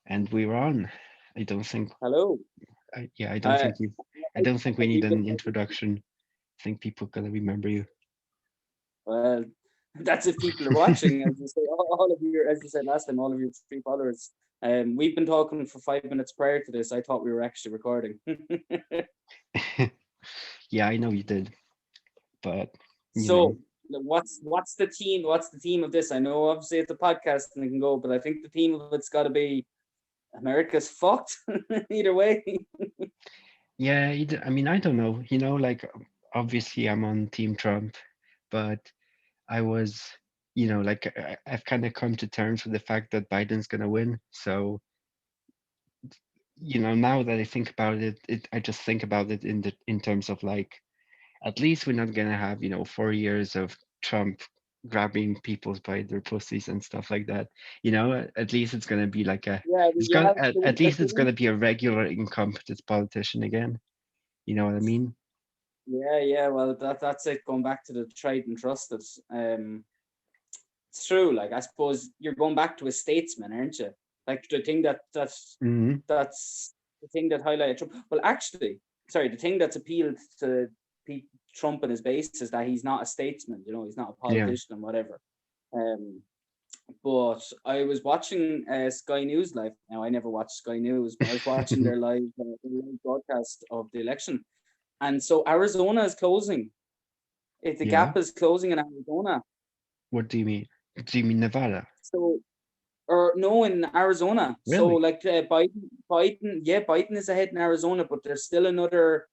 And we're on. I don't think. Hello. Yeah, I don't Uh, think you. I don't think we need people, an introduction. I think people gonna remember you. well, that's if people are watching, as you say, all of your, as you said last time, all of your three followers. We've been talking for 5 minutes prior to this. I thought we were actually recording. Yeah, I know you did, but you know, So, what's the theme? What's the theme of this? I know obviously it's a podcast and it can go, but I think the theme of it's got to be America's fucked. Either way. yeah. I mean, I don't know. Like obviously I'm on Team Trump, but I was, like I've kind of come to terms with the fact that Biden's gonna win. So, now that I think about it, I just think about it in terms of like, at least we're not gonna have, 4 years of Trump grabbing people by their pussies and stuff like that. At least it's gonna be like Yeah, it's you gonna have at like least it's gonna be a regular incompetent politician again. You know what I mean? yeah, yeah. Well, that's it. Going back to the tried and trusted. It's true. Like I suppose you're going back to a statesman, aren't you? Like the thing Hmm. that's the thing that highlighted Trump. Well, actually, sorry, the thing that's appealed to Trump and his base is that he's not a statesman. He's not a Yeah. politician and whatever. Um, but I was watching Sky News live. Now I never watch Sky News, but I was watching their live broadcast of the election. And so Arizona is closing. If the Yeah. gap is closing in Arizona, What do you mean? Do you mean Nevada? so or no, in Arizona. So Really? like Biden is ahead in Arizona, but there's still another,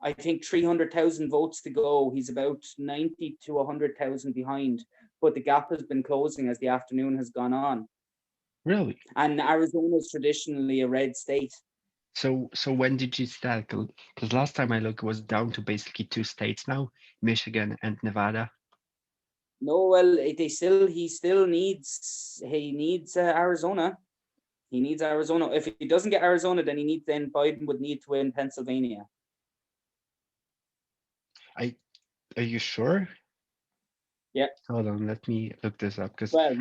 I think, 300,000 votes to go. He's about 90 to 100,000 behind, but the gap has been closing as the afternoon has gone on. Really? And Arizona is traditionally a red state. So when did you start? Because last time I looked, it was down to basically two states now, Michigan and Nevada. No, well, he needs Arizona. He needs Arizona. If he doesn't get Arizona, then Biden would need to win Pennsylvania. I Are you sure? Yeah. Hold on, let me look this up because Well,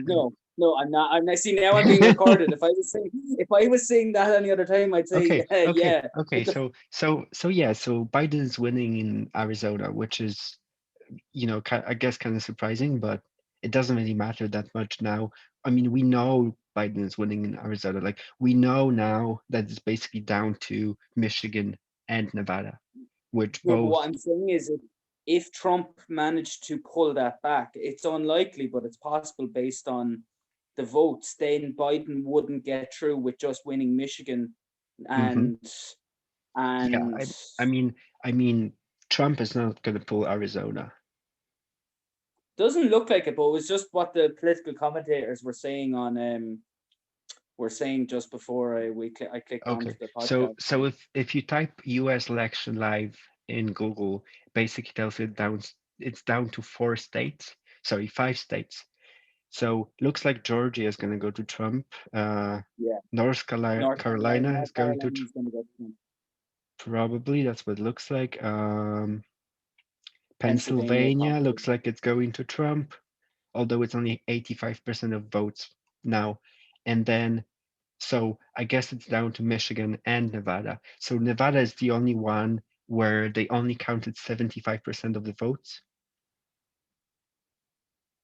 no, I'm not. I'm not. See, now I'm being recorded. If I was saying that any other time, I'd say okay, okay, yeah. okay. But the So yeah, so Biden is winning in Arizona, which is, I guess kind of surprising, but it doesn't really matter that much now. I mean, we know Biden is winning in Arizona. Like we know now that it's basically down to Michigan and Nevada, which but both. what I'm saying is, if Trump managed to pull that back, it's unlikely, but it's possible based on the votes. Then Biden wouldn't get through with just winning Michigan, Mhm. and Yeah, and I mean, Trump is not going to pull Arizona. doesn't look like it. But it was just what the political commentators were saying just before I clicked onto Okay, the so podcast. so if you type U.S. election live in Google, basically tells it down it's down to four states. Sorry, five states. So looks like Georgia is going to go to Trump. Yeah, North Carolina is North going to Carolina is going to go to probably. That's what it looks like. Pennsylvania, Pennsylvania possibly. looks like it's going to Trump, although it's only 85% of votes now. And then so I guess it's down to Michigan and Nevada. So Nevada is the only one where they only counted 75% of the votes,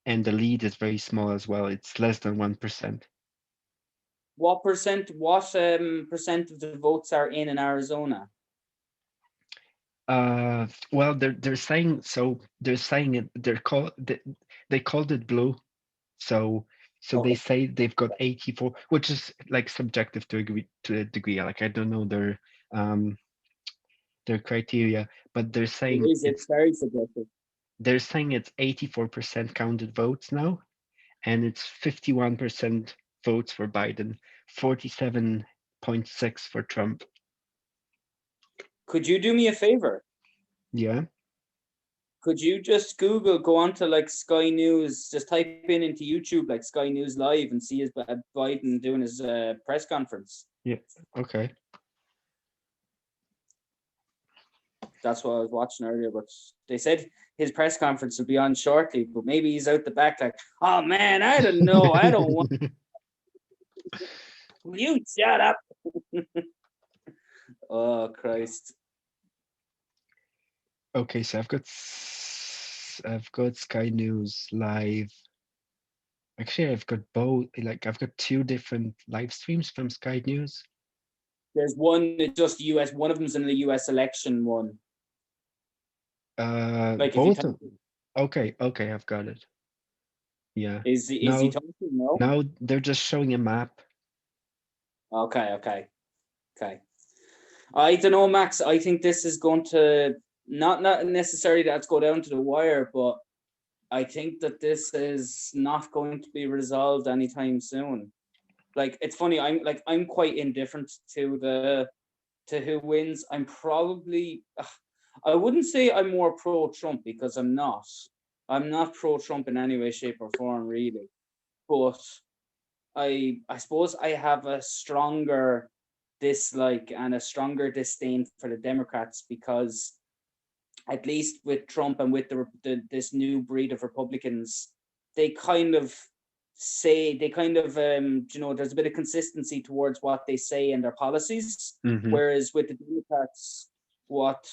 and the lead is very small as well. It's less than 1%. What percent of the votes are in Arizona? Well, they're saying so. They're saying it. They called it blue. So they Okay. say they've got 84, which is like subjective to a degree. Like I don't know um their criteria, but It is. It's very subjective. they're saying it's 84% counted votes now, and it's 51% votes for Biden, 47.6 for Trump. Could you do me a favor? Yeah. Could you just go onto like Sky News, just type in into YouTube like Sky News Live and see his Biden doing his press conference? Yeah. Okay. That's what I was watching earlier, but they said his press conference will be on shortly, but maybe he's out the back like, oh man, I don't know. I don't want You shut up. Oh Christ. Okay, so I've got Sky News live. Actually, I've got both. Like I've got two different live streams from Sky News. There's one that's just US. One of them's in the US election one. Like if you Both type of okay, I've got it. Yeah. is he Now talking? No. now they're just showing a map. Okay. I don't know, Max. I think this is going to not necessarily that's go down to the wire, but I think that this is not going to be resolved anytime soon. Like it's funny, I'm quite indifferent to who wins. I'm probably I wouldn't say I'm more pro Trump because I'm not. I'm not pro Trump in any way, shape, or form, really. But I suppose I have a stronger dislike and a stronger disdain for the Democrats because at least with Trump and with this new breed of Republicans, they kind of they kind of there's a bit of consistency towards what they say and their policies, Mm-hmm. whereas with the Democrats, what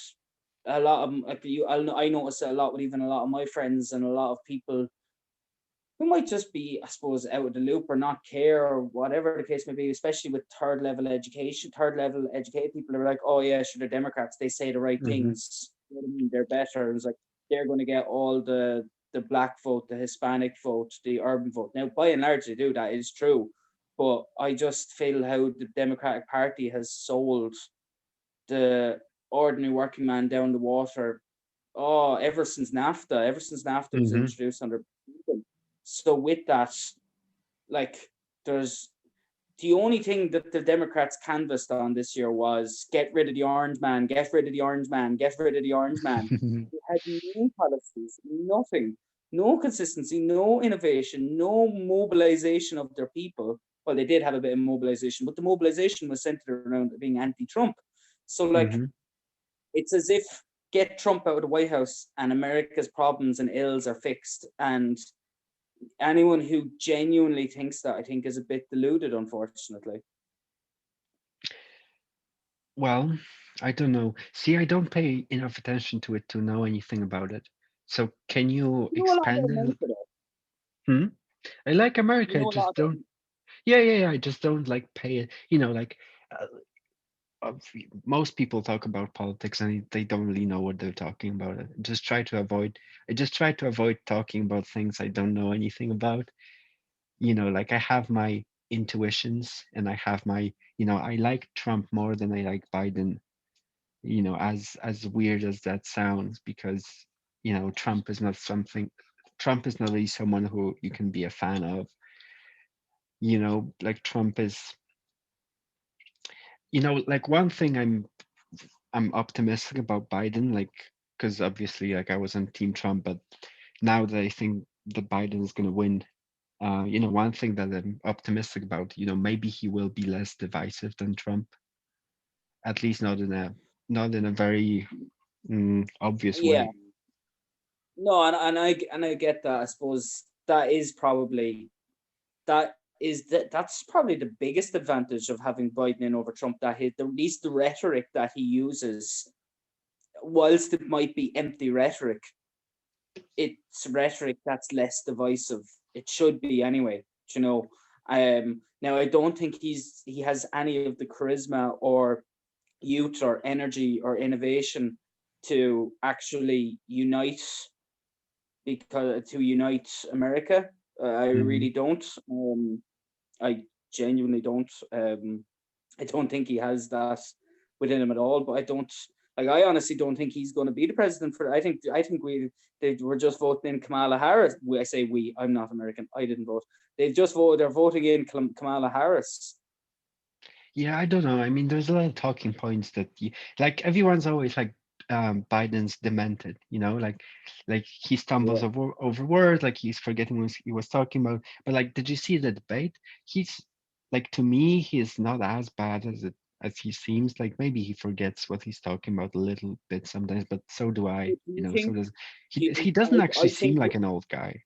a lot of like I notice a lot with even a lot of my friends and a lot of people who might just be, I suppose, out of the loop or not care or whatever the case may be, especially with third level educated people are like, oh yeah, sure, they're Democrats, they say the right Mm-hmm. things. You know what I mean? They're better. It's like they're going to get all the black vote, the Hispanic vote, the urban vote. Now, by and large, they do that is true, but I just feel how the Democratic Party has sold the ordinary working man down the water. Oh, ever since NAFTA was Mm-hmm. introduced under Clinton. So with that, like there's the only thing that the Democrats canvassed on this year was get rid of the orange man, get rid of the orange man, get rid of the orange man. They had no policies, nothing, no consistency, no innovation, no mobilization of their people. Well, they did have a bit of mobilization, but the mobilization was centered around being anti-Trump. So like Mm-hmm. it's as if get Trump out of the White House and America's problems and ills are fixed. And anyone who genuinely thinks that, I think, is a bit deluded, unfortunately. Well, I don't know. See, I don't pay enough attention to it to know anything about it. So can you You know a lot about expand it? America, though. Hmm? I like You America. I know a lot just about. don't. Yeah. I just don't like pay it. Like uh, most people talk about politics and they don't really know what they're talking about. Just try to avoid. I just try to avoid talking about things I don't know anything about. Like I have my intuitions and I have my. I like Trump more than I like Biden. As weird as that sounds, because Trump is not really someone who you can be a fan of. Like Trump is, like one thing I'm optimistic about Biden, like because obviously like I was on Team Trump, but now that I think that Biden is going to win, one thing that I'm optimistic about, maybe he will be less divisive than Trump, at least not in a very obvious Yeah, way. no, and I get that. I suppose that is probably that's probably the biggest advantage of having Biden in over Trump. That at least the rhetoric that he uses, whilst it might be empty rhetoric, it's rhetoric that's less divisive. It should be anyway. You know. Now I don't think he has any of the charisma or youth or energy or innovation to actually unite America. I Hmm. really don't. I genuinely don't. I don't think he has that within him at all. But I don't like. I honestly don't think he's going to be the president for. I think they were just voting in Kamala Harris. I say we. I'm not American. I didn't vote. They've just voted. They're voting in Kamala Harris. Yeah, I don't know. I mean, there's a lot of talking points that like everyone's always like Biden's demented, like he stumbles Yeah. over words, like he's forgetting what he was talking about. But like, did you see the debate? He's like, to me, he's not as bad as he seems. Like maybe he forgets what he's talking about a little bit sometimes, but so do I. Do you So think? does he. Do you, He doesn't actually I seem think like an old guy.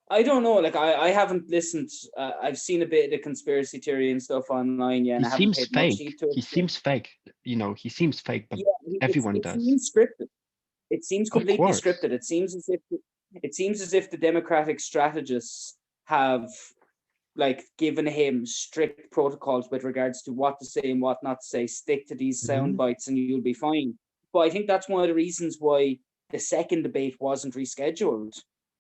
I don't know. Like I haven't listened. I've seen a bit of the conspiracy theory and stuff online, yeah, He and I haven't seems paid much fake. heed to it. He seems fake. He seems fake, but Yeah, everyone it does. seems scripted. It seems Of completely course. scripted. It seems as if the Democratic strategists have like given him strict protocols with regards to what to say and what not to say. Stick to these sound Hmm. bites and you'll be fine. But I think that's one of the reasons why the second debate wasn't rescheduled.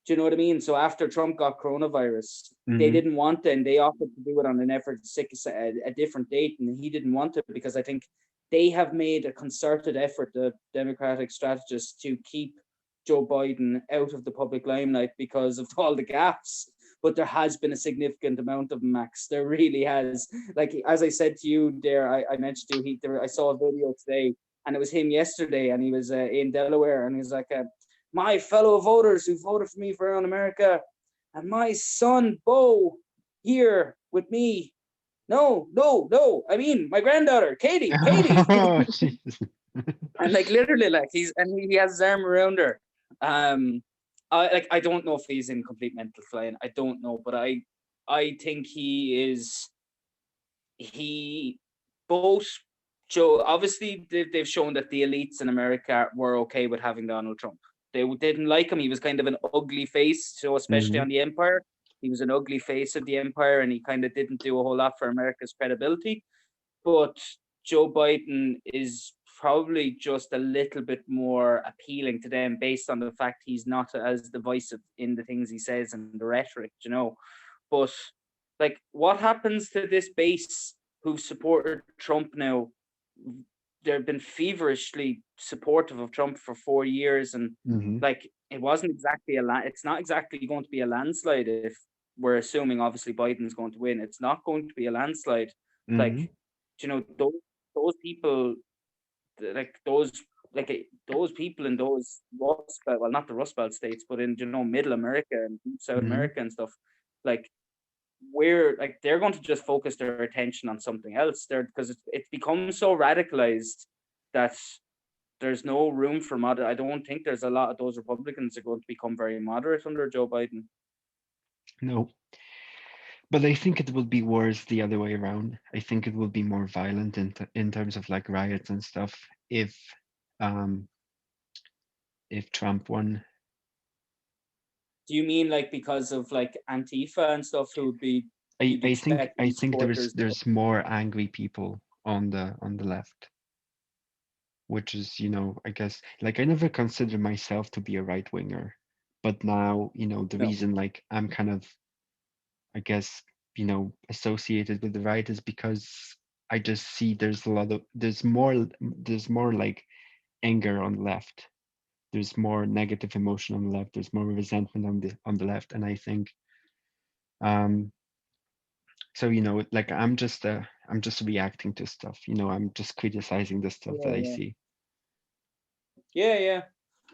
Do you know what I mean? So after Trump got coronavirus, they Hmm. didn't want it, and they offered to do it on an effort to stick a different date, and he didn't want it because I think they have made a concerted effort, the Democratic strategists, to keep Joe Biden out of the public limelight because of all the gaps. But there has been a significant amount of Max. There really has. Like as I said to you there, I mentioned to you, I saw a video today, and it was him yesterday, and he was in Delaware, and he was like, "My fellow voters who voted for me for Around America, and my son Bo here with me. No, no, no. I mean, my granddaughter, Katie, Katie." Oh, Jesus. And like literally, like he has his arm around her. Um, I don't know if he's in complete mental flying. I don't know, but I think he both Joe. Obviously, they've shown that the elites in America were okay with having Donald Trump. They didn't like him. He was kind of an ugly face, so especially Hmm. on the Empire. He was an ugly face of the Empire, and he kind of didn't do a whole lot for America's credibility. But Joe Biden is probably just a little bit more appealing to them based on the fact he's not as divisive in the things he says and the rhetoric, you know. But like, what happens to this base who've supported Trump now? They've been feverishly supportive of Trump for 4 years, and Hmm. like, it wasn't exactly it's not exactly going to be a landslide if we're assuming obviously Biden's going to win. It's not going to be a landslide. Like, Hmm. you know, those people, like those people in those Rust Belt, well, not the Rust Belt states, but in, you know, Middle America and South Hmm. America and stuff, like, we're like, they're going to just focus their attention on something else there because it's become so radicalized that there's no room for moderate. I don't think there's a lot of those Republicans are going to become very moderate under Joe Biden. No, but I think it will be worse the other way around. I think it will be more violent in terms of like riots and stuff um if Trump won. Do you mean like because of like Antifa and stuff who would be, I you'd I think expect I be think there's supporters? there's more angry people on the left, which is, I guess, like I never considered myself to be a right winger, but now, the No. reason like I'm kind of, I guess, associated with the right is because I just see there's more like anger on the left. There's more negative emotion on the left. There's more resentment on the left, and I think um so like I'm just reacting to stuff. I'm just criticizing the stuff that I Yeah, see. yeah, yeah.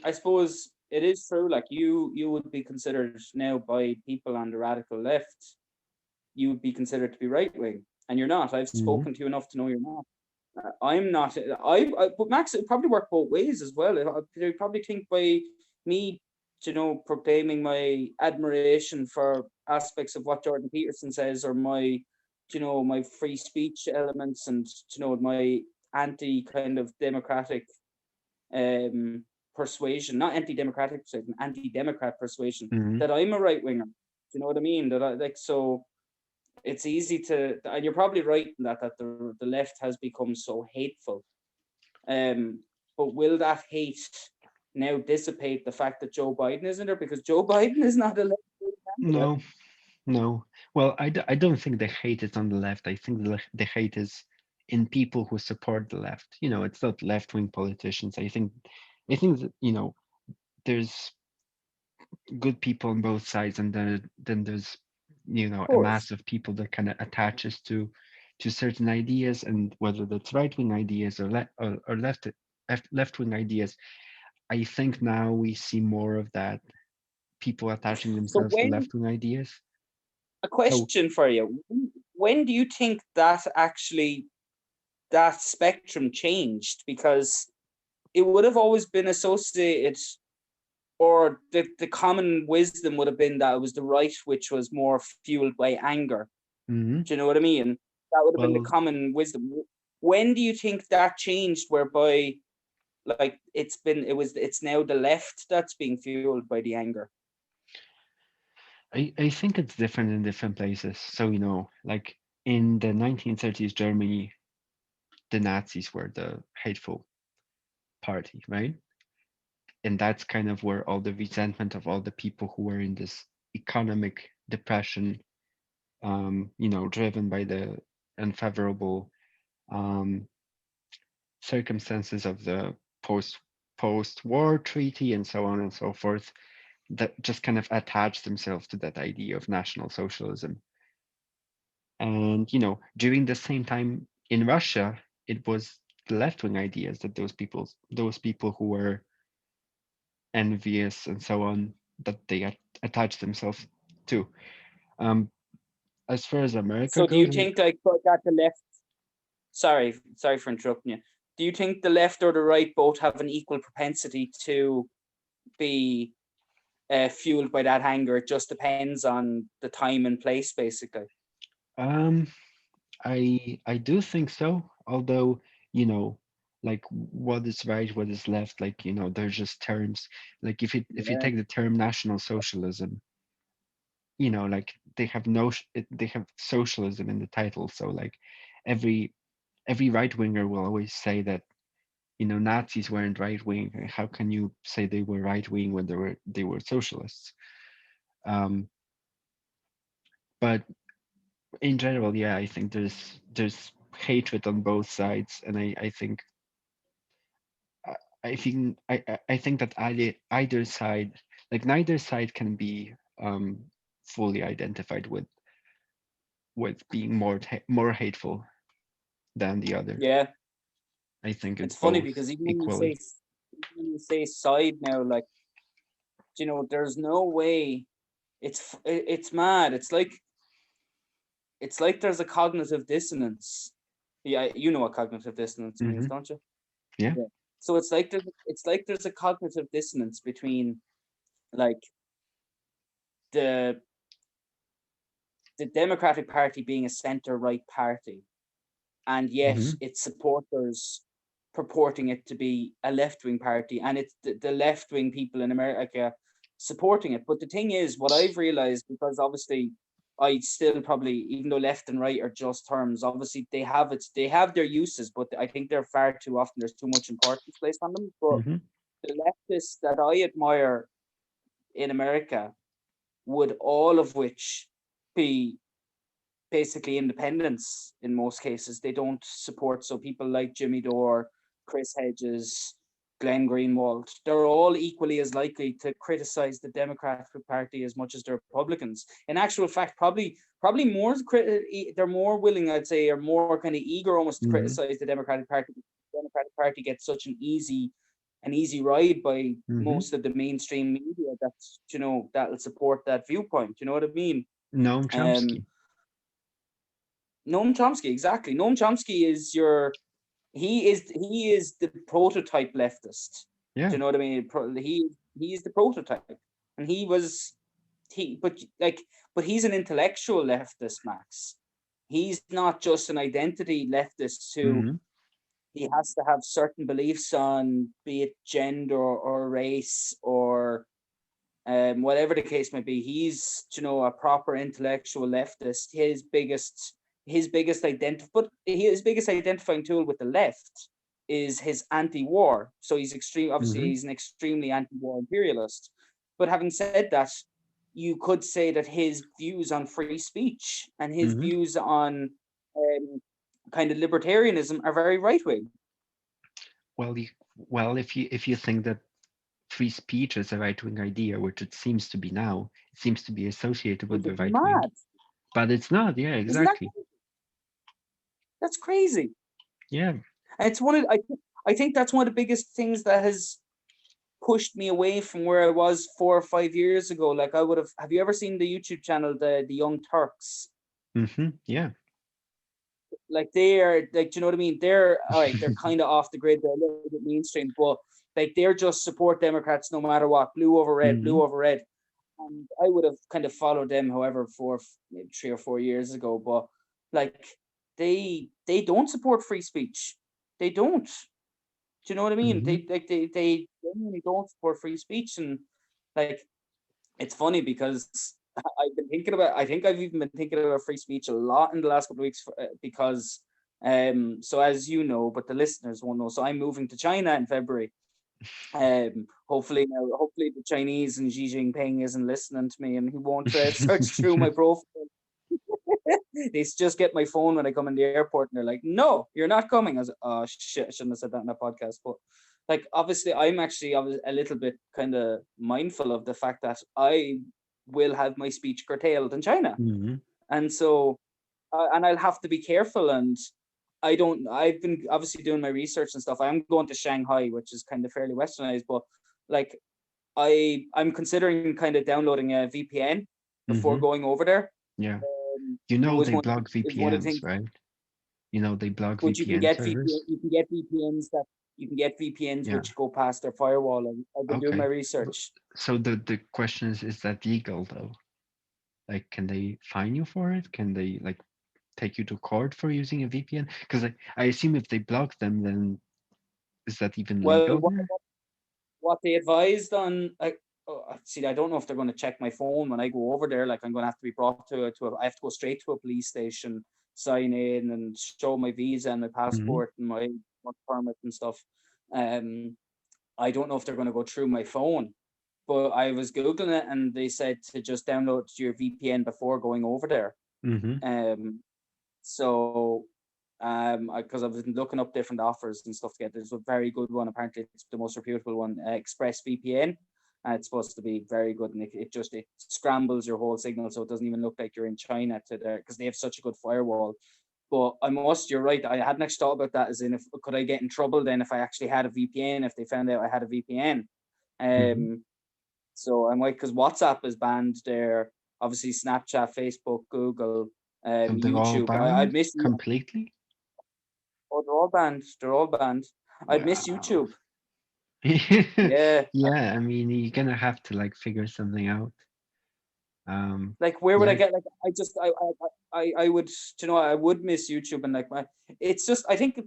I suppose it is true. Like, you would be considered now by people on the radical left, you would be considered to be right wing, and you're not. I've Hmm. spoken to you enough to know you're not. I'm not. But Max, it probably work both ways as well. They probably think by me, you know, proclaiming my admiration for aspects of what Jordan Peterson says, or my, you know, my free speech elements, and, you know, my anti kind of democratic um persuasion, not anti-democratic persuasion, anti-democrat persuasion, Hmm. that I'm a right winger. Do you know what I mean? That I like so it's easy to, and you're probably right in that the left has become so hateful. Um, but will that hate now dissipate the fact that Joe Biden isn't there? Because Joe Biden is not a left candidate. No, no. Well, I don't think the hate is on the left. I think the hate is in people who support the left. It's not left-wing politicians. I think that, there's good people on both sides, and then there's, Of a course. mass of people that kind of attaches to certain ideas, and whether that's right-wing ideas or left-wing ideas. I think now we see more of that, people attaching So themselves to when left-wing ideas. a So question for you, when do you think that actually that spectrum changed? Because it would have always been associated, or the common wisdom would have been that it was the right which was more fueled by anger. Hmm. Do you know what I mean? That would have been the Well, common wisdom. When do you think that changed, whereby like it's now the left that's being fueled by the anger? I think it's different in different places. So, like in the 1930s Germany, the Nazis were the hateful party, right? And that's kind of where all the resentment of all the people who were in this economic depression, driven by the unfavorable um, circumstances of the post-war treaty and so on and so forth, that just kind of attached themselves to that idea of national socialism. And during the same time in Russia, it was the left-wing ideas that those people who were envious and so on, that they attach themselves to. Um, as far as America So do you goes, think like that the left? Sorry for interrupting you. Do you think the left or the right both have an equal propensity to be fueled by that anger? It just depends on the time and place, basically. um, I do think so. Although you know, like what is right, what is left, like they're just terms. Like if you Yeah. take the term National Socialism, like they have socialism in the title. So like every every right winger will always say that Nazis weren't right wing. How can you say they were right wing when they were socialists? Um, but in general, yeah, I think there's hatred on both sides, and I think I think that either side, like neither side, can be fully identified with being more hateful than the other. Yeah, I think it's it's funny both because equally. even when you say side now, like, there's no way. It's mad. It's like there's a cognitive dissonance. Yeah, you know what cognitive dissonance means, Hmm. don't you? Yeah. Yeah. So it's like there's a cognitive dissonance between like the the Democratic Party being a center right party, and yet Hmm. its supporters purporting it to be a left wing party, and it's the left wing people in America supporting it. But the thing is, what I've realized, because obviously I still probably, even though left and right are just terms, obviously they have their uses, but I think they're far too often, there's too much importance placed on them. But Hmm. the leftists that I admire in America would all of which be basically independents in most cases. They don't support, so people like Jimmy Dore, Chris Hedges, Glenn Greenwald, they're all equally as likely to criticize the Democratic Party as much as the Republicans. In actual fact, probably more they're more willing, I'd say, or more kind of eager almost to Hmm. criticize the Democratic Party. The Democratic Party gets such an easy ride by Hmm. most of the mainstream media that's that'll support that viewpoint. You know what I mean? Noam Um, Chomsky. Noam Chomsky, exactly. Noam Chomsky is he is the prototype leftist. Do Yeah. you know what I mean? He is the prototype, and but he's an intellectual leftist, Max. He's not just an identity leftist who Hmm. he has to have certain beliefs on, be it gender or race or whatever the case may be. He's a proper intellectual leftist. His biggest identifying tool with the left is his anti-war. So obviously Hmm. he's an extremely anti-war imperialist. But having said that, you could say that his views on free speech and his Hmm. views on kind of libertarianism are very right wing. Well, if you think that free speech is a right-wing idea, which it seems to be now, it seems to be associated with Which the is right wing, mad. but it's not. Yeah, Isn't that exactly. that's crazy? Yeah. And it's I think that's one of the biggest things that has pushed me away from where I was 4 or 5 years ago. Like, have you ever seen the YouTube channel, the Young Turks? Yeah. Like, they are, like, do you know what I mean? They're all right, they're kind of off the grid, they're a little bit mainstream, but like they're just support Democrats no matter what, blue Hmm. over red. And I would have kind of followed them, however, maybe 3 or 4 years ago. But like they don't support free speech. They don't. Do you know what I mean? Hmm. They genuinely don't support free speech, and like it's funny because I've been thinking about. I think I've even been thinking about free speech a lot in the last couple of weeks because. So as you know, but the listeners won't know. So I'm moving to China in February. Hopefully now, hopefully the Chinese and Xi Jinping isn't listening to me and he won't search through my profile. They just get my phone when I come in the airport and they're like, "No, you're not coming." I was, "Oh shit, I shouldn't have said that in a podcast." But like, obviously, I was a little bit kind of mindful of the fact that I will have my speech curtailed in China, Hmm. and so and I'll have to be careful. And I don't. I've been obviously doing my research and stuff. I'm going to Shanghai, which is kind of fairly westernized, but like I'm considering kind of downloading a VPN before Hmm. going over there. Yeah. Um, You know was they one block is one of the VPNs, things. right? You know they block But you can VPN get VPN, servers. you can get VPNs that you can get VPNs Yeah. which go past their firewall. And I've been doing my Okay. But- research. So the question is that legal though? Like, can they fine you for it? Can they like take you to court for using a VPN? Because I assume if they block them, then is that even Well, legal there? what they advised on, see, I don't know if they're going to check my phone when I go over there. Like I'm going to have to be brought I have to go straight to a police station, sign in, and show my visa and my Hmm. passport and my work permit and stuff. Um, I don't know if they're going to go through my phone, but I was googling it and they said to just download your VPN before going over there. Hmm. Um, so because I've been looking up different offers and stuff to get, there's a very good one. Apparently, it's the most reputable one, ExpressVPN. And it's supposed to be very good, and it scrambles your whole signal, so it doesn't even look like you're in China to there because they have such a good firewall. But you're right. I hadn't actually thought about that. As in, if could I get in trouble then if I actually had a VPN? If they found out I had a VPN, Hmm. um, so I might, because WhatsApp is banned there. Obviously, Snapchat, Facebook, Google, So they're all YouTube. I'd banned miss you. completely? Oh, they're all banned. They're all banned. I'd miss Wow. YouTube. Yeah. Yeah, I mean you're gonna have to like figure something out. Like, where would I Yeah, get? Like, I would. I would miss YouTube, and like it's just. I think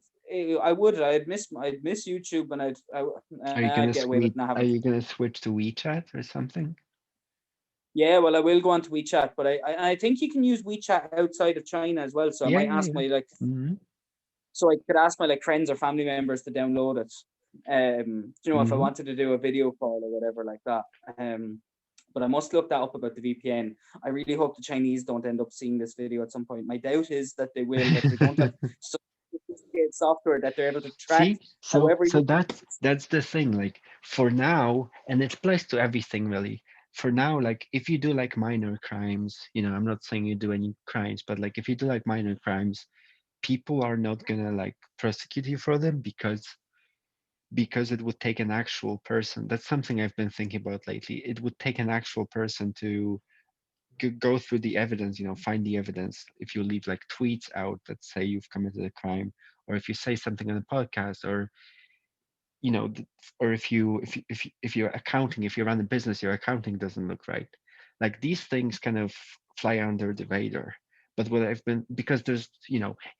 I would. I'd miss YouTube, and I'd get away with not are having. you gonna switch to WeChat or something? Yeah, well, I will go on to WeChat, but I think you can use WeChat outside of China as well. So I Yeah, might yeah, ask yeah. my like Hmm. so I could ask my like friends or family members to download it. If I Hmm. wanted to do a video call or whatever like that. But I must look that up about the VPN. I really hope the Chinese don't end up seeing this video at some point. My doubt is that they will, that they don't have so sophisticated software that they're able to track See, so however so you. that's the thing. Like for now, and it applies to everything really. For now, like if you do like minor crimes, I'm not saying you do any crimes, but like if you do like minor crimes, people are not gonna like prosecute you for them because it would take an actual person. That's something I've been thinking about lately. It would take an actual person to go through the evidence, find the evidence. If you leave like tweets out that say you've committed a crime, or if you say something on a podcast, or you know, or if you're accounting, if you run a business, your accounting doesn't look right. Like these things kind of fly under the radar. But what I've been because there's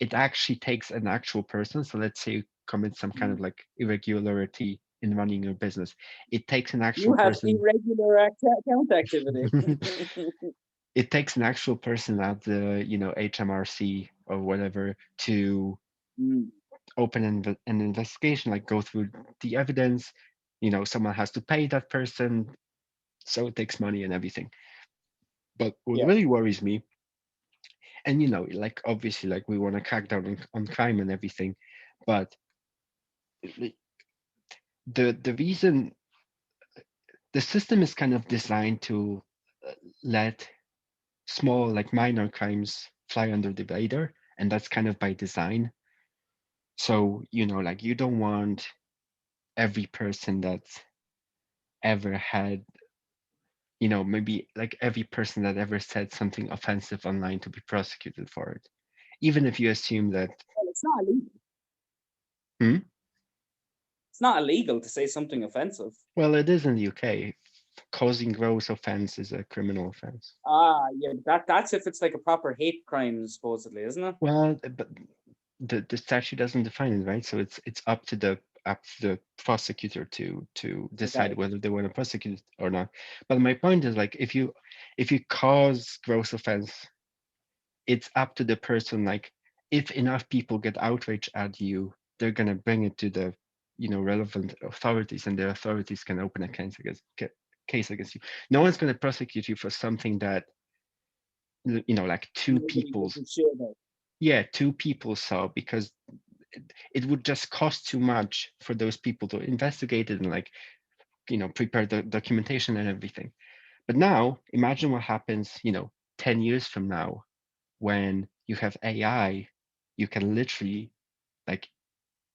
it actually takes an actual person. So let's say you commit some kind of like irregularity in running your business. It takes an actual You have person. irregular account activity. It takes an actual person at the HMRC or whatever to Mm, open an investigation, like go through the evidence. Someone has to pay that person, so it takes money and everything. But what yeah. really worries me, and like obviously, like we want to crack down on crime and everything, but the reason the system is kind of designed to let small, like minor crimes fly under the radar, and that's kind of by design. So like you don't want every person that's ever had maybe like every person that ever said something offensive online to be prosecuted for it, even if you assume that. Well, it's not illegal. Hmm? It's not illegal to say something offensive. Well, it is in the UK. Causing gross offense is a criminal offense. Ah, yeah, that's if it's like a proper hate crime, supposedly, isn't it? Well, but the statute doesn't define it, right? So it's up to the prosecutor to So that decide whether they want to prosecute it or not. But my point is like if you cause gross offense, it's up to the person. Like if enough people get outraged at you, they're gonna bring it to the relevant authorities, and the authorities can open a case against you. No one's gonna prosecute you for something that like nobody gives a shit about. two people saw, because it would just cost too much for those people to investigate it and like prepare the documentation and everything. But now imagine what happens 10 years from now, when you have AI. You can literally like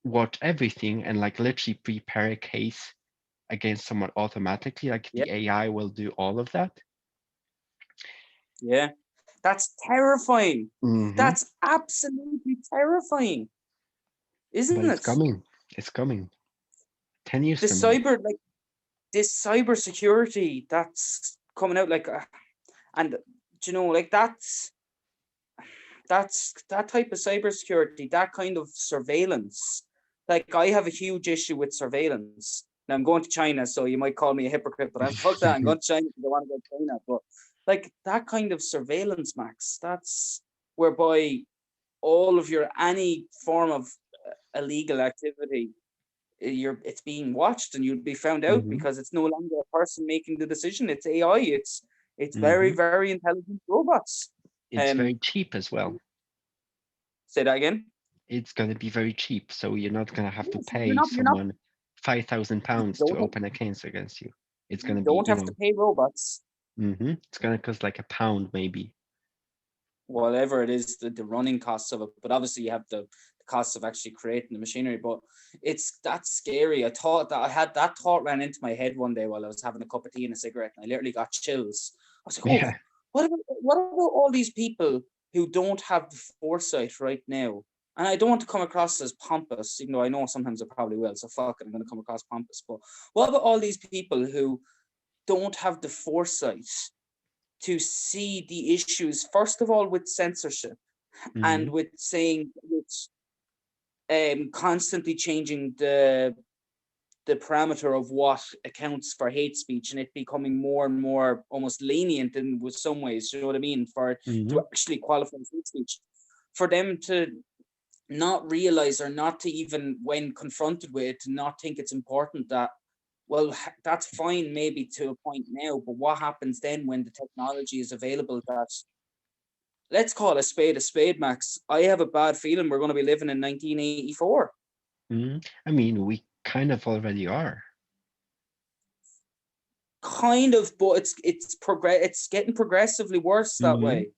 watch everything and like literally prepare a case against someone automatically. Like Yeah, the AI will do all of that. yeah. That's terrifying. Hmm. That's absolutely terrifying, isn't But it's it? coming. It's coming 10 years The from now. cyber, like this cyber security that's coming out, like, and like that's that type of cybersecurity, that kind of surveillance. Like I have a huge issue with surveillance. Now I'm going to China, so you might call me a hypocrite, but I'm fuck that. I'm going to China because I want to go to China. But like that kind of surveillance, Max, that's whereby all of your any form of illegal activity, it's being watched and you'll be found out Hmm. because it's no longer a person making the decision. It's AI. It's very, Hmm. very intelligent robots. It's very Um, cheap as well. say that again. It's going to be very cheap, so you're not going to have to Yes, pay you're not, someone you £5,000 to don't, open a case against you. It's going you to be don't have to pay robots, it's going to cost like a pound maybe. whatever it is, the running costs of it. But obviously, you have the costs of actually creating the machinery. But it's that's scary. I had that thought ran into my head one day while I was having a cup of tea and a cigarette, and I literally got chills. I was like, Yeah. oh, what about all these people who don't have the foresight right now? And I don't want to come across as pompous, even though I know sometimes I probably will. So fuck it, I'm going to come across pompous. But what about all these people who don't have the foresight to see the issues, first of all, with censorship and Hmm. with saying, with constantly changing the parameter of what accounts for hate speech and it becoming more and more almost lenient in with some ways, you know what I mean, for to Hmm. actually qualify as hate speech. For them to not realize, or not to even when confronted with it, to not think it's important that, well, that's fine maybe to a point now, but what happens then when the technology is available that, let's call a spade, Max. I have a bad feeling we're going to be living in 1984. Hmm. I mean, we kind of already are. Kind of, but it's getting progressively worse that Hmm. way.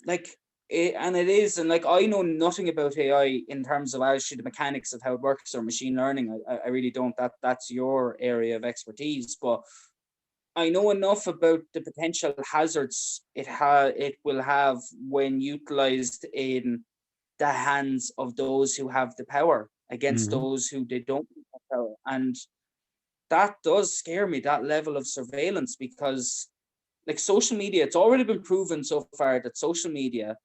Like and it is, and like I know nothing about AI in terms of actually the mechanics of how it works or machine learning. I really don't. That's your area of expertise, but I know enough about the potential hazards it will have when utilized in the hands of those who have the power against Hmm. those who they don't have power. And that does scare me, that level of surveillance, because like social media, it's already been proven so far that social media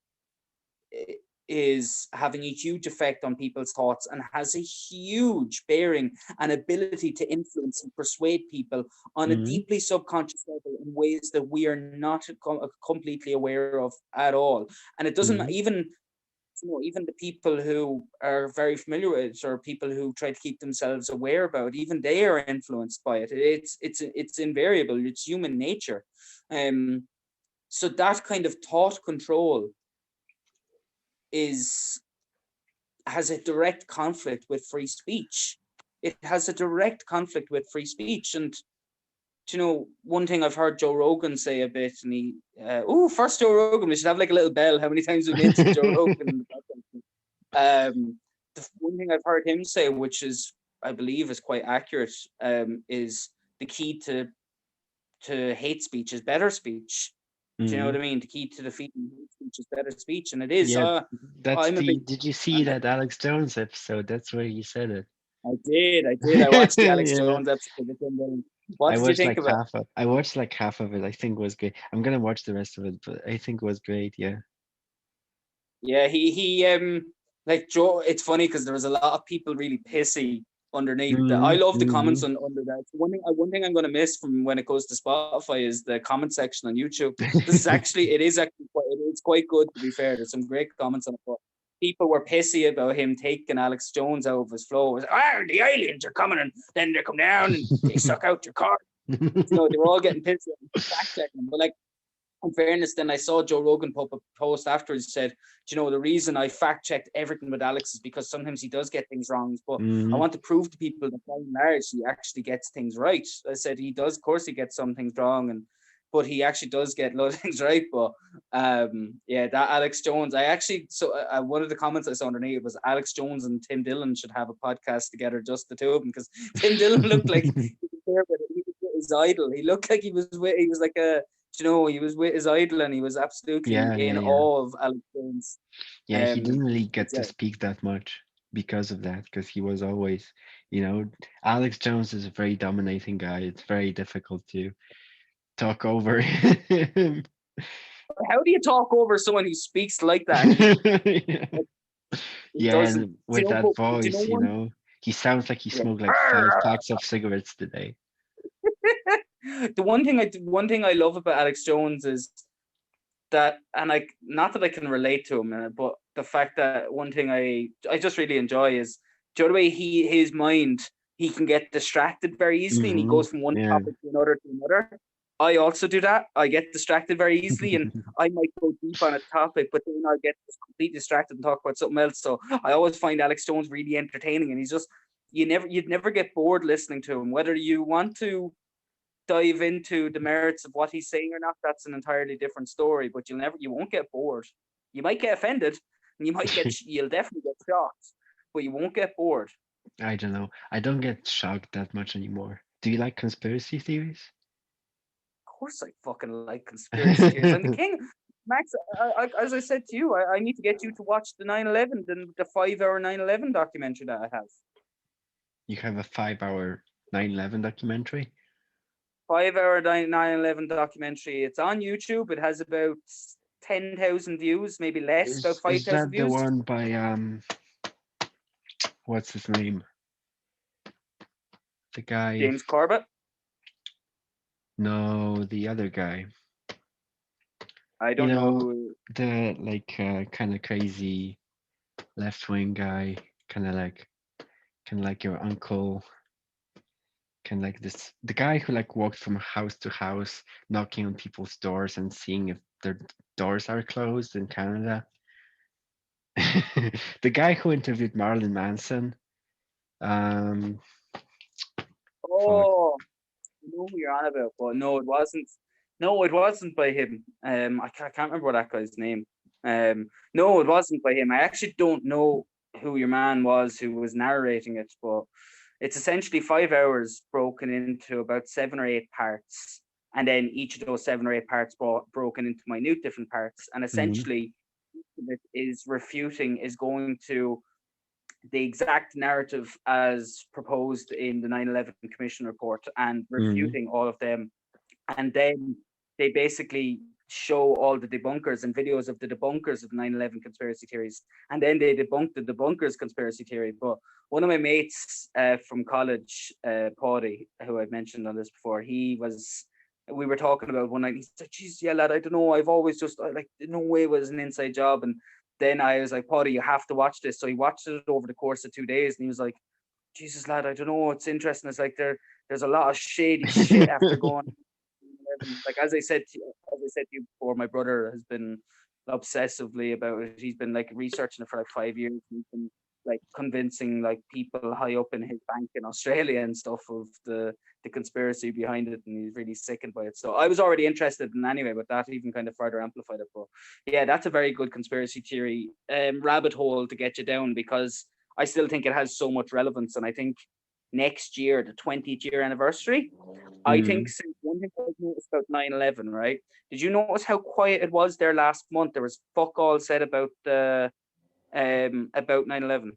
is having a huge effect on people's thoughts and has a huge bearing and ability to influence and persuade people on a Hmm. deeply subconscious level in ways that we are not completely aware of at all. And it doesn't Hmm. even, even the people who are very familiar with it, or people who try to keep themselves aware about it, even they are influenced by it. It's invariable. It's human nature. Um, so that kind of thought control is has a direct conflict with free speech. It has a direct conflict with free speech. And one thing I've heard Joe Rogan say a bit, and first Joe Rogan, we should have like a little bell. How many times we mentioned Joe Rogan in the podcast? The one thing I've heard him say, which is I believe is quite accurate, is the key to hate speech is better speech. Do you know what Hmm. I mean? The key to defeating hate speech is better speech, and it is. Yeah, that's I'm a big the. Did you see fan of that Alex Jones episode? That's where he said it. I did. I watched the Alex Yeah. Jones episode with Tim Dillon. What did you think of it? I watched like half of it. I think it was great. I'm gonna watch the rest of it, but I think it was great, yeah. Yeah, he like Joe. It's funny because there was a lot of people really pissy underneath. I Mm-hmm. love the comments Mm-hmm. on under that. One thing I'm going to miss from when it goes to Spotify is the comment section on YouTube. It is actually it's quite good, to be fair. There's some great comments on it, but people were pissy about him taking Alex Jones out of his flow. It was, the aliens are coming and then they come down and they suck out your car. So they were all getting pissy and fact checking. But like, in fairness, then I saw Joe Rogan put up a post afterwards, said, "Do you know the reason I fact checked everything with Alex is because sometimes he does get things wrong, but I Mm-hmm. want to prove to people that by and large he actually gets things right." I said he does, of course, he gets some things wrong, but he actually does get a lot of things right. But yeah, that Alex Jones, I actually one of the comments I saw underneath was Alex Jones and Tim Dillon should have a podcast together, just the two of them, because Tim Dillon looked like he was there, but he was with his idol. He looked like he was like a he was with his idol and he was absolutely Yeah, in yeah, yeah. awe of Alex Jones. Yeah, he didn't really get to Yeah. speak that much because of that, because he was always, you know, Alex Jones is a very dominating guy. It's very difficult to talk over him. How do you talk over someone who speaks like that? Yeah. He Yeah, doesn't. and with that voice, One? he sounds like he Yeah. smoked like 5 packs of cigarettes today. One thing I love about Alex Jones is that, and I not that I can relate to him, but the fact that one thing I just really enjoy is, do you know the way his mind, he can get distracted very easily and he Hmm. goes from one Yeah. topic to another. I also do that. I get distracted very easily and I might go deep on a topic, but then I'll get completely distracted and talk about something else. So I always find Alex Jones really entertaining, and he's just you'd never get bored listening to him, whether you want to dive into the merits of what he's saying or not. That's an entirely different story, but you won't get bored. You might get offended and you'll definitely get shocked, but you won't get bored. I don't know. I don't get shocked that much anymore. Do you like conspiracy theories? Of course I fucking like conspiracy theories. I'm the king. Max, as I said to you, I need to get you to watch the 9/11, the 5 hour 9/11 documentary that I have. You have a 5 hour 9/11 documentary? 5 hour 9/11 documentary. It's on YouTube. It has about 10,000 views, maybe less, about five Is thousand that the views. one by what's his name? The guy, James Corbett. no, the other guy. I You don't know know, who. the like kind of crazy left wing guy, kind of like your uncle, kind of like this the guy who like walked from house to house knocking on people's doors and seeing if their doors are closed in Canada. The guy who interviewed Marilyn Manson. Um, fuck. Oh, I know who you're on about, but no, it wasn't. No, it wasn't by him. I can't remember that guy's name. No, it wasn't by him. I actually don't know who your man was who was narrating it, but it's essentially 5 hours broken into about 7 or 8 parts, and then each of those 7 or 8 parts broken into minute different parts, and Mhm, essentially it is going to the exact narrative as proposed in the 9/11 Commission report and mhm, refuting all of them. And then they basically show all the debunkers and videos of the debunkers of 9/11 conspiracy theories. And then they debunk the debunkers conspiracy theory. But one of my mates from college, Paddy, who I've mentioned on this before, we were talking about one night. He said, "Geez, yeah, lad, I don't know. I've always just like no way it was an inside job." And then I was like, "Paddy, you have to watch this." So he watched it over the course of 2 days, and he was like, "Jesus, lad, I don't know. It's interesting. It's like there's a lot of shady shit after going." Like as I said to you before, my brother has been obsessively about it. He's been like researching it for like 5 years. He's been like convincing like people high up in his bank in Australia and stuff of the conspiracy behind it, and he's really sickened by it. So I was already interested in anyway, but that even kind of further amplified it. But yeah, that's a very good conspiracy theory rabbit hole to get you down, because I still think it has so much relevance, and I think next year, the 20th year anniversary, I think mhm. since one thing I've noticed about 9/11, right? Did you notice how quiet it was there last month? There was fuck all said about 9/11.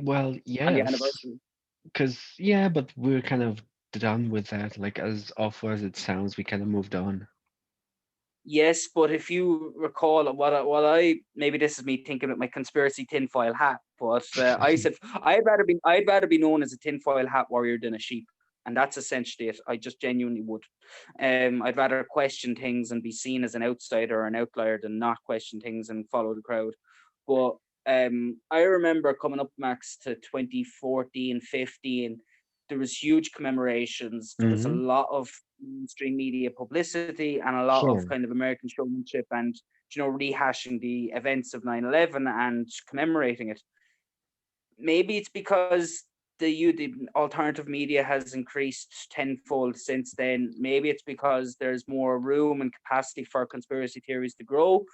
Well, on the yes, anniversary. because yeah, but we're kind of done with that. Like as awful as it sounds, we kind of moved on. Yes, but if you recall what I maybe this is me thinking with my conspiracy tinfoil hat, but I said I'd rather be known as a tinfoil hat warrior than a sheep, and that's essentially it. I just genuinely would. I'd rather question things and be seen as an outsider or an outlier than not question things and follow the crowd. But I remember coming up, Max, to 2014, 15. There was huge commemorations. There was a Hmm. lot of mainstream media publicity and a lot of Sure. kind of American showmanship and rehashing the events of 9/11 and commemorating it. Maybe it's because the alternative media has increased tenfold since then. Maybe it's because there's more room and capacity for conspiracy theories to grow,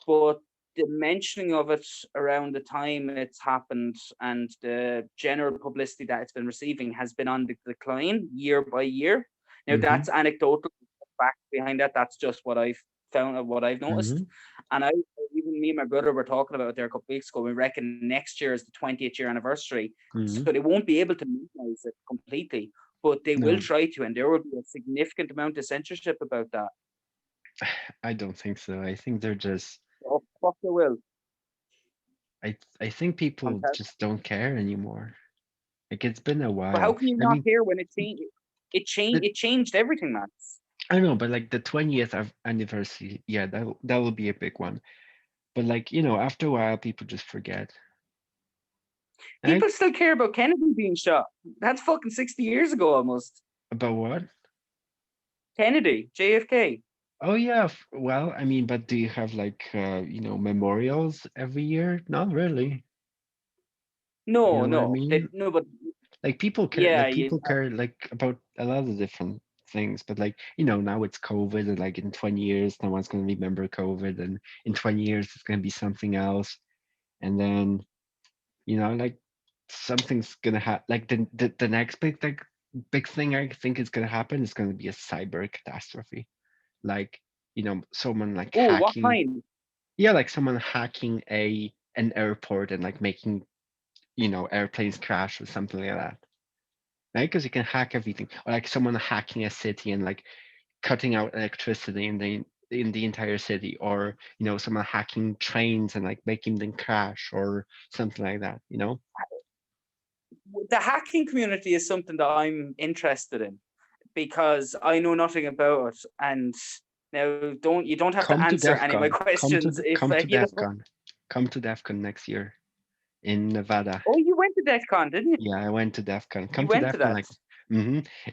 but the mentioning of it around the time it's happened and the general publicity that it's been receiving has been on the decline year by year. Now Hmm. that's anecdotal fact behind that. That's just what I've found, what I've noticed. Hmm. And I, even me and my brother were talking about it there a couple of weeks ago. We reckon next year is the 20th year anniversary, so Hmm. they won't be able to minimize it completely, but they will No, try to, and there will be a significant amount of censorship about that. I don't think so. I think they're just. Oh fuck, they will. I think I'm people telling. just don't care anymore. Like it's been a But how while. can you I not mean, hear when it changed? It changed. the, It changed everything, Max. I know, but like the 20th anniversary, yeah, that will be a big one. But like, after a while, people just forget. Right? People still care about Kennedy being shot. That's fucking 60 years ago almost. About what? Kennedy, JFK. Oh yeah. Well, I mean, but do you have like memorials every year? Not really. You No, know what I no, mean? no, but Like people care, yeah, like you. people care like about a lot of different things, but like, now it's COVID and like in 20 years, no one's gonna remember COVID, and in 20 years it's gonna be something else. And then, like something's gonna happen. Like the next big thing I think is gonna happen is gonna be a cyber catastrophe. Like, someone like Oh, what hacking, kind? yeah, like someone hacking an airport and like making, airplanes crash or something like that. Right? Because you can hack everything. Or like someone hacking a city and like cutting out electricity in the entire city, or someone hacking trains and like making them crash or something like that. The hacking community is something that I'm interested in because I know nothing about it. And now, you don't have to Come to answer DEF any of my CON. questions if Come to you DEF know. CON. Come to DEF CON next year in Nevada. Oh, you went to DEFCON, didn't you? Yeah, I went to DEF CON. Come You to went to DEF CON, that. like,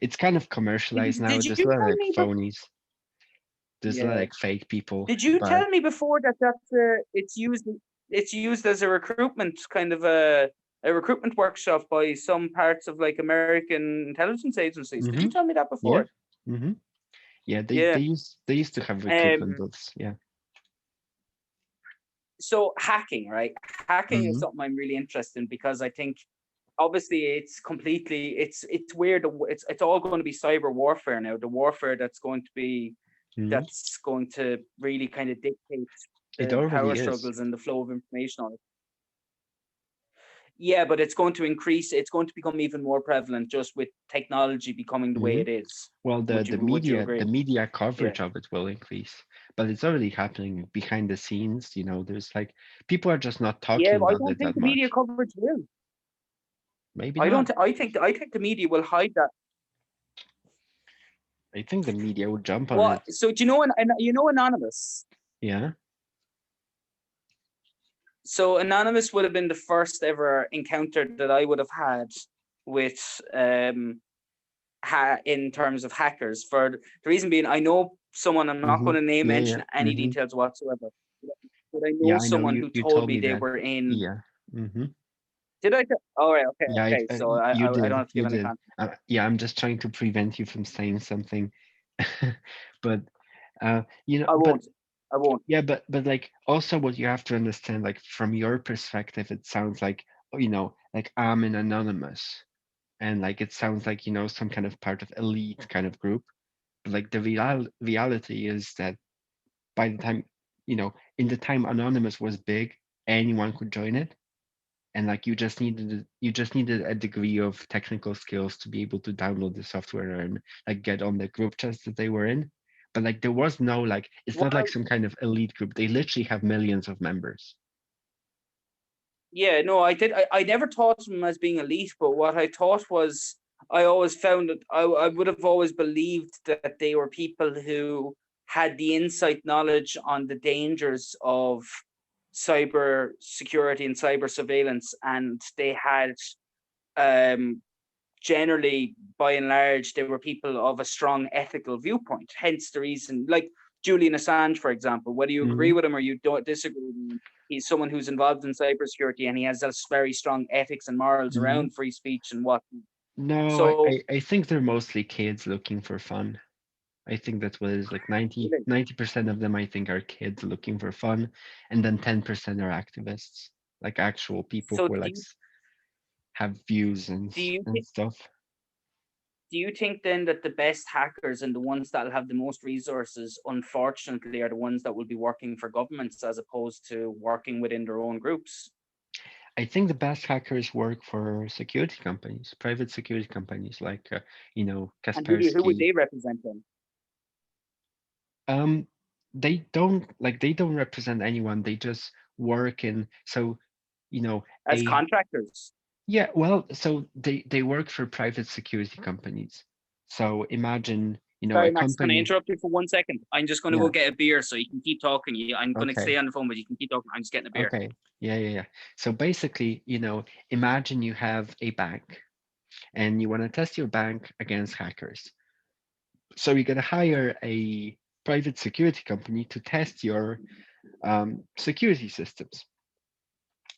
it's kind of commercialized now. Did you There's a lot of tell like me? phonies. There's a lot of Yeah. like fake people, Did you but tell me before that it's used as a recruitment kind of a recruitment workshop by some parts of like American intelligence agencies? Did you hmm tell me that yeah, before? hmm yeah. They Yeah. they used they used to have recruitment Um. booths. Yeah. So hacking, right? Hacking is hmm something I'm really interested in because I think obviously it's weird. It's all going to be cyber warfare now. The warfare hmm that's going to really kind of dictate It the already power is. struggles and the flow of information on it. Yeah, but it's going to increase. It's going to become even more prevalent just with technology becoming the way hmm it is. Well, the Would the you Would you media the agree? media Yeah. coverage of it will increase, but it's already happening behind the scenes. There's like people are just not Yeah, talking but I about don't it think that the media much. coverage will. Maybe I not. don't. I think the media will hide that. I think the media would jump on What? it. So do you know? Anonymous. Yeah. So Anonymous would have been the first ever encounter that I would have had with in terms of hackers. For the reason being, I know someone. I'm not going to name Yeah, yeah. mention any details whatsoever, but I know Yeah, I know someone you who you told told me me they that. were in. Yeah. hmm Did I? All right. Okay. Yeah, Okay. So you I don't did. have to give You any did. context. Yeah, I'm just trying to prevent you from saying something. But I but won't. I won't. yeah, but like also what you have to understand, like from your perspective, it sounds like, like I'm an anonymous, and like it sounds like, some kind of part of elite kind of group. But like the reality is that by the time, in the time Anonymous was big, anyone could join it. and like you just needed a degree of technical skills to be able to download the software and like get on the group chats that they were in. But like there was no like it's not like Well, some kind of elite group. They literally have millions of members. yeah, no, I did. I never thought of them as being elite, but what I thought was I always found that I would have always believed that they were people who had the insight knowledge on the dangers of cyber security and cyber surveillance, and they had um generally, by and large, they were people of a strong ethical viewpoint. Hence the reason, like Julian Assange, for example, whether you agree Hmm. with him or you don't disagree with him, he's someone who's involved in cybersecurity and he has this very strong ethics and morals Hmm. around free speech and what. No, So, I think they're mostly kids looking for fun. I think that's what it is. Like really, 90% of them I think are kids looking for fun, and then 10% are activists, like actual people so who are like have views do you and stuff. do you think then that the best hackers and the ones that'll have the most resources, unfortunately, are the ones that will be working for governments as opposed to working within their own groups? I think the best hackers work for security companies, private security companies like And who would Kaspersky. they represent then? Um, they don't represent anyone. They just work in so As a contractors? yeah, well, so they work for private security companies. So imagine, a Sorry, Max, can I company. interrupt you for 1 second? I'm just going to go Yeah, get a beer so you can keep talking. I'm going to stay okay. on the phone, but you can keep talking. I'm just getting a beer. Okay. Yeah, yeah, yeah. So basically, imagine you have a bank and you want to test your bank against hackers. So you're going to hire a private security company to test your security systems.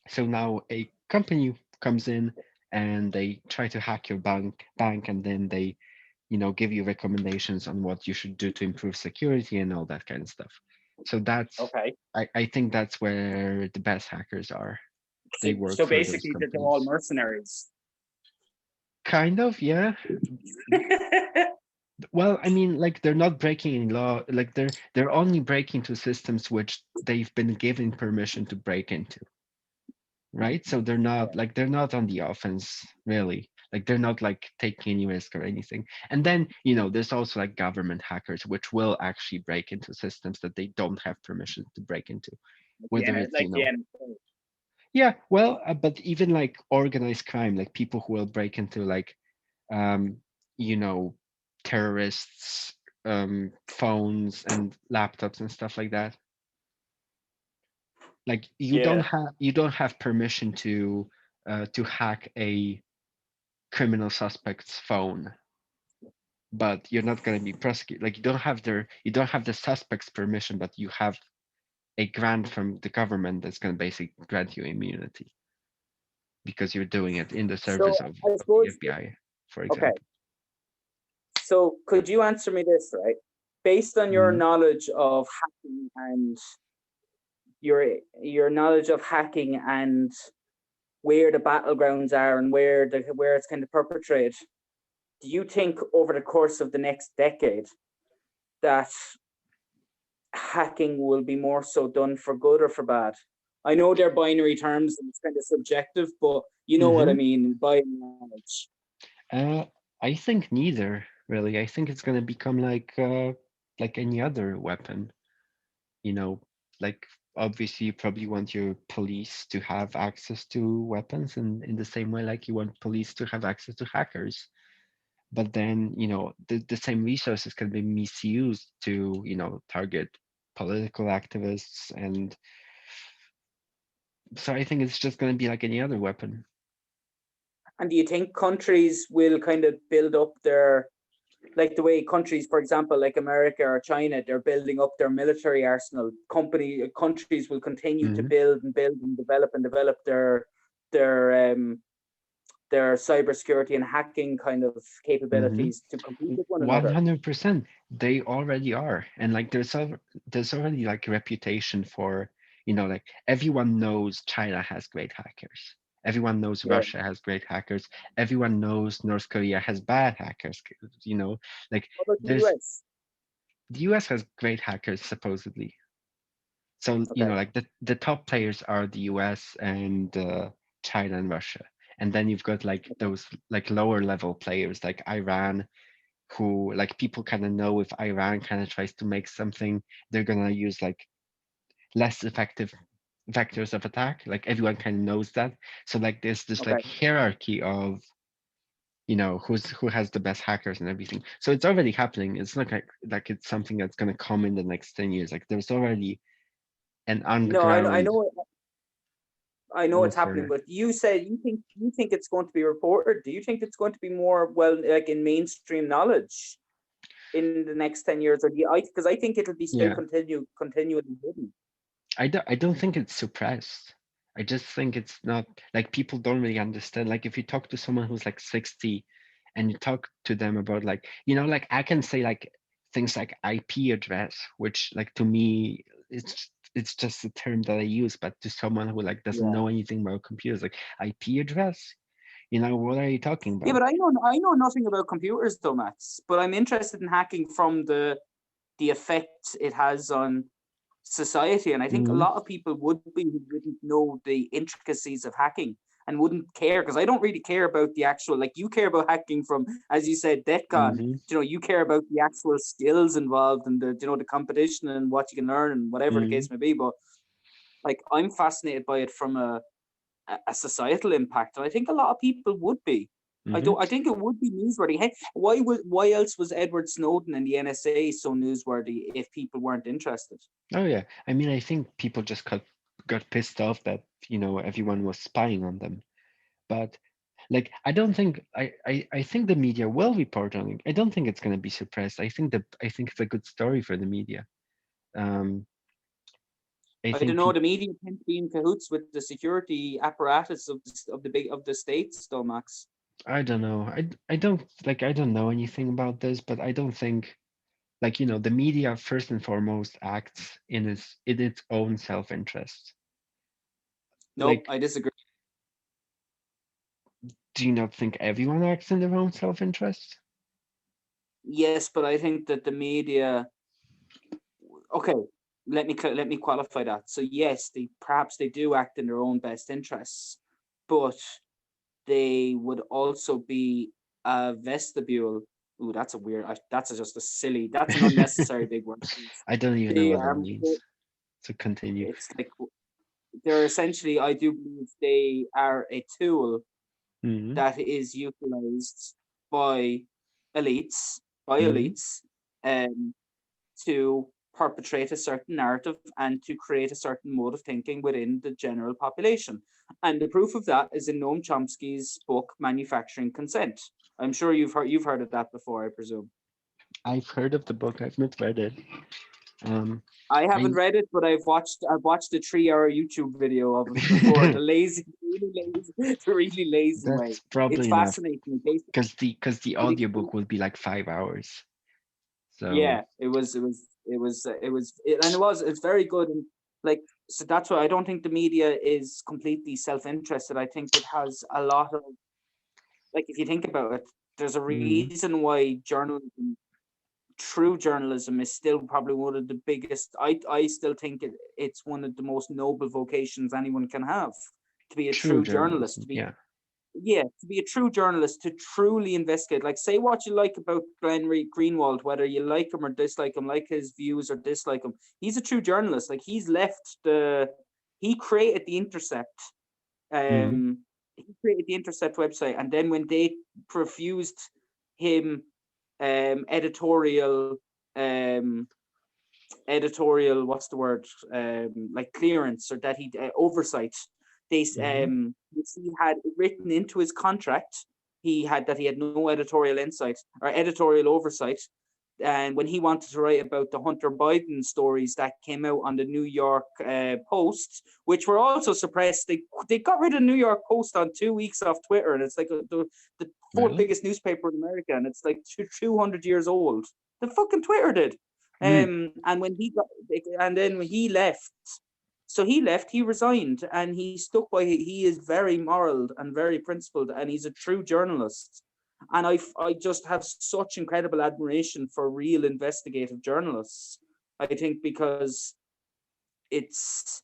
So now a company comes in and they try to hack your bank, and then they give you recommendations on what you should do to improve security and all that kind of stuff. So Okay. I think that's where the best hackers are. So, They work so for those basically, they're all companies. mercenaries. Kind of, yeah. Well, I mean, like they're not breaking any law. Like they're only breaking into systems which they've been given permission to break into, right? So they're not on the offense really. Like they're not like taking any risk or anything. And then, there's also like government hackers which will actually break into systems that they don't have permission to break into. Whether it's, Like the NSA. yeah, well, but even like organized crime, like people who will break into like um, you know, terrorists phones and laptops and stuff like that. Like Yeah. you don't have permission to hack a criminal suspect's phone, but you're not going to be prosecuted. Like you don't have the suspect's permission, but you have a grant from the government that's going to basically grant you immunity because you're doing it in the So service I of the suppose, FBI, for okay. example. So could you answer me this, right? Based on your Mhm. knowledge of hacking and your knowledge of hacking and where the battlegrounds are and where it's kind of perpetrated, do you think over the course of the next decade that hacking will be more so done for good or for bad? I know they're binary terms and it's kind of subjective, but you know what I Mhm. mean by and large. Uh, I think neither, really. I think it's gonna become like any other weapon, you know, like obviously you probably want your police to have access to weapons and in the same way like you want police to have access to hackers. But then, the same resources can be misused to, target political activists. And so I think it's just gonna be like any other weapon. And do you think countries will kind of build up their, like the way countries, for example, like America or China, they're building up their military arsenal. Countries will continue to Mhm. build and build and develop their their cybersecurity and hacking kind of Mhm. capabilities to compete with one another. 100%. They already are. And like there's already like a reputation for, like everyone knows China has great hackers. Everyone knows Yeah. Russia has great hackers. Everyone knows North Korea has bad hackers. You know, like How about the there's US? the US has great hackers supposedly. So, Okay. like the top players are the US and China and Russia. And then you've got like Okay. those like lower level players like Iran, who like people kind of know if Iran kind of tries to make something, they're gonna use like less effective vectors of attack. Like everyone kind of knows that. So like there's this Okay. like hierarchy of, you know, who has the best hackers and everything. So it's already happening. It's not like it's something that's gonna come in the next 10 years. Like there's already an No, underground I know it's happening, warfare. but you said you think it's going to be reported. Do you think it's going to be more well like in mainstream knowledge in the next 10 years, or do you? Because I think it'll be still Yeah. continually hidden. I don't think it's suppressed. I just think it's not like people don't really understand. Like if you talk to someone who's like 60 and you talk to them about like, you know, like I can say like things like IP address, which like to me it's just a term that I use, but to someone who like doesn't Yeah. know anything about computers, like IP address, you know, what are you talking Yeah, about? but I know nothing about computers though, Max. But I'm interested in hacking from the effect it has on society. And I think a Hmm. lot of people would be who wouldn't know the intricacies of hacking and wouldn't care because I don't really care about the actual like you care about hacking from, as you said, DEFCON. Hmm. You know, you care about the actual skills involved and the the competition and what you can learn and whatever the Hmm. case may be. But like I'm fascinated by it from a societal impact, and I think a lot of people would be. I Hmm. don't. I think it would be newsworthy. Hey, why else was Edward Snowden and the NSA so newsworthy if people weren't interested? Oh yeah. I mean, I think people just got pissed off that, you know, everyone was spying on them. But like I don't think I think the media will report on it. I don't think it's going to be suppressed. I think it's a good story for the media. Um, I I don't think know. people. The media tend to be in cahoots with the security apparatus of the states, though, Max. I don't know. I don't like I don't know anything about this, but I don't think like, you know, the media first and foremost acts in its own self-interest. Nope, Like, I disagree. do you not think everyone acts in their own self-interest? Yes, but I think that the media. Okay, let me qualify that. So yes, they perhaps they do act in their own best interests, but they would also be a vestibule. Ooh, that's a weird. That's just a silly. That's an unnecessary big word. I don't even know They what that are. means. So continue. It's like they're essentially. I do believe they are a tool Hmm. that is utilized by elites, Hmm. um, to perpetrate a certain narrative and to create a certain mode of thinking within the general population. And the proof of that is in Noam Chomsky's book Manufacturing Consent. I'm sure you've heard of that before, I presume. I've heard of the book. I've not read it. Um, I haven't I read it, but I've watched a 3 hour YouTube video of it before. The really lazy way. that's It's probably enough fascinating. because the It, audiobook will be like 5 hours. So yeah, and it's very good. And like, so that's why I don't think the media is completely self-interested. I think it has a lot of, like, if you think about it, there's a mm, reason why journalism, true journalism, is still probably one of the biggest. I still think it's one of the most noble vocations anyone can have, to be a true true journalist, journalism. Yeah. to be a true journalist, to truly investigate. Like, say what you like about Greenwald, whether you like him or dislike him, like his views or dislike him. He's a true journalist. Like, he created the Intercept. Mm, He created the Intercept website, and then when they refused him editorial um what's the word, like clearance, or that he oversight, they mm-hmm, he had written into his contract, he had no editorial insight or editorial oversight. And when he wanted to write about the Hunter Biden stories that came out on the New York Post, which were also suppressed, they got rid of the New York Post on 2 weeks off Twitter, and it's like the fourth really? biggest newspaper in America, and it's like 200 years old. The fucking Twitter did. Mm, And when he got, and then when he left, so he left, he resigned, and he stuck by. He is very moral and very principled, and he's a true journalist. And I just have such incredible admiration for real investigative journalists. I think because it's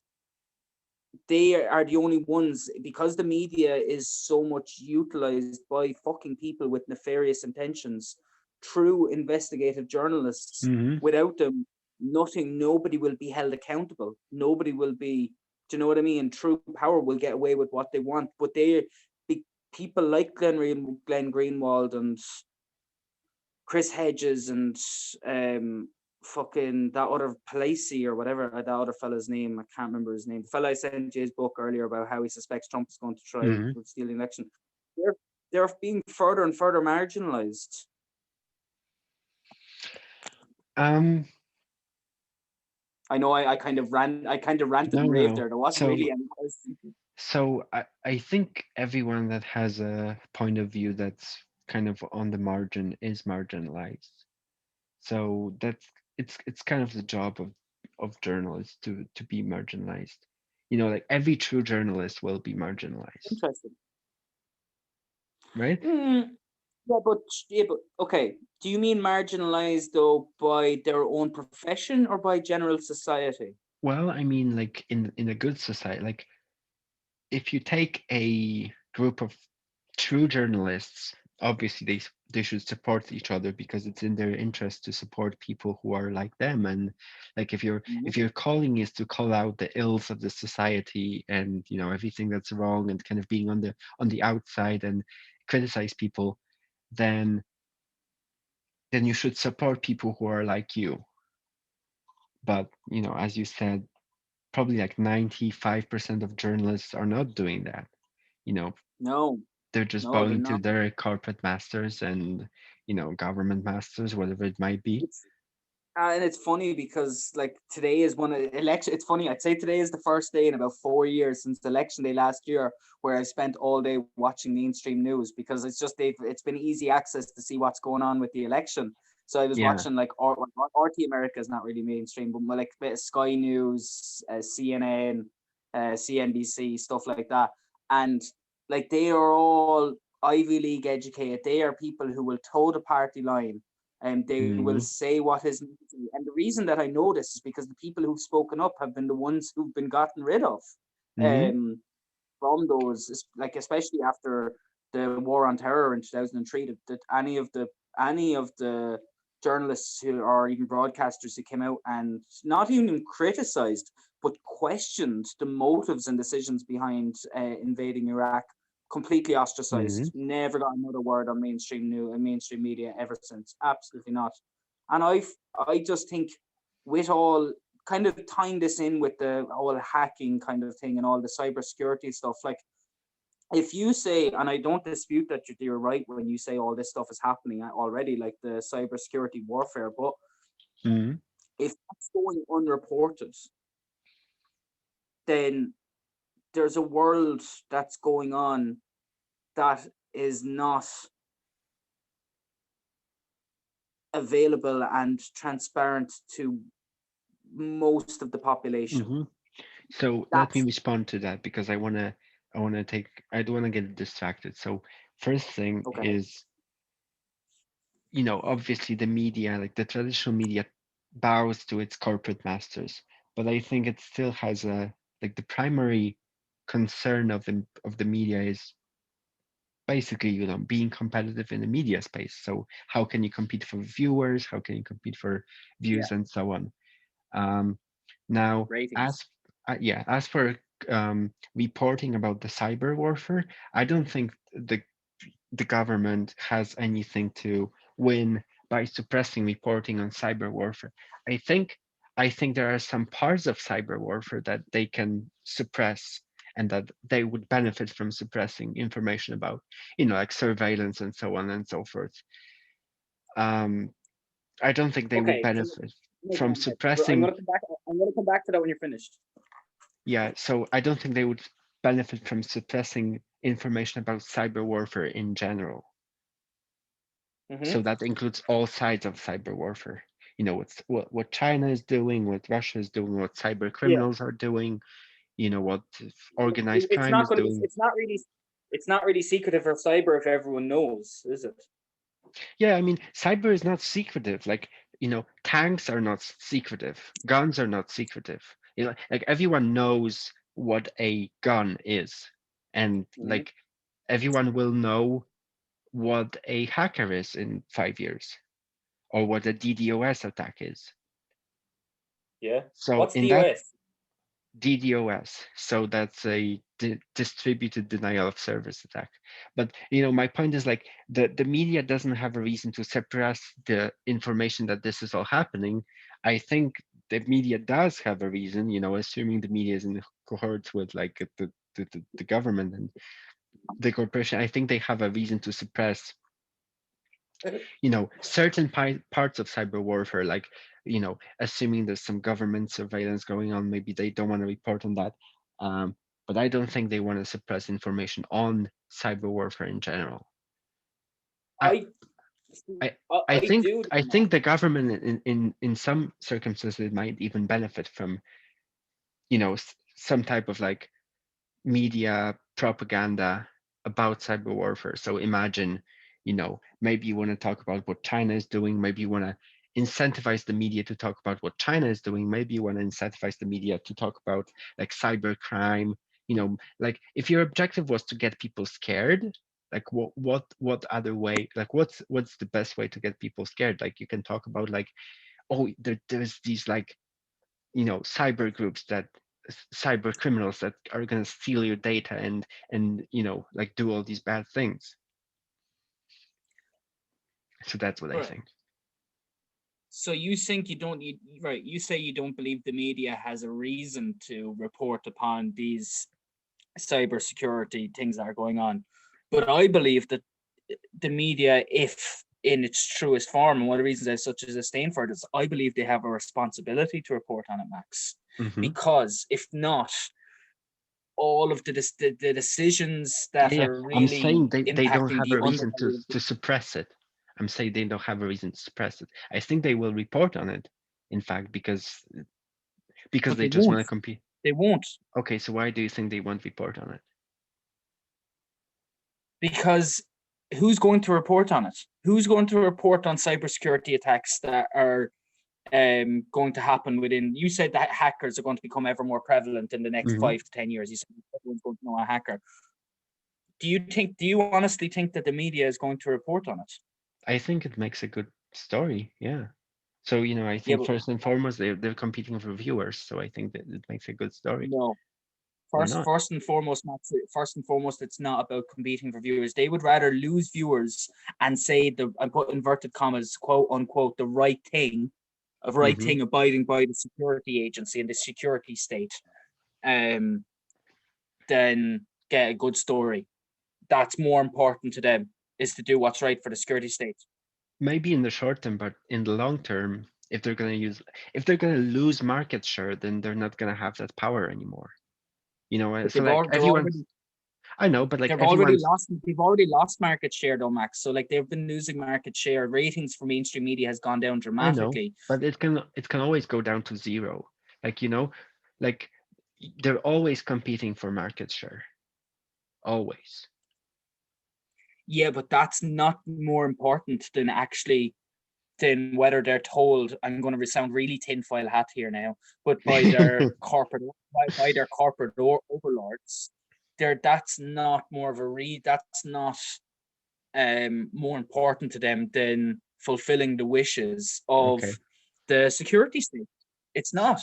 they are the only ones, because the media is so much utilized by fucking people with nefarious intentions, true investigative journalists. Hmm. Without them, nobody will be held accountable. Nobody will be, do you know what I mean? True power will get away with what they want, but people like Glenn Greenwald and Chris Hedges and fucking that other Palacey or whatever, that other fella's name. I can't remember his name. The fella I sent you his book earlier about how he suspects Trump is going to try Hmm. to steal the election. They're they're being further and further marginalized. Um, I know I kind of ranted no, and raved no. there. There wasn't So, really any question. I think everyone that has a point of view that's kind of on the margin is marginalized. So it's kind of the job of journalists to be marginalized. You know, like every true journalist will be marginalized, Interesting. right? Mm, yeah, but okay. Do you mean marginalized though by their own profession or by general society? Well, I mean, like in a good society, like if you take a group of true journalists, obviously they should support each other because it's in their interest to support people who are like them. And like Mhm. if your calling is to call out the ills of the society and you know everything that's wrong and kind of being on the outside and criticize people, then then you should support people who are like you. But you know, as you said, probably like 95% of journalists are not doing that. You know, No, they're just no, they're bowing to not. their corporate masters and you know government masters, whatever it might be. It's and it's funny because like today is one of election. It's funny. I'd say today is the first day in about 4 years since election day last year where I spent all day watching mainstream news because it's been easy access to see what's going on with the election. So I was Yeah. watching like RT America is not really mainstream, but like a bit of Sky News, CNN, CNBC, stuff like that, and like they are all Ivy League educated. They are people who will toe the party line and they will Hmm. say what is needed. And the reason that I know this is because the people who've spoken up have been the ones who've been gotten rid of Hmm. um, from those, like especially after the war on terror in 2003. That any of the journalists who or even broadcasters who came out and not even criticized but questioned the motives and decisions behind invading Iraq completely Hmm. ostracized. Never got another word on mainstream news and mainstream media ever since. Absolutely not. And I just think with all kind of tying this in with the whole hacking kind of thing and all the cybersecurity stuff, like if you say, and I don't dispute that you're right when you say all this stuff is happening already, like the cybersecurity warfare, but Hmm. if that's going unreported, then there's a world that's going on that is not available and transparent to most of the population. Hmm. So let me That's respond to that because I don't want to get distracted. So first thing okay. is, you know, obviously the media, like the traditional media, bows to its corporate masters, but I think it still has a like the primary concern of the media is basically you know being competitive in the media space. So how can you compete for viewers, how can you compete for Yeah, views and so on. um, Now ratings. as yeah, as for reporting about the cyber warfare, I don't think the government has anything to win by suppressing reporting on cyber warfare. I think I think there are some parts of cyber warfare that they can suppress and that they would benefit from suppressing information about, you know, like surveillance and so on and so forth. Um, I don't think they would Okay, benefit no, go from on ahead. I'm suppressing. gonna come back. I'm gonna come back to that when you're finished. Yeah, so I don't think they would benefit from suppressing information about cyber warfare in general. So Mm-hmm. that includes all sides of cyber warfare. You know, what China is doing, what Russia is doing, what cyber Yeah, criminals are doing, you know, what organized it's crime not is gonna be. doing. It's not really secretive for cyber if everyone knows, is it? Yeah, I mean, cyber is not secretive. Like, you know, tanks are not secretive, guns are not secretive. You know, like everyone knows. what a gun is, and Mhm. like everyone will know what a hacker is in 5 years, or what a DDoS attack is. Yeah. So What's in that DOS? DDoS, so that's a distributed denial of service attack. But my point is, like, the media doesn't have a reason to suppress the information that this is all happening. I think the media does have a reason, assuming the media is in cohorts with like the government and the corporation. I think they have a reason to suppress certain parts of cyber warfare, like assuming there's some government surveillance going on, maybe they don't want to report on that. But I don't think they want to suppress information on cyber warfare in general. i I i I I think do, I Matt. think the government in some circumstances might even benefit from some type of like media propaganda about cyber warfare. So imagine, maybe you want to talk about what China is doing. Maybe you want to incentivize the media to talk about what China is doing. Maybe you want to incentivize the media to talk about like cyber crime. Like if your objective was to get people scared, like what other way? Like what's the best way to get people scared? Like you can talk about like, oh, there's these like cyber groups that cyber criminals that are going to steal your data and like do all these bad things. So that's what I Right. think. So you think you don't need, right? You say you don't believe the media has a reason to report upon these cybersecurity things that are going on, but I believe that the media, if in its truest form, and one of the reasons I have such a disdain for it is I believe they have a responsibility to report on it, Max. Hmm. Because if not, all of the decisions Yeah, that yeah, are I'm really saying they don't impacting have the a reason underbelly of to suppress it. I'm saying they don't have a reason to suppress it. I think they will report on it, in fact, because but they they just want won't. to compete. They won't. Okay, so why do you think they won't report on it? Because who's going to report on it? Who's going to report on cybersecurity attacks that are going to happen within? You said that hackers are going to become ever more prevalent in the next Hmm. 5 to 10 years. You said everyone's going to know a hacker. Do you honestly think that the media is going to report on it? I think it makes a good story. Yeah. So, I Yeah, think but first and foremost, they're competing for viewers. So I think that it makes a good story. no. Why First, not? first and foremost, not first and foremost, it's not about competing for viewers. They would rather lose viewers and say the, I put inverted commas, quote unquote, the right thing, a right Hmm. thing, abiding by the security agency and the security state, um, than get a good story. That's more important to them, is to do what's right for the security state. Maybe in the short term, but in the long term, if they're gonna lose market share, then they're not gonna have that power anymore. But So like everyone's, I know, but like everyone's, they've already lost market share though, Max. So like they've been losing market share. Ratings for mainstream media has gone down I know, dramatically. but it can always go down to zero. Like, like they're always competing for market share, always. Yeah, but that's not more important than actually than whether they're told. I'm going to sound really tinfoil hat here now, but by their corporate overlords, that's not more of a that's not more important to them than fulfilling the wishes of Okay. the security state. It's not.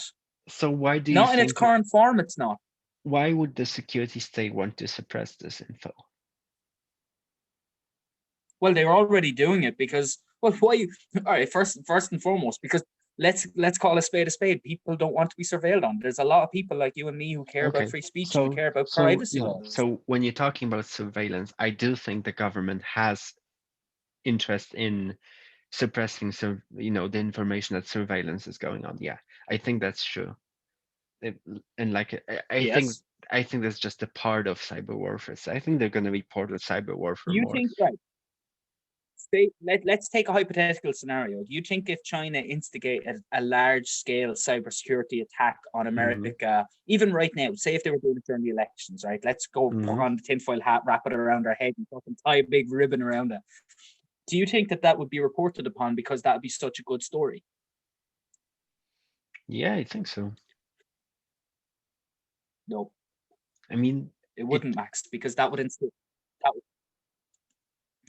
So why do you Not in its think current form. It's not. why would the security state want to suppress this info? Well, they're already doing it because, well, why? All right, first and foremost, because let's call a spade a spade. People don't want to be surveilled on. There's a lot of people like you and me who care about Okay. free speech and who So care about so privacy laws. so when you're talking about surveillance, I do think the government has interest in suppressing the information that surveillance is going on. Yeah, I think that's true. It- and like Yes. I think that's just a part of cyber warfare. So I think they're going to report with cyber warfare Do you more. think, right? Let's take a hypothetical scenario. Do you think if China instigated a large scale cybersecurity attack on Hmm. America, even right now, say if they were doing it during the elections, right? Let's go put Hmm. on the tinfoil hat, wrap it around our head, and fucking tie a big ribbon around it. Do you think that that would be reported upon because that would be such a good story? Yeah, I think so. No. I mean, It it. wouldn't, Max, because that would instill that.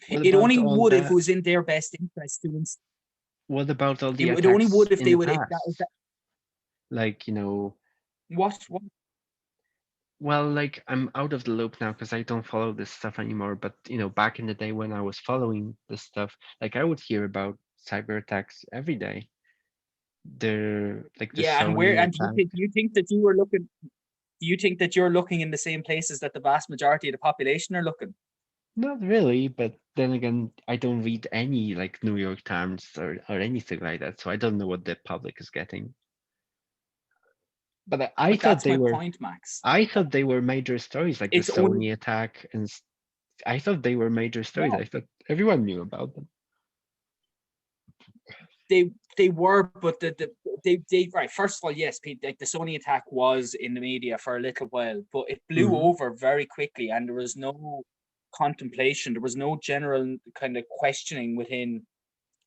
What It about only all would if it the? was in their best interest to. What about all the It only attacks would if in they the would. If past? that Like, what well, like I'm out of the loop now because I don't follow this stuff anymore. But back in the day when I was following this stuff, like I would hear about cyber attacks every day. Like the Yeah, and where Sony and attack. do you think that you were looking? Do you think that you're looking in the same places that the vast majority of the population are looking? Not really, but then again, I don't read any like New York Times or anything like that, so I don't know what the public is getting. But I But thought that's they my were, point, Max. I thought they were major stories, like the It's only Sony attack, and I thought they were major stories. no, I thought everyone knew about them. they were, but they right. First of all, yes, like the Sony attack was in the media for a little while, but it blew Hmm. over very quickly, and there was no contemplation. There was no general kind of questioning within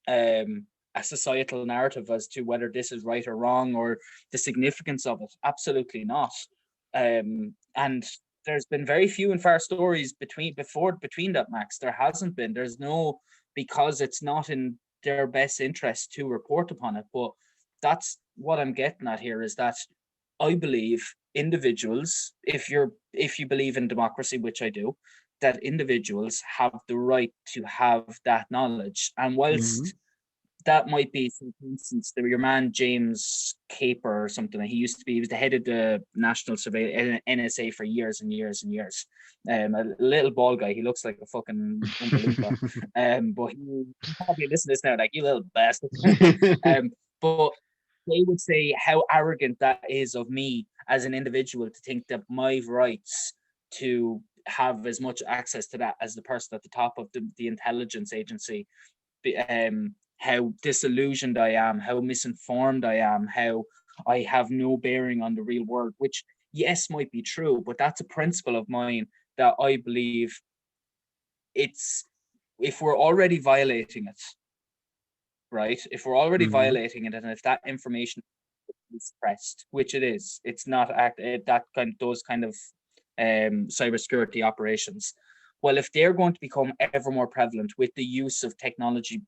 a societal narrative as to whether this is right or wrong or the significance of it. Absolutely not. And there's been very few and far stories between that, Max. There hasn't been. There's no, because it's not in their best interest to report upon it. But that's what I'm getting at here, is that I believe individuals, if you believe in democracy, which I do, that individuals have the right to have that knowledge. And Hmm. whilst that might be, for instance, your man James Caper or something. He was the head of the National Survey NSA for years and years and years. A little bald guy. He looks like a fucking Oompa but he probably listen to this now, like, you little bastard. But they would say how arrogant that is of me as an individual to think that my rights to have as much access to that as the person at the top of the intelligence agency, how disillusioned I am, how misinformed I am, how I have no bearing on the real world, which, yes, might be true, but that's a principle of mine that I believe it's, if we're already violating it, right? If we're already Hmm. violating it, and if that information is suppressed, which it is, it's not that kind those kind of cybersecurity operations. Well, if they're going to become ever more prevalent with the use of technology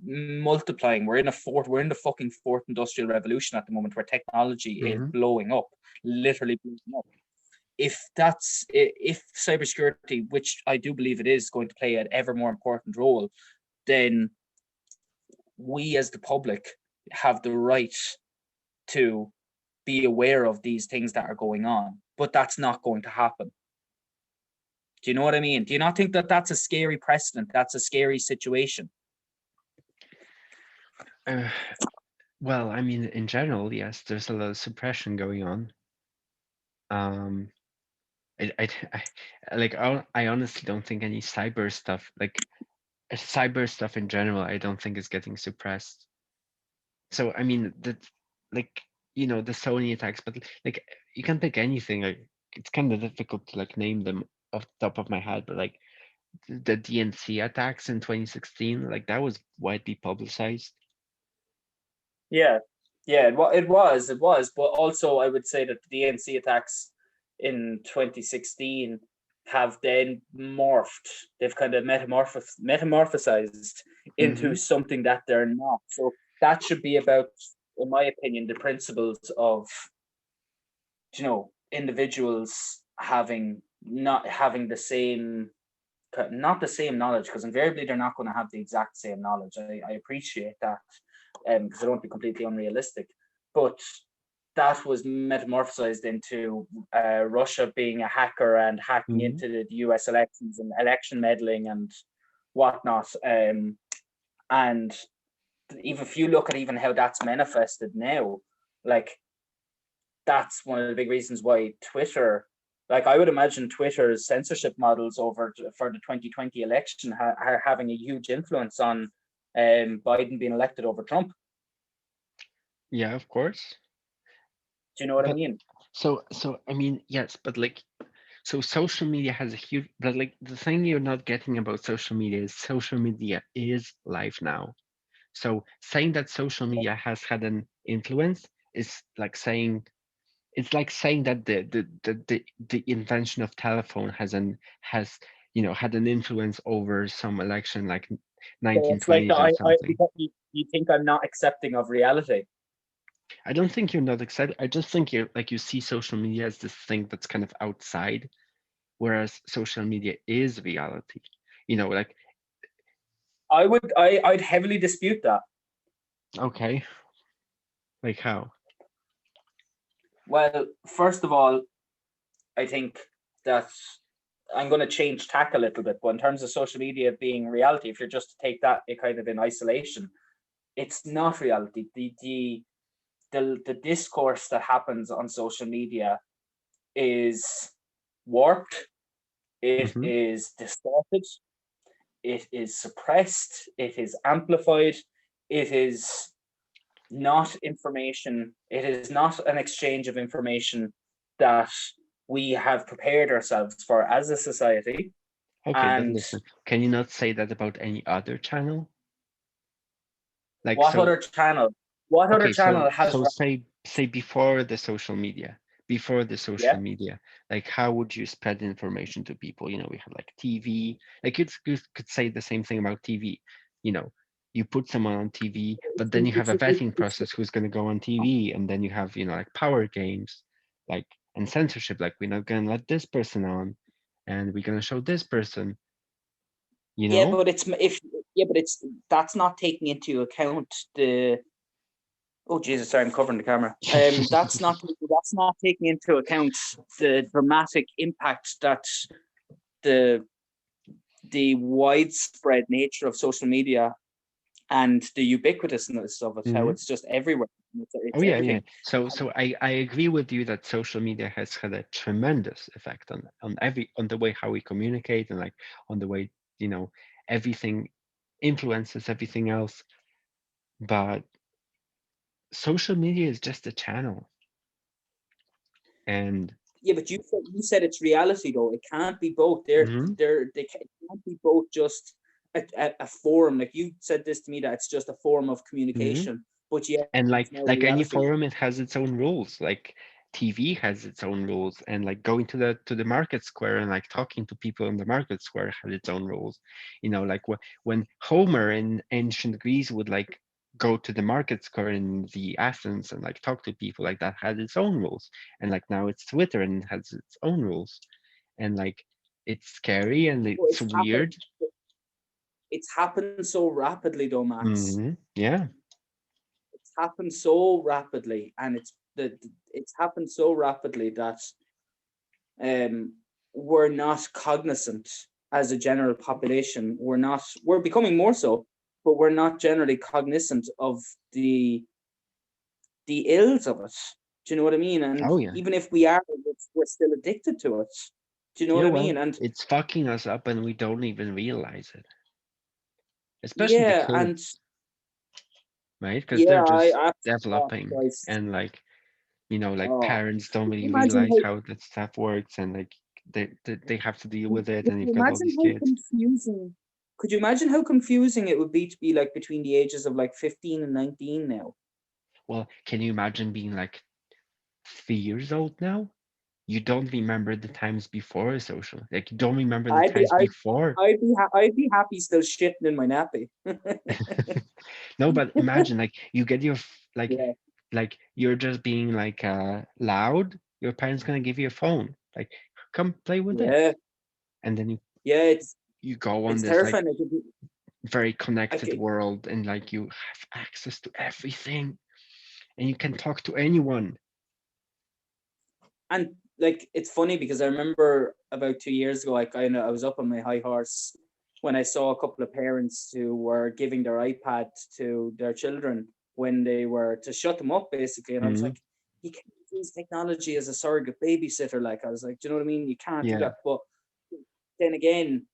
multiplying. We're in the fucking fourth industrial revolution at the moment, where technology is Hmm. blowing up, literally blowing up. If cybersecurity, which I do believe it is, going to play an ever more important role, then we as the public have the right to be aware of these things that are going on. But that's not going to happen. Do you know what I mean? Do you not think that that's a scary precedent? That's a scary situation. Uh, well, I mean, in general, yes, there's a lot of suppression going on. Um, I honestly don't think any cyber stuff, like cyber stuff in general, I don't think is getting suppressed. So I mean that, like, the Sony attacks, but like you can pick anything. Like it's kind of difficult to like name them off the top of my head, but like the DNC attacks in 2016, like that was widely publicized. Yeah, yeah, it was, but also I would say that the DNC attacks in 2016 have then morphed. They've kind of metamorphosized into Hmm. something that they're not. So that should be about, in my opinion, the principles of, individuals having not having the same, not the same knowledge, because invariably they're not going to have the exact same knowledge. I appreciate that, because I don't want to be completely unrealistic, but that was metamorphosized into Russia being a hacker and hacking Hmm. into the US elections and election meddling and whatnot. And even if you look at even how that's manifested now, like, that's one of the big reasons why Twitter, like, I would imagine Twitter's censorship models over for the 2020 election are having a huge influence on Biden being elected over Trump. Yeah, of course. Do you know what I But mean? so I mean, yes, but like, so social media has a huge, but like the thing you're not getting about social media is social media is live now. So saying that social media has had an influence is like saying it's like saying that the invention of telephone has had an influence over some election like So it's like 1920s that or I something. because you think I'm not accepting of reality. I don't think you're not excited. I just think you're like you see social media as this thing that's kind of outside, whereas social media is reality. Like I'd heavily dispute that. okay, like how? Well, first of all, I think that I'm going to change tack a little bit, but in terms of social media being reality, if you're just to take that kind of in isolation, it's not reality. The discourse that happens on social media is warped, it Hmm. is distorted, it is suppressed, it is amplified, it is not information, it is not an exchange of information that we have prepared ourselves for as a society. Okay, but And listen, can you not say that about any other channel? Like what so other channel? What other Okay, channel so has? so say before the social Yeah, media, like how would you spread information to people? We had like TV. Like you could say the same thing about TV. You know, you put someone on TV, but then you have a vetting process who's going to go on TV, and then you have like power games, like and censorship. Like we're not going to let this person on, and we're going to show this person. You yeah, know? but it's that's not taking into account the. Oh Jesus, sorry, I'm covering the camera. That's not taking into account the dramatic impact that the the widespread nature of social media and the ubiquitousness of it, how Mhm. it's just everywhere. Oh It's yeah, yeah. everything. So I agree with you that social media has had a tremendous effect on the way how we communicate and like on the way, you know, everything influences everything else. But social media is just a channel. And Yeah, but you said it's reality though. It can't be both. mhm, They can't be both just a forum. Like you said this to me that it's just a form of mhm. communication, but yet And it's like now like any reality. forum, it has its own rules. Like TV has its own rules, and like going to the market square and like talking to people in the market square had its own rules. Like when Homer in ancient Greece would like go to the market square in the Athens and like talk to people, like that had its own rules. And like now it's Twitter and it has its own rules. And like it's scary and But it's weird. it's happened so rapidly though, Max. Yeah. It's happened so rapidly, and it's happened so rapidly that um, we're not cognizant as a general population. We're becoming more so, but we're not generally cognizant of the ills of it. Do you know what I mean? And Oh yeah. even if we are, we're still addicted to it. Do you know what Yeah, I well, mean? And it's fucking us up and we don't even realize it. Especially the yeah, and kids, right? Because they're yeah, just oh developing Christ, and like oh, parents don't could you really imagine realize how how that stuff works and like they have to deal with it Could and you you've got all imagine these how kids. confusing? Could you imagine how confusing it would be to be like between the ages of like 15 and 19 now? Well, can you imagine being like 3 years old now? You don't remember the times before social. Like you don't remember the I'd be times I'd before. I'd be happy still shitting in my nappy. No, but imagine like you get Yeah, like you're just being like loud. Your parents gonna give you a phone. Like come play with yeah, this, and then yeah. you go on It's this like terrifying. It could be, very I connected could, world, and like you have access to everything, and you can talk to anyone. and like it's funny because I remember about 2 years ago, I was up on my high horse when I saw a couple of parents who were giving their iPad to their children when they were to shut them up, basically. And I was Hmm. like, you can't use technology as a surrogate babysitter. Like I was like, do you know what I mean? You can't do Yeah. that. But then again,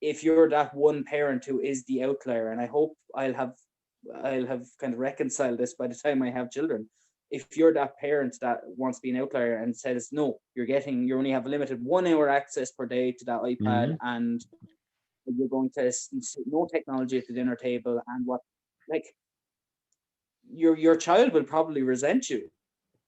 if you're that one parent who is the outlier, and I hope I'll have kind of reconciled this by the time I have children. If you're that parent that wants to be an outlier and says no, you only have a limited 1 hour access per day to that iPad, Hmm. and you're going to no technology at the dinner table, and what like your child will probably resent you.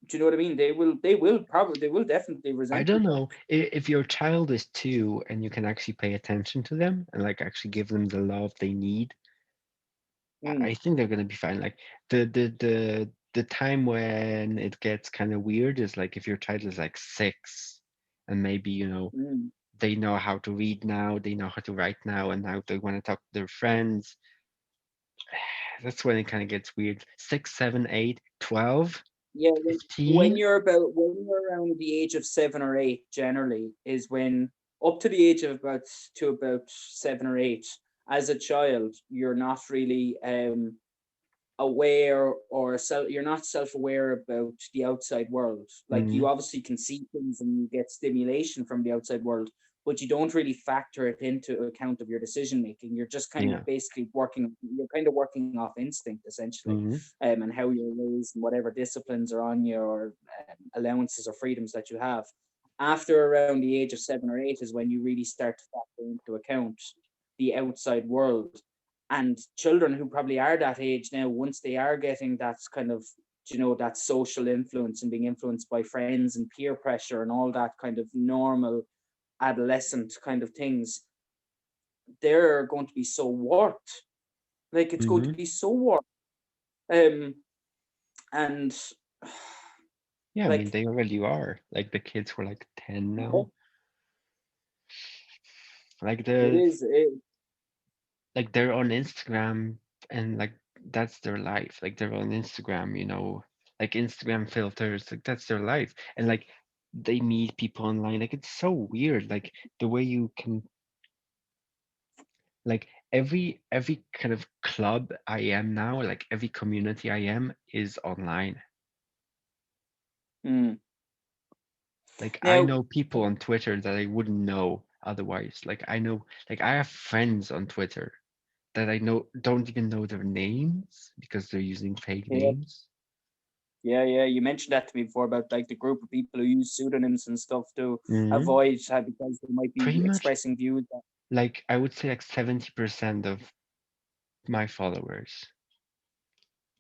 Do you know what I mean? They will definitely I resent don't you for know if your child is two and you can actually pay attention to them and like actually give them the love they need. it. I think they're gonna be fine. Like the time when it gets kind of weird is like if your child is like six and maybe Mm. they know how to read now, they know how to write now, and now they want to talk to their friends. That's when it kind of gets weird. 6, 7, 8, 12, Yeah, when 15. you're around the age of 7 or 8, generally is when up to the age of about 7 or 8, as a child, you're not really aware or you're not self-aware about the outside world. Like Mm-hmm. you obviously can see things and you get stimulation from the outside world, but you don't really factor it into account of your decision making. You're just kind of Yeah. basically working you're kind of working off instinct essentially, Mm-hmm. and how you're raised and whatever disciplines are on you, or allowances or freedoms that you have. After around the age of 7 or 8 is when you really start to factor into account the outside world. And children who probably are that age now, once they are getting that kind of, that social influence and being influenced by friends and peer pressure and all that kind of normal adolescent kind of things, they're going to be so warped. Like it's going to Mm-hmm. be so warped. Um, and Yeah, I mean like they already are. Like the kids were like 10 yeah, now. Like it the is. like they're on Instagram and like that's their life. Like they're on Instagram, like Instagram filters, like that's their life. And like they meet people online. Like it's so weird. Like the way you can like every kind of club I am now, like every community I am is online. Mm. Like I Now, know people on Twitter that I wouldn't know otherwise. Like I know like I have friends on Twitter that I know don't even know their names because they're using fake yeah, names. yeah. You mentioned that to me before about like the group of people who use pseudonyms and stuff to Hmm. avoid because they might Pretty be much expressing views that, like I would say like 70% of my followers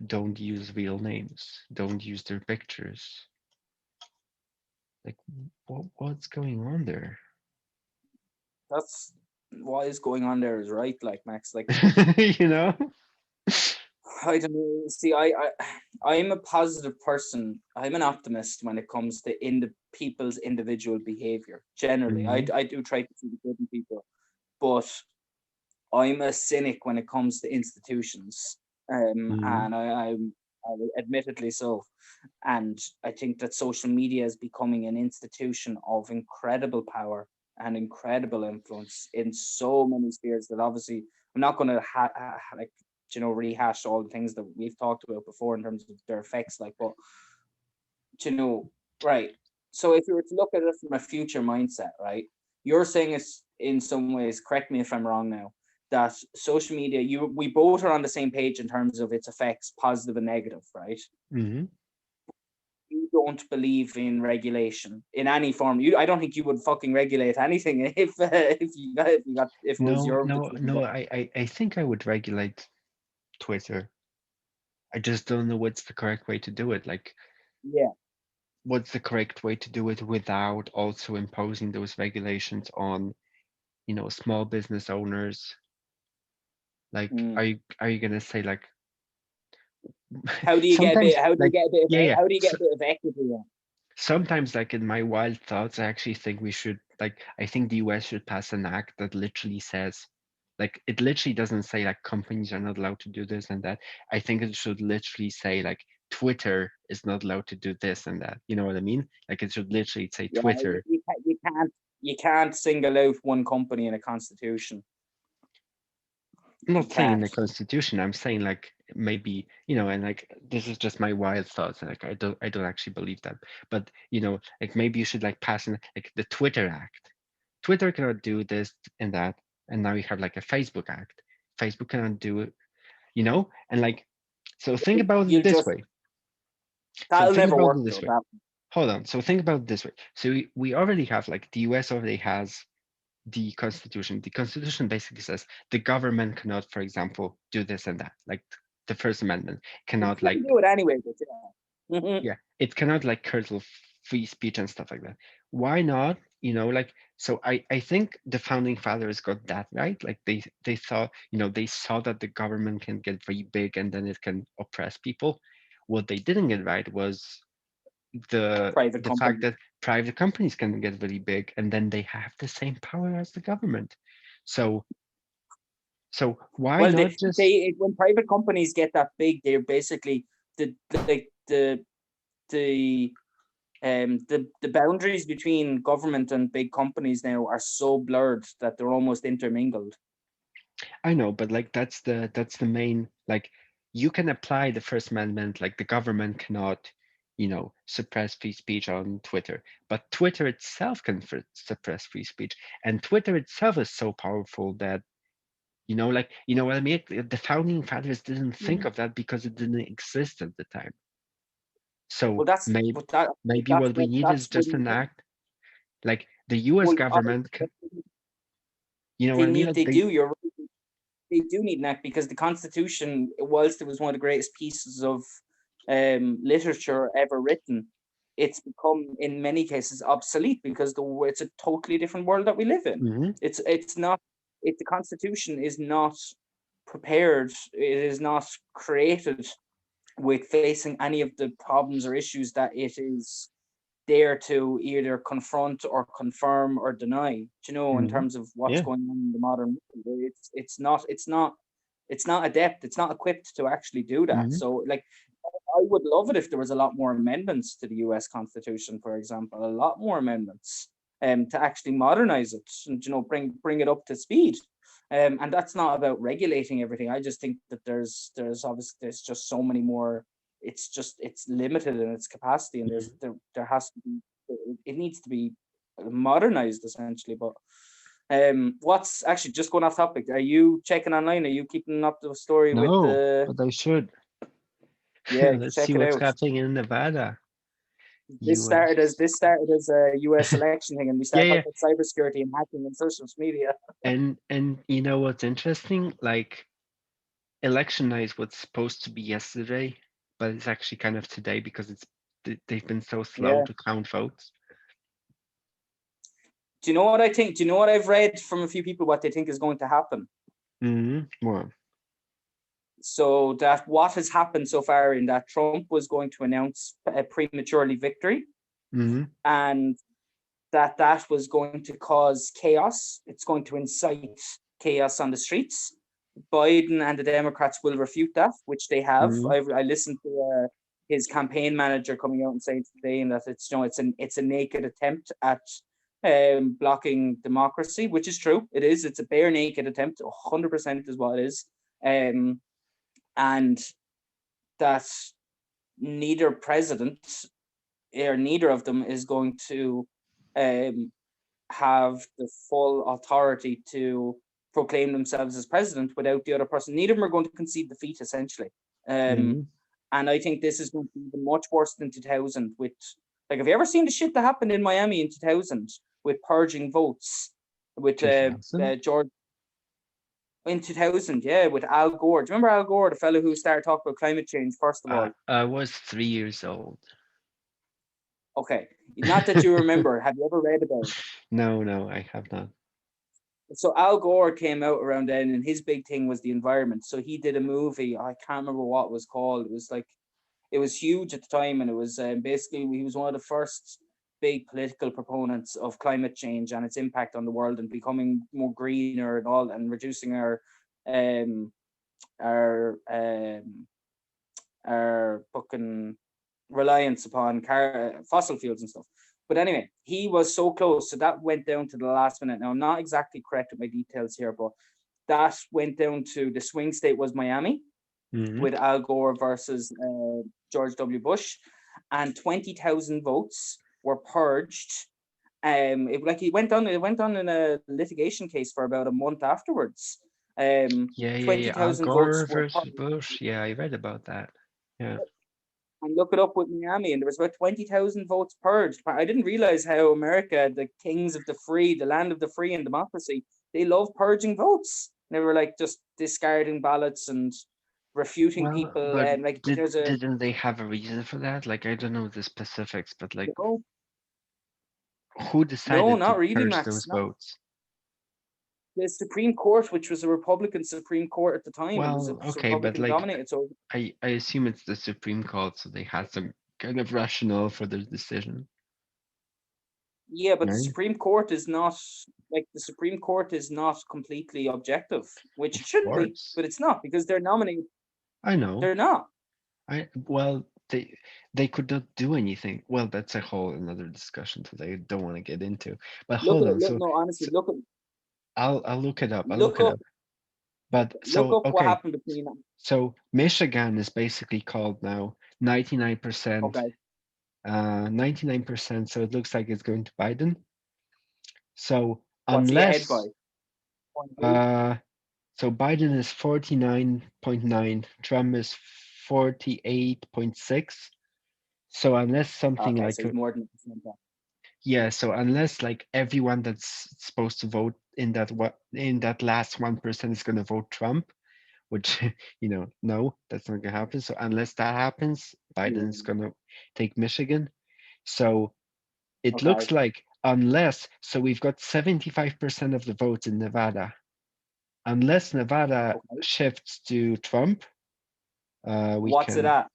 don't use real names, don't use their pictures. Like what's going on there? that's what is going on there is right. Like Max, like you know? I don't know. See, I'm a positive person. I'm an optimist when it comes to in the people's individual behavior. Generally, Hmm. I do try to see the good in people, but I'm a cynic when it comes to institutions, Hmm. and I admittedly so. And I think that social media is becoming an institution of incredible power and incredible influence in so many spheres that obviously I'm not going to like rehash all the things that we've talked about before in terms of their effects. Like, but you know, right. So if you were to look at it from a future mindset, right, you're saying it's in some ways, correct me if I'm wrong now, that social media, we both are on the same page in terms of its effects, positive and negative, right? Hmm. You don't believe in regulation in any form. I don't think you would fucking regulate anything if it was No, your no, decision. no. I think I would regulate Twitter. I just don't know what's the correct way to do it. Like, Yeah. what's the correct way to do it without also imposing those regulations on, small business owners? Like, Mm. are you gonna say like How do you get a bit? sometimes How do you like get a bit of? yeah, yeah. How do you get So, a bit of equity? In? sometimes like in my wild thoughts, I actually think we should like I think the US should pass an act that literally says like it literally doesn't say like companies are not allowed to do this and that. I think it should literally say like Twitter is not allowed to do this and that. You know what I mean? Like it should literally say Yeah, Twitter. you can't single out one company in a constitution. I'm You not saying in can't. the constitution, I'm saying like maybe, and like this is just my wild thoughts. Like I don't actually believe that. But like maybe you should like pass in like the Twitter Act. Twitter cannot do this and that. And now you have like a Facebook Act. Facebook cannot do it, and like so think about it You'll this just way. So That'll think never about work it this though. way. That Hold on. So think about it this way. So we already have like the US already has the constitution. The constitution basically says the government cannot, for example, do this and that. Like the First Amendment you cannot can like do it anyway, but yeah. Mhm. Yeah, it cannot like curtail free speech and stuff like that. Why not? Like, so I think the founding fathers got that right. Like they thought, they saw that the government can get very big and then it can oppress people. What they didn't get right was the Private the fact company. that private companies can get really big and then they have the same power as the government. So why Well, not just when private companies get that big, they're basically the the boundaries between government and big companies now are so blurred that they're almost intermingled. I know, but like that's the main, like, you can apply the First Amendment, like the government cannot, suppress free speech on Twitter, but Twitter itself can suppress free speech, and Twitter itself is so powerful that, like, what I mean. The founding fathers didn't think Mhm. of that because it didn't exist at the time. So Well, that's maybe but that maybe what we need is that's just when an act, like the U.S. well, government can, you know they what I mean? need Like they do. They do need an act because the Constitution, whilst it was one of the greatest pieces of literature ever written, it's become in many cases obsolete because it's a totally different world that we live in. Mhm, It's not the Constitution is not prepared. It is not created with facing any of the problems or issues that it is there to either confront or confirm or deny. In mhm, terms of what's yeah, going on in the modern world, it's not adept. It's not equipped to actually do that. mhm, So, like, I would love it if there was a lot more amendments to the U.S. Constitution, for example, a lot more amendments, to actually modernize it and bring it up to speed. And that's not about regulating everything. I just think that there's obviously there's just so many more. It's limited in its capacity, and mhm. there has to be it needs to be modernized essentially. But what's actually just going off topic? Are you checking online? Are you keeping up the story with No, the? but I should. Yeah, Let's see check it what's out. happening in Nevada. This started as U.S. a U.S. election thing, and we Yeah, started yeah. talking about cybersecurity and hacking and social media. And you know what's interesting? Like, election night was supposed to be yesterday, but it's actually kind of today because they've been so slow Yeah. to count votes. Do you know what I think? Do you know what I've read from a few people what they think is going to happen? Well, So that what has happened so far in that Trump was going to announce a prematurely victory, mm-hmm, and that was going to cause chaos. It's going to incite chaos on the streets. Biden and the Democrats will refute that, which they have. mm-hmm, I listened to his campaign manager coming out and saying today that it's a naked attempt at blocking democracy, which is true. It is. It's a bare naked attempt. 100% is what it is. Um, and that neither president or neither of them is going to um, have the full authority to proclaim themselves as president without the other person. Neither of them are going to concede defeat, essentially. Um, mm-hmm. and I think this is going to be even much worse than 2000. With Like, have you ever seen the shit that happened in Miami in 2000 with purging votes with 2000. George in 2000? Yeah, with Al Gore. Do you remember Al Gore, the fellow who started talking about climate change? First of all, I was 3 years old. okay, not that you remember. Have you ever read about it? No, no, I have not. So Al Gore came out around then, and his big thing was the environment. So he did a movie. I can't remember what it was called. It was like it was huge at the time, and it was basically he was one of the first big political proponents of climate change and its impact on the world and becoming more greener and all, and reducing um our fucking reliance upon fossil fuels and stuff. But anyway, he was so close, so that went down to the last minute. Now I'm not exactly correct with my details here, but that went down to the swing state was Miami Mm-hmm. with Al Gore versus George W. Bush, and 20,000 votes were purged. It went on in a litigation case for about a month afterwards. Yeah, yeah, Twenty yeah. Al thousand votes Gore were versus purged. Bush. Yeah, I read about that. Yeah. And look it up with Miami, and there was about 20,000 votes purged. I didn't realize how America, the kings of the free, the land of the free and democracy, they love purging votes. They were like just discarding ballots and refuting Well, people, but and like there's a didn't they have a reason for that? Like, I don't know the specifics, but like, no, who no, decided to not really, purge Max. those Not votes? the Supreme Court, which was a Republican Supreme Court at the time. It was Well, okay, but Republican like, dominated. So I assume it's the Supreme Court, so they had some kind of rationale for their decision, yeah, but right? the Supreme Court is not completely objective, which it Of shouldn't be, course, but it's not because they're nominated. I know. They're not. I well, they could not do anything. Well, that's a whole another discussion that I don't want to get into. But Look hold at it. on, Look, no, honestly, so I'll look it up. I'll look look it up, up. But look so up what okay, happened between them. so Michigan is basically called now 99%, Okay, 99%. So it looks like it's going to Biden. So what's he ahead by? unless, Point eight. uh, so Biden is 49.9, Trump is 48.6. So unless something Okay, like so he's more than a percent off. yeah, so unless like everyone that's supposed to vote in that last 1% is going to vote Trump, which no, that's not gonna happen. So unless that happens, Yeah. Biden's gonna take Michigan. So it Okay. looks like unless so we've got 75% of the votes in Nevada. Unless Nevada Okay. shifts to Trump, we What's it can. at?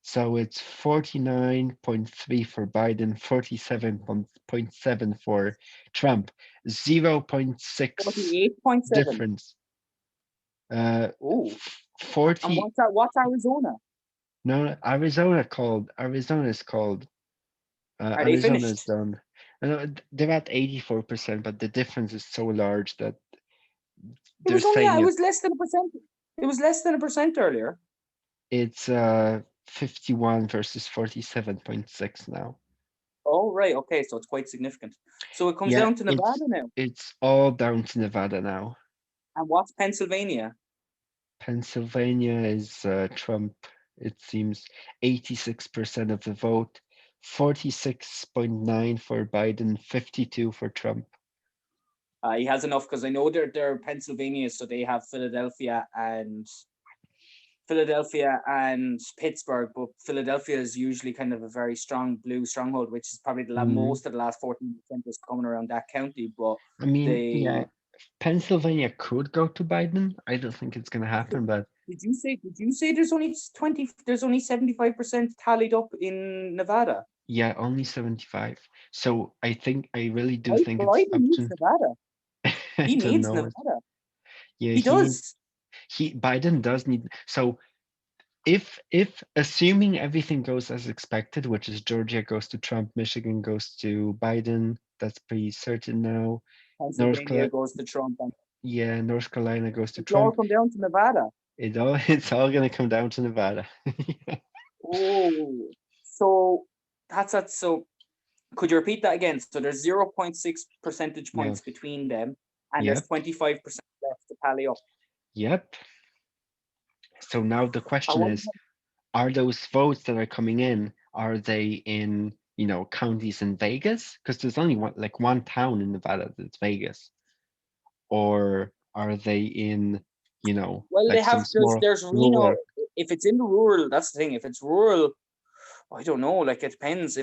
So it's 49.3 for Biden, 47.7 for Trump, 0.6 48.7. difference. Uh, Oh, and 40. what's that? What's Arizona? No, Arizona is called Are they Arizona is finished? done. They're at 84%, but the difference is so large that It they're was only, saying it was less than a percent. It was less than a percent earlier. it's 51 versus 47.6 now. Oh, right. Okay, so it's quite significant. So it comes Yeah, down to it's Nevada now. it's all down to Nevada now. And what's Pennsylvania? Pennsylvania is Trump. It seems 86% of the vote, 46.9 for Biden, 52 for Trump. He has enough because I know they're Pennsylvania, so they have Philadelphia and Pittsburgh, but Philadelphia is usually kind of a very strong blue stronghold, which is probably Mhm. most of the last 14% is coming around that county. But I mean, yeah, they Pennsylvania could go to Biden. I don't think it's going to happen, but did you say there's only 75% tallied up in Nevada? yeah, only 75. So I think I really do Why think it's Biden up needs to Nevada? I He don't needs know. Nevada. Yeah, He does. he Biden does need so if assuming everything goes as expected, which is Georgia goes to Trump, Michigan goes to Biden, that's pretty certain now. North Pennsylvania Carolina, goes to Trump, and yeah, North Carolina goes to it'll all Trump. come down to Nevada. It's all going to come down to Nevada. Oh, so so. Could you repeat that again? So there's 0.6 percentage Yeah. points between them, and there's Yep. 25% left to tally up. Yep. So now the I question wonder. is, are those votes that are coming in, are they in, counties in Vegas? Because there's only one town in Nevada that's Vegas. Or are they in, Well, they like have some small there's Reno. rural? If it's in the rural, that's the thing. If it's rural, I don't know. Like it depends.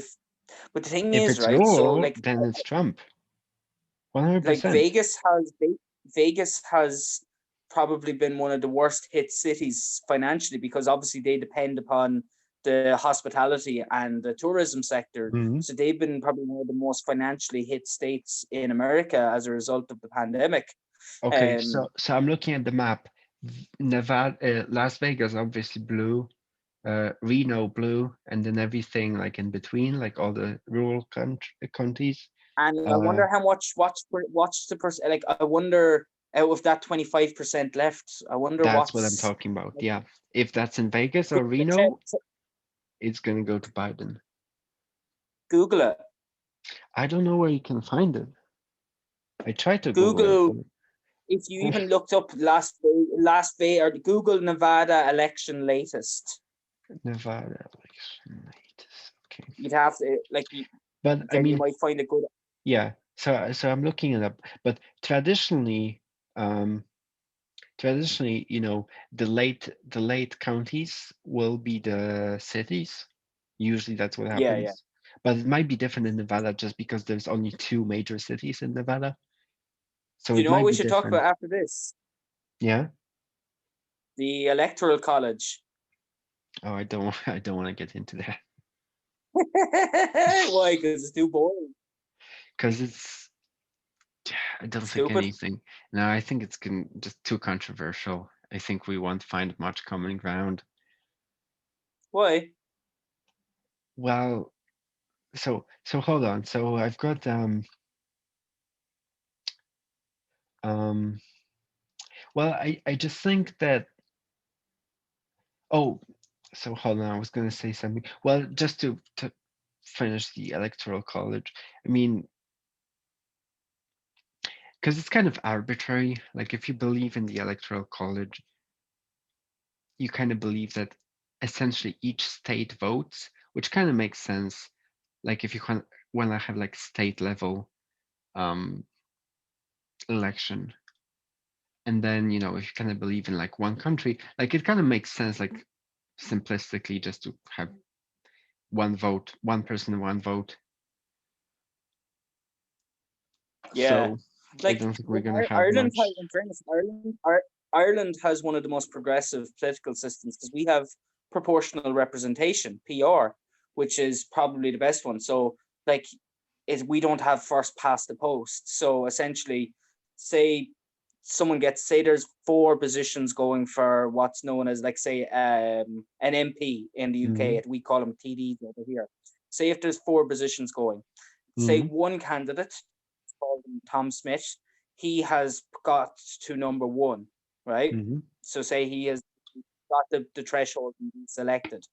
But the thing If is, it's right? So rural, then it's Trump. like 100%. Vegas has probably been one of the worst hit cities financially because obviously they depend upon the hospitality and the tourism sector. Mhm. So they've been probably one of the most financially hit states in America as a result of the pandemic. Okay, Um, so I'm looking at the map. Nevada, Las Vegas, obviously blue. Reno blue, and then everything like in between, like all the rural counties. and I Uh, wonder how much what's the percent. Like I wonder out of that 25% left. I wonder that's what I'm what's. talking about. Yeah, if that's in Vegas or Google Reno, it's gonna go to Biden. it. I don't know where you can find it. I tried to Google it, Google but if you even looked up last Bay or Google Nevada election latest, Nevada election latest. Okay, you'd have to but I then you mean, might find a good. yeah. So I'm looking it up, but traditionally, um, traditionally, the late counties will be the cities. Usually that's what Yeah, yeah. happens. But it might be different in Nevada just because there's only two major cities in Nevada. So Do you it know what might we be should talk about different. after this? Yeah. The Electoral College. Oh, I don't I don't want to get into that. Why? Because it's too boring. Because I don't think Stupid. anything. No, I think it's just too controversial. I think we won't find much common ground. Why? Well, so hold on. So I've got um well, I just think that oh, so hold on, I was gonna say something. Well, just to finish the electoral college. I mean, because it's kind of arbitrary. Like if you believe in the electoral college, you kind of believe that essentially each state votes, which kind of makes sense. Like if you want to have like state level um election, and then if you kind of believe in like one country, like it kind of makes sense, like simplistically, just to have one vote, one person, one vote. Yeah. So I Like, don't think we're gonna have Ireland much. has, in fairness, Ireland has one of the most progressive political systems because we have proportional representation (PR), which is probably the best one. So, like, we don't have first past the post. So essentially, say say there's four positions going for what's known as, like, say, an MP in the Mm-hmm. UK. We call them TDs over here. Say if there's four positions going, say Mm-hmm. one candidate, called Tom Smith, he has got to number one, right? Mm-hmm. So say he has got the threshold and been selected.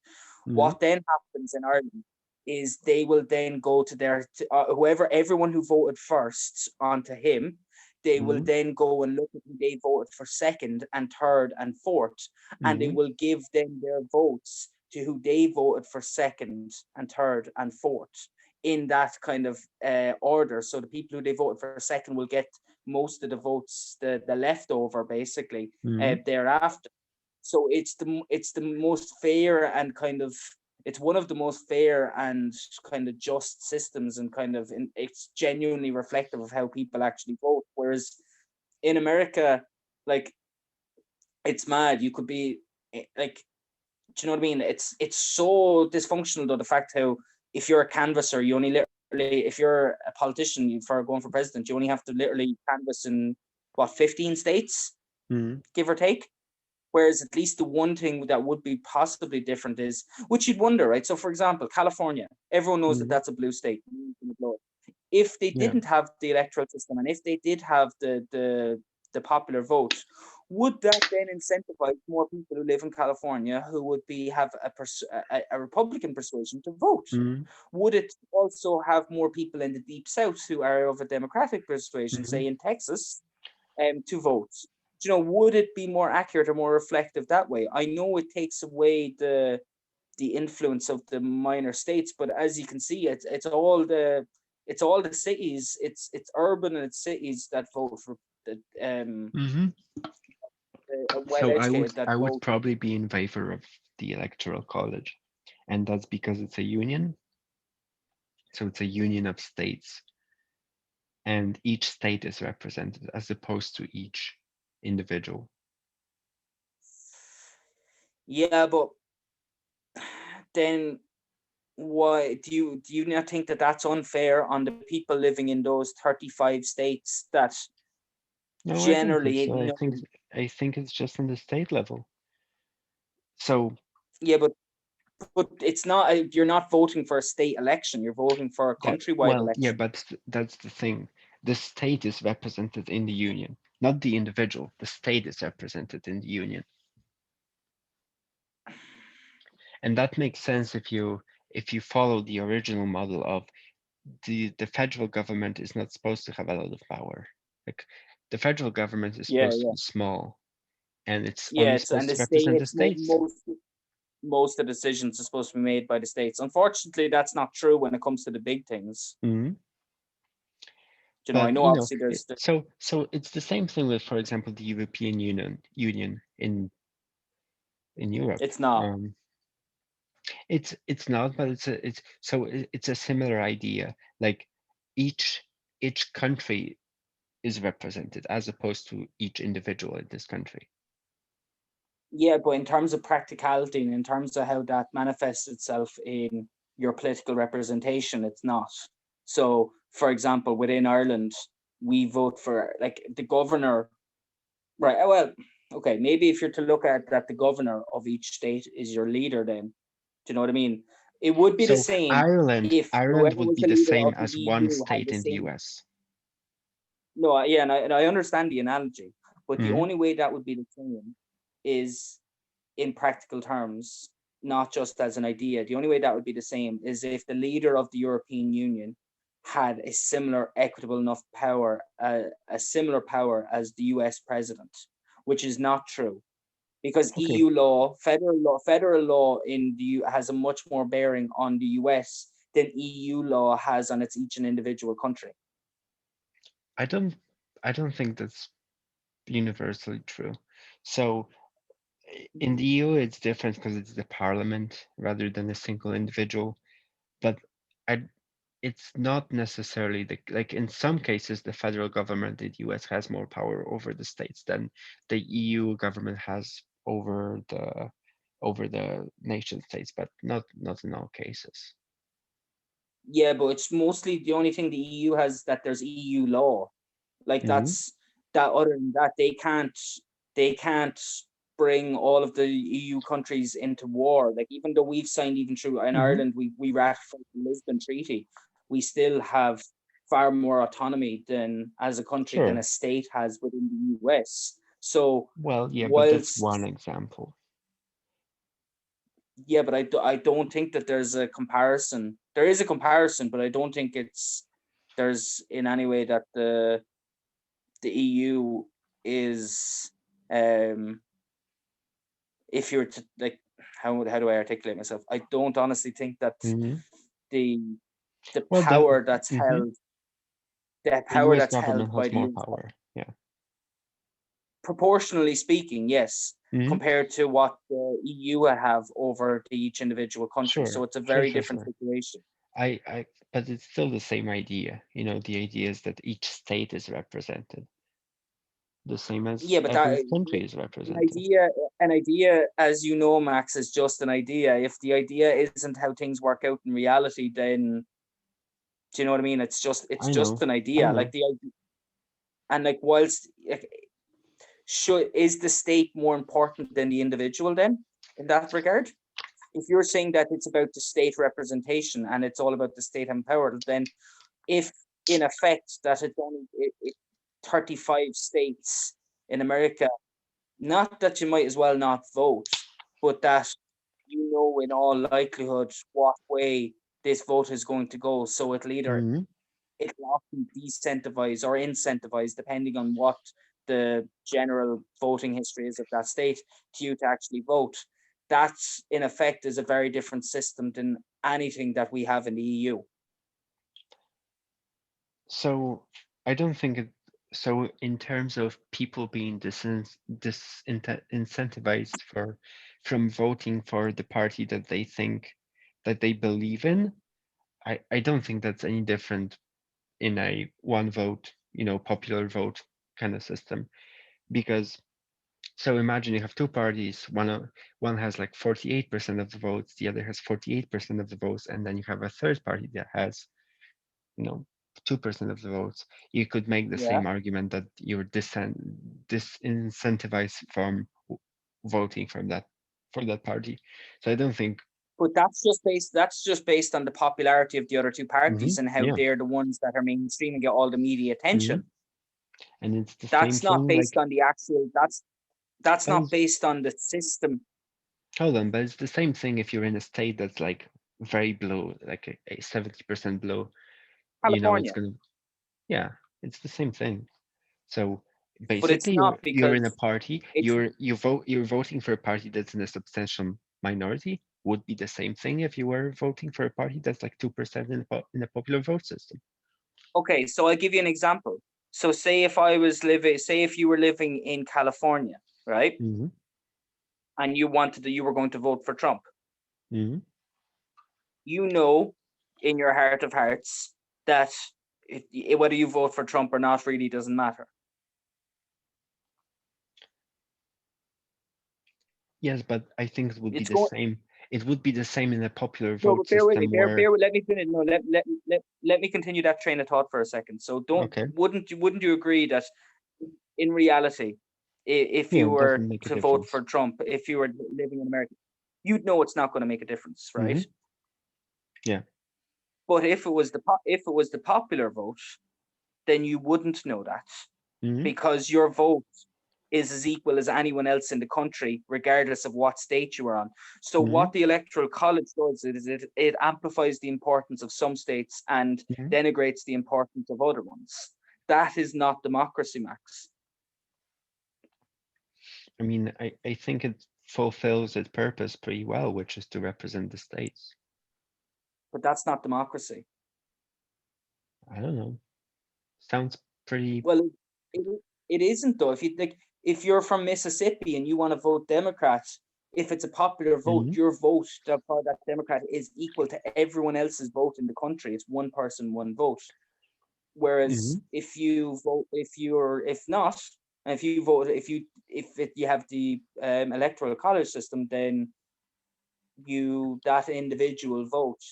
Mm-hmm. What then happens in Ireland is they will then go to whoever, everyone who voted first onto him, they will Mm-hmm. then go and look at who they voted for second and third and fourth, and they Mm-hmm. will give them their votes to who they voted for second and third and fourth in that kind of order. So the people who they voted for second will get most of the votes, the leftover basically Mm-hmm. thereafter. So it's the most fair and kind of, it's one of the most fair and kind of just systems, and kind of it's genuinely reflective of how people actually vote. Whereas in America, like, it's mad. You could be like, do you know what I mean? It's so dysfunctional though, the fact how if you're a canvasser, you only literally, if you're a politician for going for president, you only have to literally canvas in what, 15 states, Mm-hmm. give or take. Whereas at least the one thing that would be possibly different is, which you'd wonder, right? So, for example, California, everyone knows that Mm-hmm. that's a blue state. If they Yeah. didn't have the electoral system, and if they did have the popular vote, would that then incentivize more people who live in California who would have a Republican persuasion to vote? Mm-hmm. Would it also have more people in the deep South who are of a Democratic persuasion, Mm-hmm. say in Texas, to vote? Would it be more accurate or more reflective that way? I know it takes away the influence of the minor states, but as you can see, it's all the cities, it's urban and it's cities that vote for the Mm-hmm. well So I would educated that I would vote. probably be in favor of the electoral college, and that's because it's a union. So it's a union of states, and each state is represented as opposed to each individual. Yeah, but then why do you not think that that's unfair on the people living in those 35 states that No, I don't think generally so. I know? think I think it's just on the state level. So Yeah, but it's not you're not voting for a state election, you're voting for a yeah, countrywide well, yeah, election. but that's the thing. The state is represented in the union, not the individual. The state is represented in the union, and that makes sense if you follow the original model of the federal government is not supposed to have a lot of power. Like the federal government is Yeah, supposed to yeah. be small, and it's Yeah, only it's and supposed the to state, represent the it's states. most of the decisions are supposed to be made by the states. Unfortunately, that's not true when it comes to the big things. Hmm. I but know obviously there's the, so it's the same thing with, for example, the European Union in Europe. it's not. Um, it's not, but it's a similar idea. Like each each country is represented as opposed to each individual in this country. Yeah, but in terms of practicality and in terms of how that manifests itself in your political representation, it's not. So, for example, within Ireland, we vote for like the governor, right? Well, okay, maybe if you're to look at that, the governor of each state is your leader, then do you know what I mean? It would be the So same Ireland if Ireland whoever would was be the the leader same of the as one EU had state the in the same. US. No, yeah, and I understand the analogy, but the Hmm. only way that would be the same is in practical terms, not just as an idea. The only way that would be the same is if the leader of the European Union had a similar equitable enough power, a similar power as the US president, which is not true because Okay, federal law in the U has a much more bearing on the US than EU law has on its each and individual country. I don't I don't think that's universally true. So in the EU, it's different because it's the parliament rather than a single individual. But I, it's not necessarily like in some cases, the federal government in the US has more power over the states than the EU government has over the nation states, but not in all cases. Yeah, but it's mostly the only thing the EU has that there's EU law. Like Hmm. that's that. Other than that, they can't bring all of the EU countries into war. Like even though we've signed, even through in Hmm. Ireland, we ratified the Lisbon Treaty, we still have far more autonomy than as a country than a Sure. state has within the US. So Well, yeah, but that's one whilst example. yeah, but I don't think that there's a comparison. There is a comparison, but I don't think there's in any way that the EU is um if you're to like how do I articulate myself? I don't honestly think that Hmm. the the Well, the power that's hmm held the the power US that's government held by has the more US, power. Yeah. proportionally speaking, yes, Hmm. compared to what the EU have over the each individual country. So Sure, it's a sure, very sure, different sure. situation. But it's still the same idea. The idea is that each state is represented, the same as Yeah, but that every country is an represented. idea an idea, as you know, Max, is just an idea. If the idea isn't how things work out in reality, then do you know what I mean? It's I just know, an I idea. know. And like whilst like, should is the state more important than the individual then in that regard? If you're saying that it's about the state representation and it's all about the state empowered, then if in effect that it's only 35 states in America, not that you might as well not vote, but that in all likelihood what way this vote is going to go. So Hmm. it'll often decentivize or incentivize, depending on what the general voting history is of that state, to you to actually vote. That, in effect, is a very different system than anything that we have in the EU. So I don't think it. So in terms of people being disincentivized from voting for the party that they think that they believe in, I don't think that's any different in a one vote, popular vote kind of system. Because so imagine you have two parties, one has like 48% of the votes, the other has 48% of the votes, and then you have a third party that has, you know, 2% of the votes. You could make the Yeah, same argument that you're disincentivized from voting for that party. So I don't think. but that's just based on the popularity of the other two parties and how Yeah. they're the ones that are mainstream and get all the media Hmm. attention. And it's the same That's not thing. based Like, on the actual. That's but not based on the system. hold on, but it's the same thing if you're in a state that's like very blue, like a 70% blue. It's California, gonna. Yeah, it's the same thing. So but it's basically, not you're in a because party. it's You're voting for a party that's in a substantial minority. Would be the same thing if you were voting for a party that's like 2% in in a popular vote system. Okay, so I'll give you an example. So say if you were living in California, right? Hmm. And you were going to vote for Trump. Hmm. You know, in your heart of hearts, that whether you vote for Trump or not really doesn't matter. Yes, but I think it would be It's the going same. It would be the same in a popular No, vote but bear with me. system where, Let me finish. No, let me continue that train of thought for a second. So don't okay, wouldn't you agree that in reality, if yeah, you it were doesn't make a to vote difference. for Trump, if you were living in America, you'd know it's not going to make a difference, right? Hmm. Yeah. But if it was the popular vote, then you wouldn't know that, Hmm. because your vote is as equal as anyone else in the country, regardless of what state you are on. So Hmm. what the Electoral College does is it amplifies the importance of some states and Hmm. denigrates the importance of other ones. That is not democracy, Max. I mean, I think it fulfills its purpose pretty well, which is to represent the states. But that's not democracy. I don't know. Sounds pretty. Well, it, it isn't though. If you're from Mississippi and you want to vote Democrat, if it's a popular vote, Hmm. your vote for that Democrat is equal to everyone else's vote in the country. It's one person, one vote. Whereas Hmm. if you vote, if not, and if you vote, you have the electoral college system, then that individual vote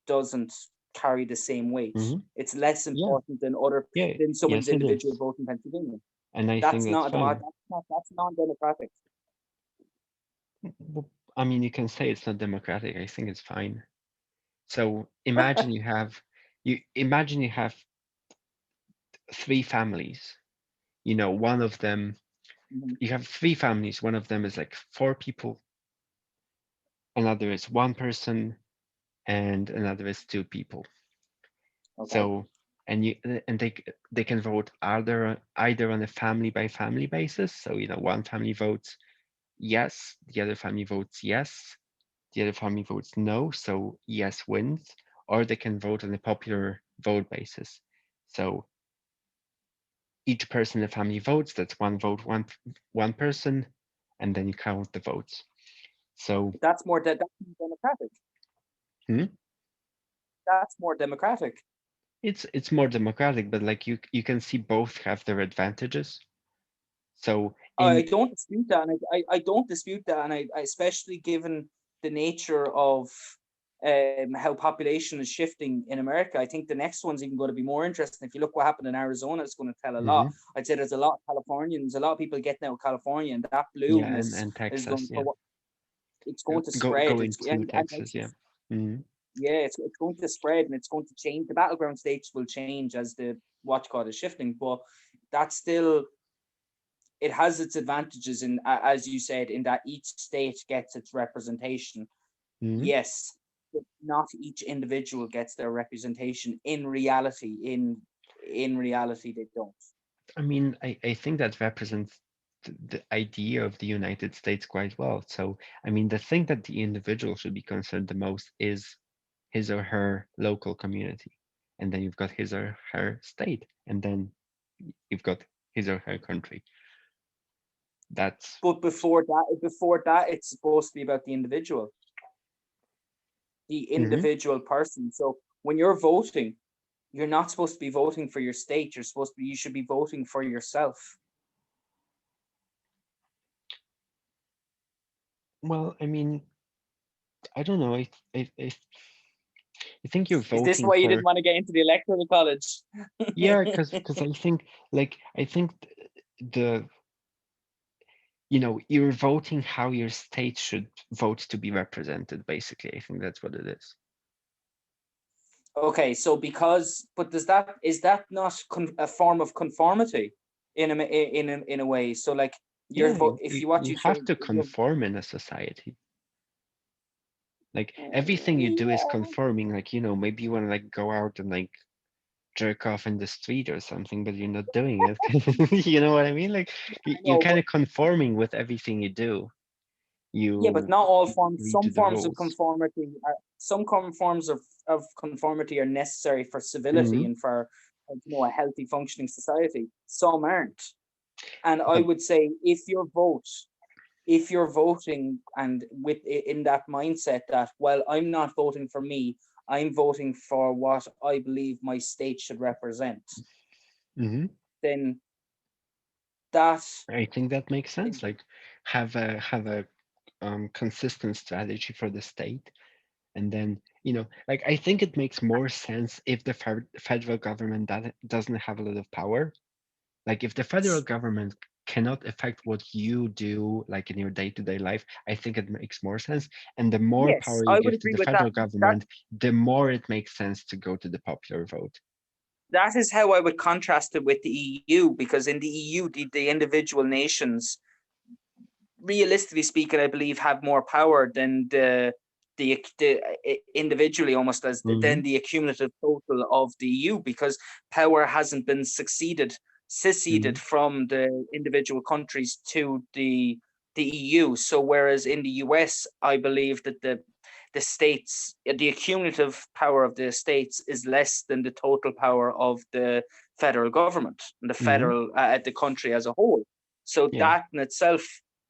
doesn't carry the same weight. Hmm. It's less Yeah. important Yeah. than someone's Yes, it individual is. vote in Pennsylvania. And I think That's that's not a fine. that's non-democratic. Well, I mean, you can say it's not democratic. I think it's fine. So imagine you have three families. One of them, Mhm. you have three families. One of them is like four people, another is one person, and another is two people. Okay. So, and they can vote either on a family by family basis. So, one family votes yes, the other family votes yes, the other family votes no, so yes wins, or they can vote on a popular vote basis. So each person in the family votes, that's one vote, one person, and then you count the votes. So That's more democratic. hmm, That's more democratic. it's more democratic, but like you can see both have their advantages. So I in don't dispute that, and I don't dispute that, and I especially given the nature of how population is shifting in America. I think the next one's even going to be more interesting. If you look what happened in Arizona, it's going to tell a lot. mhm, I'd say there's a lot of Californians, a lot of people getting out of California, and that yeah, and blueness and is Texas, going yeah, to it's going to go spread. include And Texas, yeah. Mhm. yeah, it's going to spread and it's going to change. The battleground states will change as the watch card is shifting, but that's still it has its advantages in, as you said, in that each state gets its representation. Mhm. Yes, but not each individual gets their representation in reality. In reality, they don't. I mean, I think that represents the idea of the United States quite well. So, I mean, the thing that the individual should be concerned the most is his or her local community. And then you've got his or her state. And then you've got his or her country. That's, But before that, it's supposed to be about the mhm. individual person. So when you're voting, you're not supposed to be voting for your state. You should be voting for yourself. Well, I mean, I don't know. I think you're Is this voting why you didn't for, want to get into the electoral college? yeah, because I think the you're voting how your state should vote to be represented, basically. I think that's what it is. Okay, so but is that not a form of conformity in a way? So like Yeah, if you, you what you you say, have to conform in a society. Like everything you do is yeah, conforming. Like, maybe you want to like go out and like jerk off in the street or something, but you're not doing it. You know what I mean? Like I you're know, kind of conforming with everything you do. but You not all you forms. agree to Some the forms of rules. conformity are some forms of conformity are necessary for civility Hmm. and for a healthy functioning society. Some aren't. And I But would say if you're voting and in that mindset that, well, I'm not voting for me, I'm voting for what I believe my state should represent, mhm, then that I think that makes sense. Like have a consistent strategy for the state, and then like I think it makes more sense if the federal government that doesn't have a lot of power. Like if the federal government cannot affect what you do, like in your day-to-day life, I think it makes more sense. And the more yes, power you I would give to agree the with that. federal That government, the more it makes sense to go to the popular vote. that is how I would contrast it with the EU, because in the EU, the individual nations, realistically speaking, I believe have more power than the individually, almost as Hmm. than the accumulative total of the EU, because power hasn't been seceded Hmm. from the individual countries to the EU. So whereas in the US, I believe that the states, the accumulative power of the states is less than the total power of the federal government and the Hmm. federal the country as a whole. So Yeah. that in itself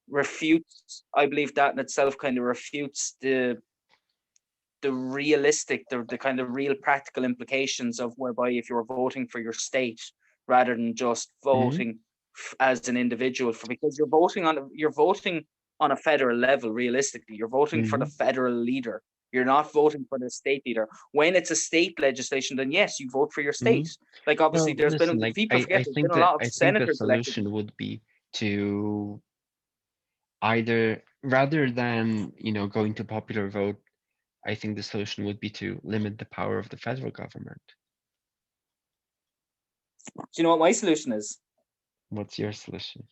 refutes, I believe that in itself kind of refutes the realistic, the kind of real practical implications of whereby if you're voting for your state rather than just Hmm. voting as an individual, for because you're voting on a federal level. Realistically, you're voting for the Hmm. federal leader. You're not voting for the state leader. When it's a state legislation, then yes, you vote for your Hmm. state. Like obviously, Well, there's listen, been, like people forget, there's been a lot of I think the senators elected. solution would be to either rather than going to popular vote, I think the solution would be to limit the power of the federal government. Do you know what my solution is? What's your solution?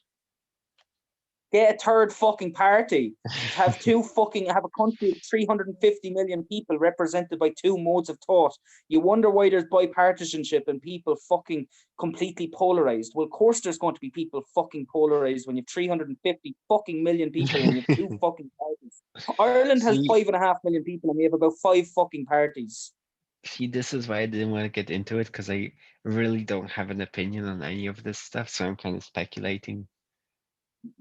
Get a third fucking party. Have a country of 350 million people represented by two modes of thought. You wonder why there's bipartisanship and people fucking completely polarized. Well, of course there's going to be people fucking polarized when you have 350 fucking million people and you have two fucking parties. Ireland has See, 5.5 million people and we have about five fucking parties. this is why I didn't want to get into it because I really don't have an opinion on any of this stuff, so I'm kind of speculating.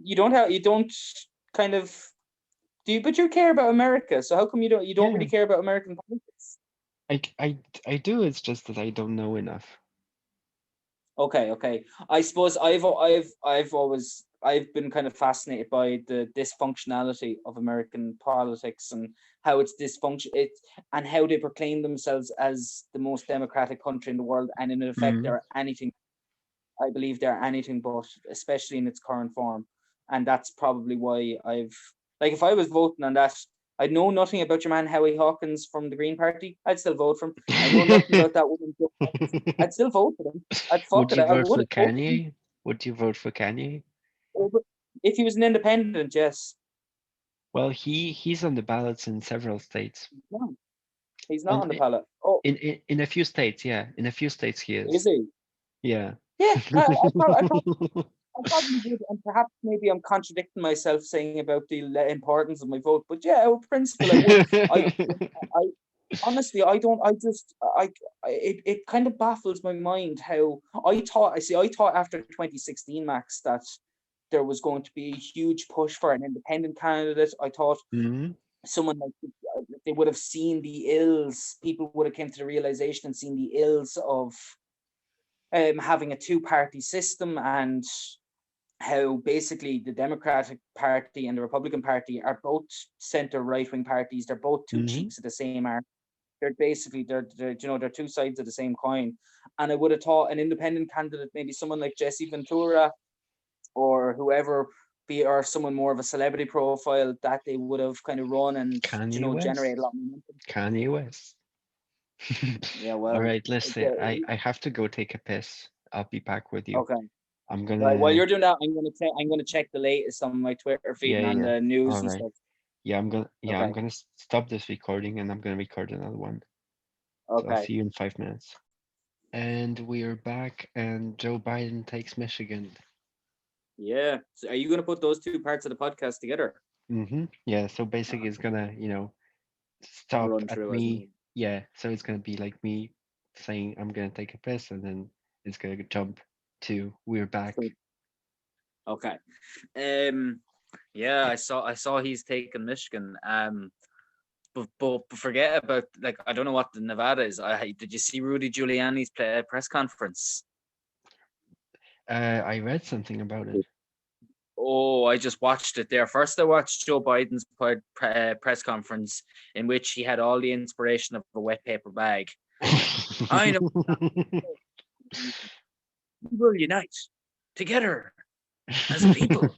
You don't kind of do you, but you care about America. So how come you don't Yeah, really care about American politics? I, I, I do. It's just that I don't know enough. Okay, okay. I suppose I've been kind of fascinated by the dysfunctionality of American politics and how it's dysfunction it and how they proclaim themselves as the most democratic country in the world, and in effect Mm, they're anything. I believe they're anything but, especially in its current form. And that's probably why like if I was voting on that, I'd know nothing about your man Howie Hawkins from the Green Party. I'd still vote for him. I know nothing about that woman. I'd still vote for them. I'd fuck Would it. you I vote would for have voted for him Kanye? Would you vote for Kanye? if he was an independent. Yes. Well, he's on the ballots in several states. No, he's not On on the ballot. Oh, in a few states, yeah, in a few states he is is. he? Yeah. Yeah, I probably would, and perhaps maybe I'm contradicting myself saying about the importance of my vote. But yeah, on principle, I would. I honestly, I don't. It kind of baffles my mind how I thought after 2016, Max, that there was going to be a huge push for an independent candidate. I thought Mhm. someone like they would have seen the ills. People would have come to the realization and seen the ills of having a two-party system, and how basically the Democratic Party and the Republican Party are both center right-wing parties. They're both two Mhm. cheeks of the same arm. They're basically they're two sides of the same coin. And I would have thought an independent candidate, maybe someone like Jesse Ventura or whoever, be or someone more of a celebrity profile, that they would have kind of run and Kanye generate a West. lot of momentum. Kanye West. Yeah, All well, right, listen, I have to go take a piss. I'll be back with you. okay. I'm Right. While gonna you're doing that, I'm gonna check the latest on my Twitter feed and yeah, on yeah. the news All and right. stuff. I'm Okay. gonna stop this recording and I'm gonna record another one. So I'll Okay. see you in 5 minutes. And we're back and Joe Biden takes Michigan. Yeah. So are you gonna put those two parts of the podcast together? Yeah, so basically Uh, it's gonna, stop Run at through as me. me. Yeah, so it's gonna be like me saying I'm gonna take a piss and then is gonna jump to "We're Back." Okay. Um. Yeah, I saw he's taken Michigan. But forget about, like, I don't know what the Nevada is. Did you see Rudy Giuliani's press conference? I read something about it. Oh, I just watched it there. First, I watched Joe Biden's press conference in which he had all the inspiration of a wet paper bag. I know we will unite together as a people,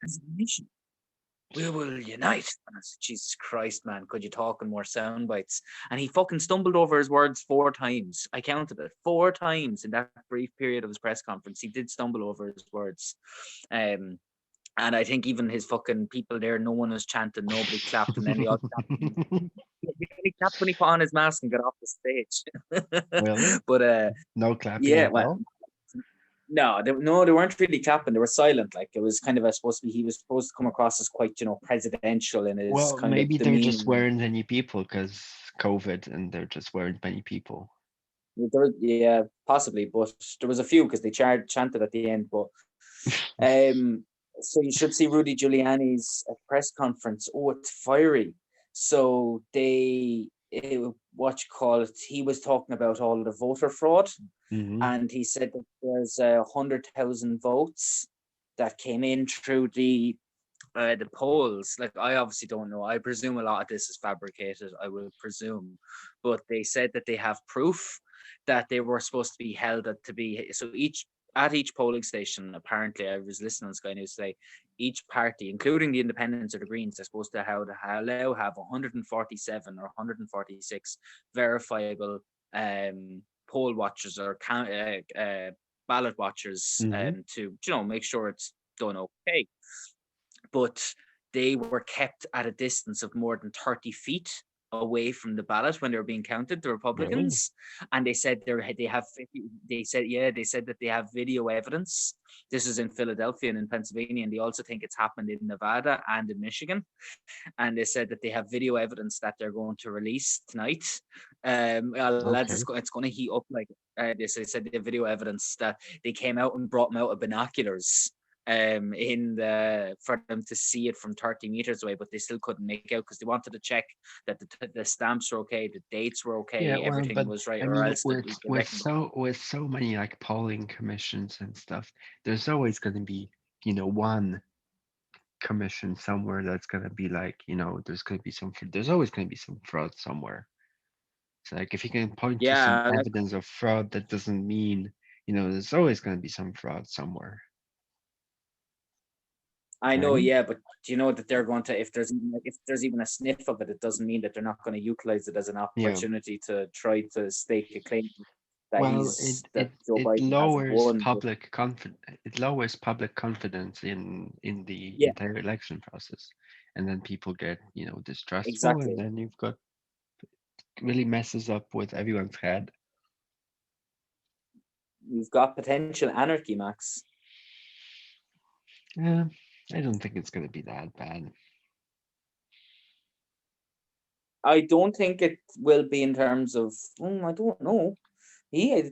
as a nation. We will unite. And I said, Jesus Christ, man, could you talk in more sound bites? And he fucking stumbled over his words 4 times. I counted it 4 times in that brief period of his press conference. He did stumble over his words. Um, and I think even his fucking people there, no one was chanting, nobody clapped, and then they all clapped. He only clapped when he put on his mask and got off the stage. Really? But No clapping yeah, at well, all? no, they weren't really clapping. They were silent. Like, it was kind of supposed to be. He was supposed to come across as quite, presidential in his Well, kind of maybe there demeanor. just weren't any people because COVID, and there just weren't many people. Yeah, possibly, but there was a few because they chanted at the end. But um, so you should see Rudy Giuliani's press conference. Oh, it's fiery. So what you call it? He was talking about all the voter fraud, Hmm. and he said that there's 100,000 votes that came in through the polls. Like, I obviously don't know. I presume a lot of this is fabricated. I will presume, but they said that they have proof that they were supposed to be held to be so each polling station. Apparently, I was listening on Sky News today. Each party, including the Independents or the Greens, are supposed to have 147 or 146 verifiable poll watchers or ballot watchers Hmm. to make sure it's done okay. But they were kept at a distance of more than 30 feet away from the ballot when they were being counted, the Really? Republicans. And they said they said that they have video evidence. This is in Philadelphia and in Pennsylvania, and they also think it's happened in Nevada and in Michigan. And they said that they have video evidence that they're going to release tonight. Lads, Okay. it's going to heat up like they said they have video evidence that they came out and brought them out of binoculars in the for them to see it from 30 meters away, but they still couldn't make out because they wanted to check that the stamps were okay, the dates were Yeah, okay, well, everything but was right, I or mean, else with they with reckon. so with so many like polling commissions and stuff, there's always going to be, one commission somewhere that's going to be like, there's always going to be some fraud somewhere. So like if you can point to some Yeah, like, evidence of fraud, that doesn't mean, there's always going to be some fraud somewhere, I know, right? yeah, but do you know that they're going to, if there's even a sniff of it, it doesn't mean that they're not going to utilize it as an Yeah. opportunity to try to stake a claim Well, it that it Joe it Biden hasn't lowers won. But public confidence. It lowers public confidence in the yeah, entire election process, and then people get, distrustful, and exactly. then you've got really messes up with everyone's head. You've got potential anarchy, Max. Yeah, I don't think it's gonna be that bad. I don't think it will be in terms of. I don't know.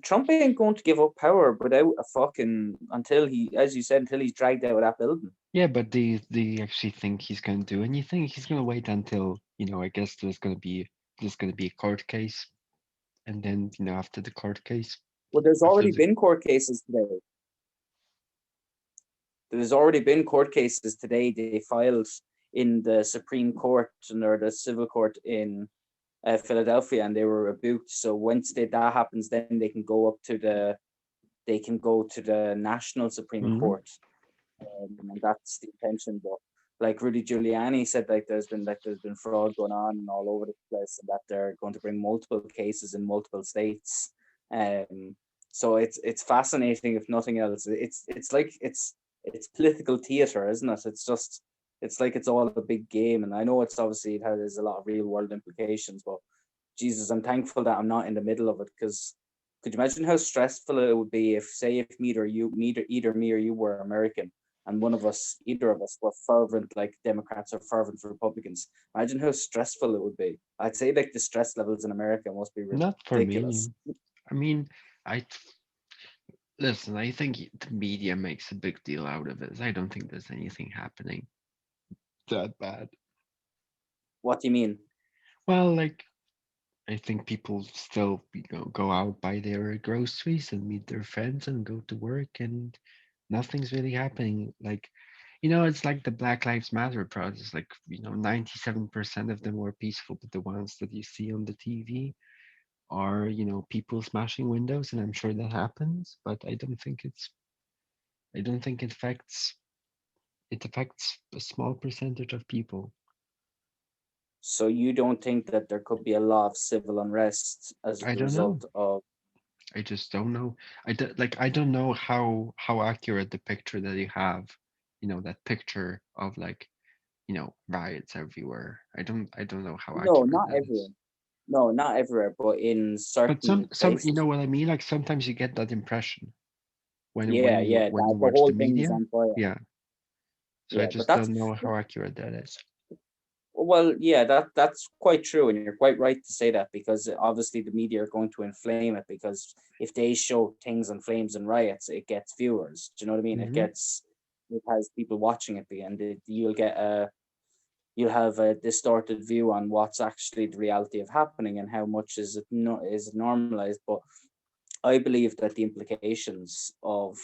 Trump ain't going to give up power without a fucking until he, as you said, until he's dragged out of that building. Yeah, but do you actually think he's gonna do anything? He's gonna wait until, I guess there's gonna be a court case, and then, after the court case, Well, there's after already the been court cases today. There's already been court cases today. They filed in the Supreme Court or the Civil Court in Philadelphia, and they were rebuked. So once that happens, then they can go to the national Supreme Mhm. Court, and that's the intention. But like Rudy Giuliani said, there's been fraud going on all over the place, and that they're going to bring multiple cases in multiple states. Um, so it's fascinating, if nothing else. It's political theater, isn't it? It's like it's all a big game, and I know it's obviously it has a lot of real world implications, but Jesus, I'm thankful that I'm not in the middle of it, because could you imagine how stressful it would be if, say, if either me or you were American, and either of us, were fervent like Democrats or fervent Republicans? Imagine how stressful it would be. I'd say like the stress levels in America must be Not for ridiculous. me. I mean, I Listen, I think the media makes a big deal out of it. I don't think there's anything happening that bad. What do you mean? Well, like I think people still, go out, buy their groceries and meet their friends and go to work, and nothing's really happening. Like, it's like the Black Lives Matter protests. Like, 97% of them were peaceful, but the ones that you see on the TV are, people smashing windows, and I'm sure that happens, but I don't think it affects a small percentage of people. So you don't think that there could be a lot of civil unrest as a I don't result know. of? I just don't know. I don't know how accurate the picture that you have, that picture of like, riots everywhere. I don't know how No, accurate not that everywhere. is. No, not everywhere, but in But certain some you places. know what I mean? Like sometimes you get that impression when Yeah, when you yeah, when that you the watch whole the thing is media. on fire. Yeah. So I Yeah, but just that's don't know how accurate that is. well, yeah, that's quite true, and you're quite right to say that because obviously the media are going to inflame it because if they show things in flames and riots, it gets viewers. Do you know what I mean? Hmm. It has people watching it, and you'll have a distorted view on what's actually the reality of happening and how much is it normalized. But I believe that the implications of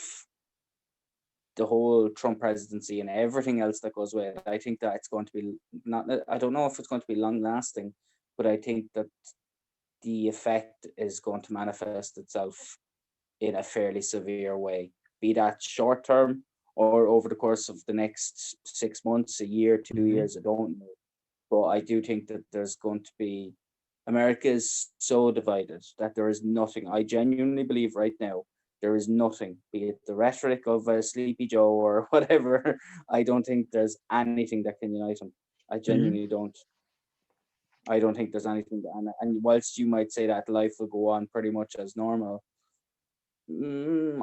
the whole Trump presidency and everything else that goes with it, I think that it's going to be not. I don't know if it's going to be long lasting, but I think that the effect is going to manifest itself in a fairly severe way, be that short term or over the course of the next 6 months, a year, 2 years. Hmm. I don't know, but I do think that there's going to be. America is so divided that there is nothing. I genuinely believe right now there is nothing, be it the rhetoric of Sleepy Joe or whatever. I don't think there's anything that can unite them. I Hmm. genuinely don't. I don't think there's anything. And whilst you might say that life will go on pretty much as normal,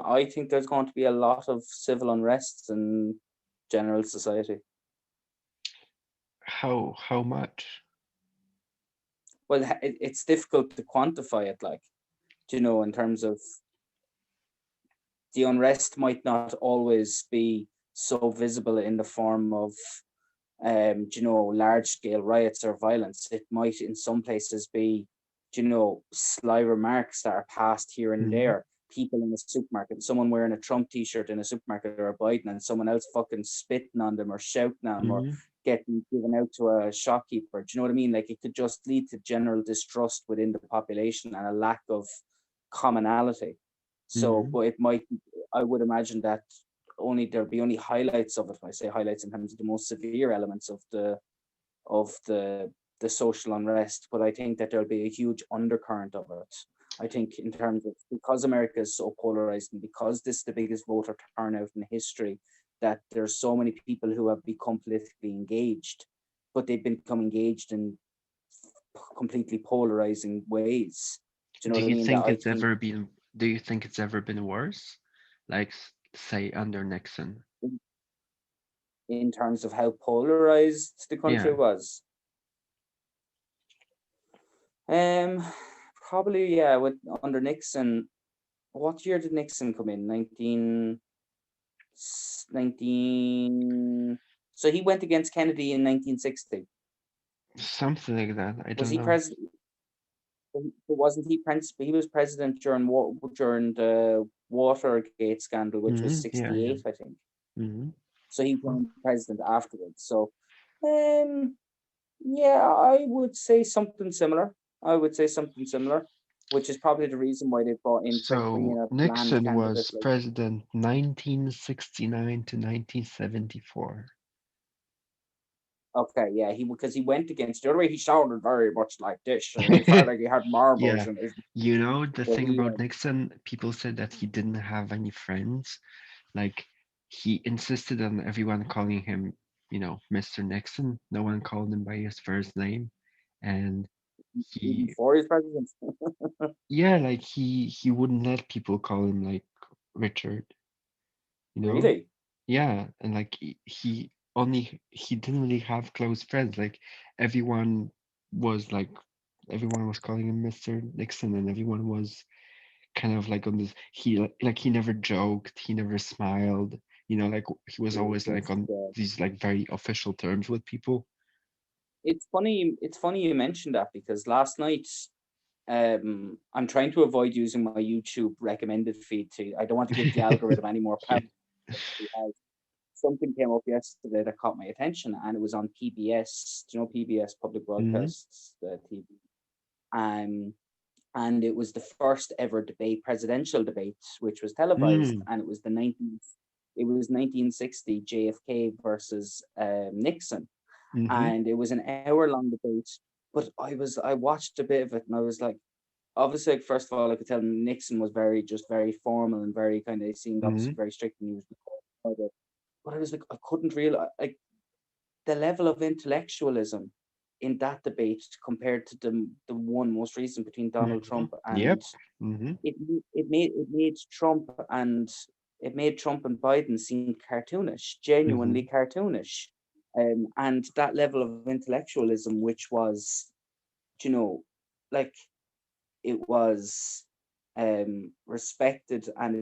I think there's going to be a lot of civil unrest in general society. How much? Well, it's difficult to quantify it, like, in terms of the unrest might not always be so visible in the form of large scale riots or violence. It might in some places be, sly remarks that are passed here and Hmm. there. People in a supermarket, someone wearing a Trump t-shirt in a supermarket or a Biden, and someone else fucking spitting on them or shouting at them or Hmm. getting given out to a shopkeeper. Do you know what I mean? Like it could just lead to general distrust within the population and a lack of commonality. So, Hmm. but it might, I would imagine that there'll be only highlights of it. When I say highlights in terms of the most severe elements of the social unrest, but I think that there'll be a huge undercurrent of it. I think in terms of because America is so polarized and because this is the biggest voter turnout in history, that there's so many people who have become politically engaged, but they've become engaged in completely polarizing ways. Do you know Do what I you mean? That think I it's think ever been? Do you think it's ever been worse? Like, say under Nixon? in terms of how polarized the country Yeah. was. Um, Probably yeah. With under Nixon, what year did Nixon come in? 19. So he went against Kennedy in 1960. Something like that. I Was don't he know. president? Wasn't he He was president during the Watergate scandal, which was Yeah, yeah. 68, I think. Hmm. So he Oh, became president afterwards. So, um, yeah, I would say something similar. I would say something similar, which is probably the reason why they tried to bring so in a bland Nixon candidate was like. president 1969 to 1974. Okay, yeah, he because he went against the other way. He sounded very much like this. He felt like he had marbles Yeah. in his. The But thing he, about Nixon, people said that he didn't have any friends. Like, he insisted on everyone calling him, Mr. Nixon. No one called him by his first name. And even he, for his president. yeah, like he wouldn't let people call him like Richard, you know? Really? Yeah, and like he didn't really have close friends. Like everyone was like everyone was calling him Mr. Nixon, and everyone was kind of like on this, he never joked, he never smiled, like he was It was always like just, on these like very official terms with people. it's funny. It's funny you mentioned that because last night, I'm trying to avoid using my YouTube recommended feed to. I don't want to give the algorithm any more power. Yeah. Something came up yesterday that caught my attention, and it was on PBS. Do you know PBS, Public Hmm. Broadcasts, the TV? Um, and it was the first ever presidential debate, which was televised, Mm. and it was 1960 JFK versus Nixon, Hmm. and it was an hour long debate. But I watched a bit of it, and I was like, obviously, like, first of all, I could tell Nixon was very formal and very kind of, he seemed Hmm. obviously very strict, and he was recorded. But I was like, I couldn't realize like the level of intellectualism in that debate compared to the one most recent between Donald Hmm. Trump, Yep. and Hmm. it made Trump and Biden seem cartoonish, genuinely Hmm. cartoonish, and that level of intellectualism, which was, you know, like, it was respected, and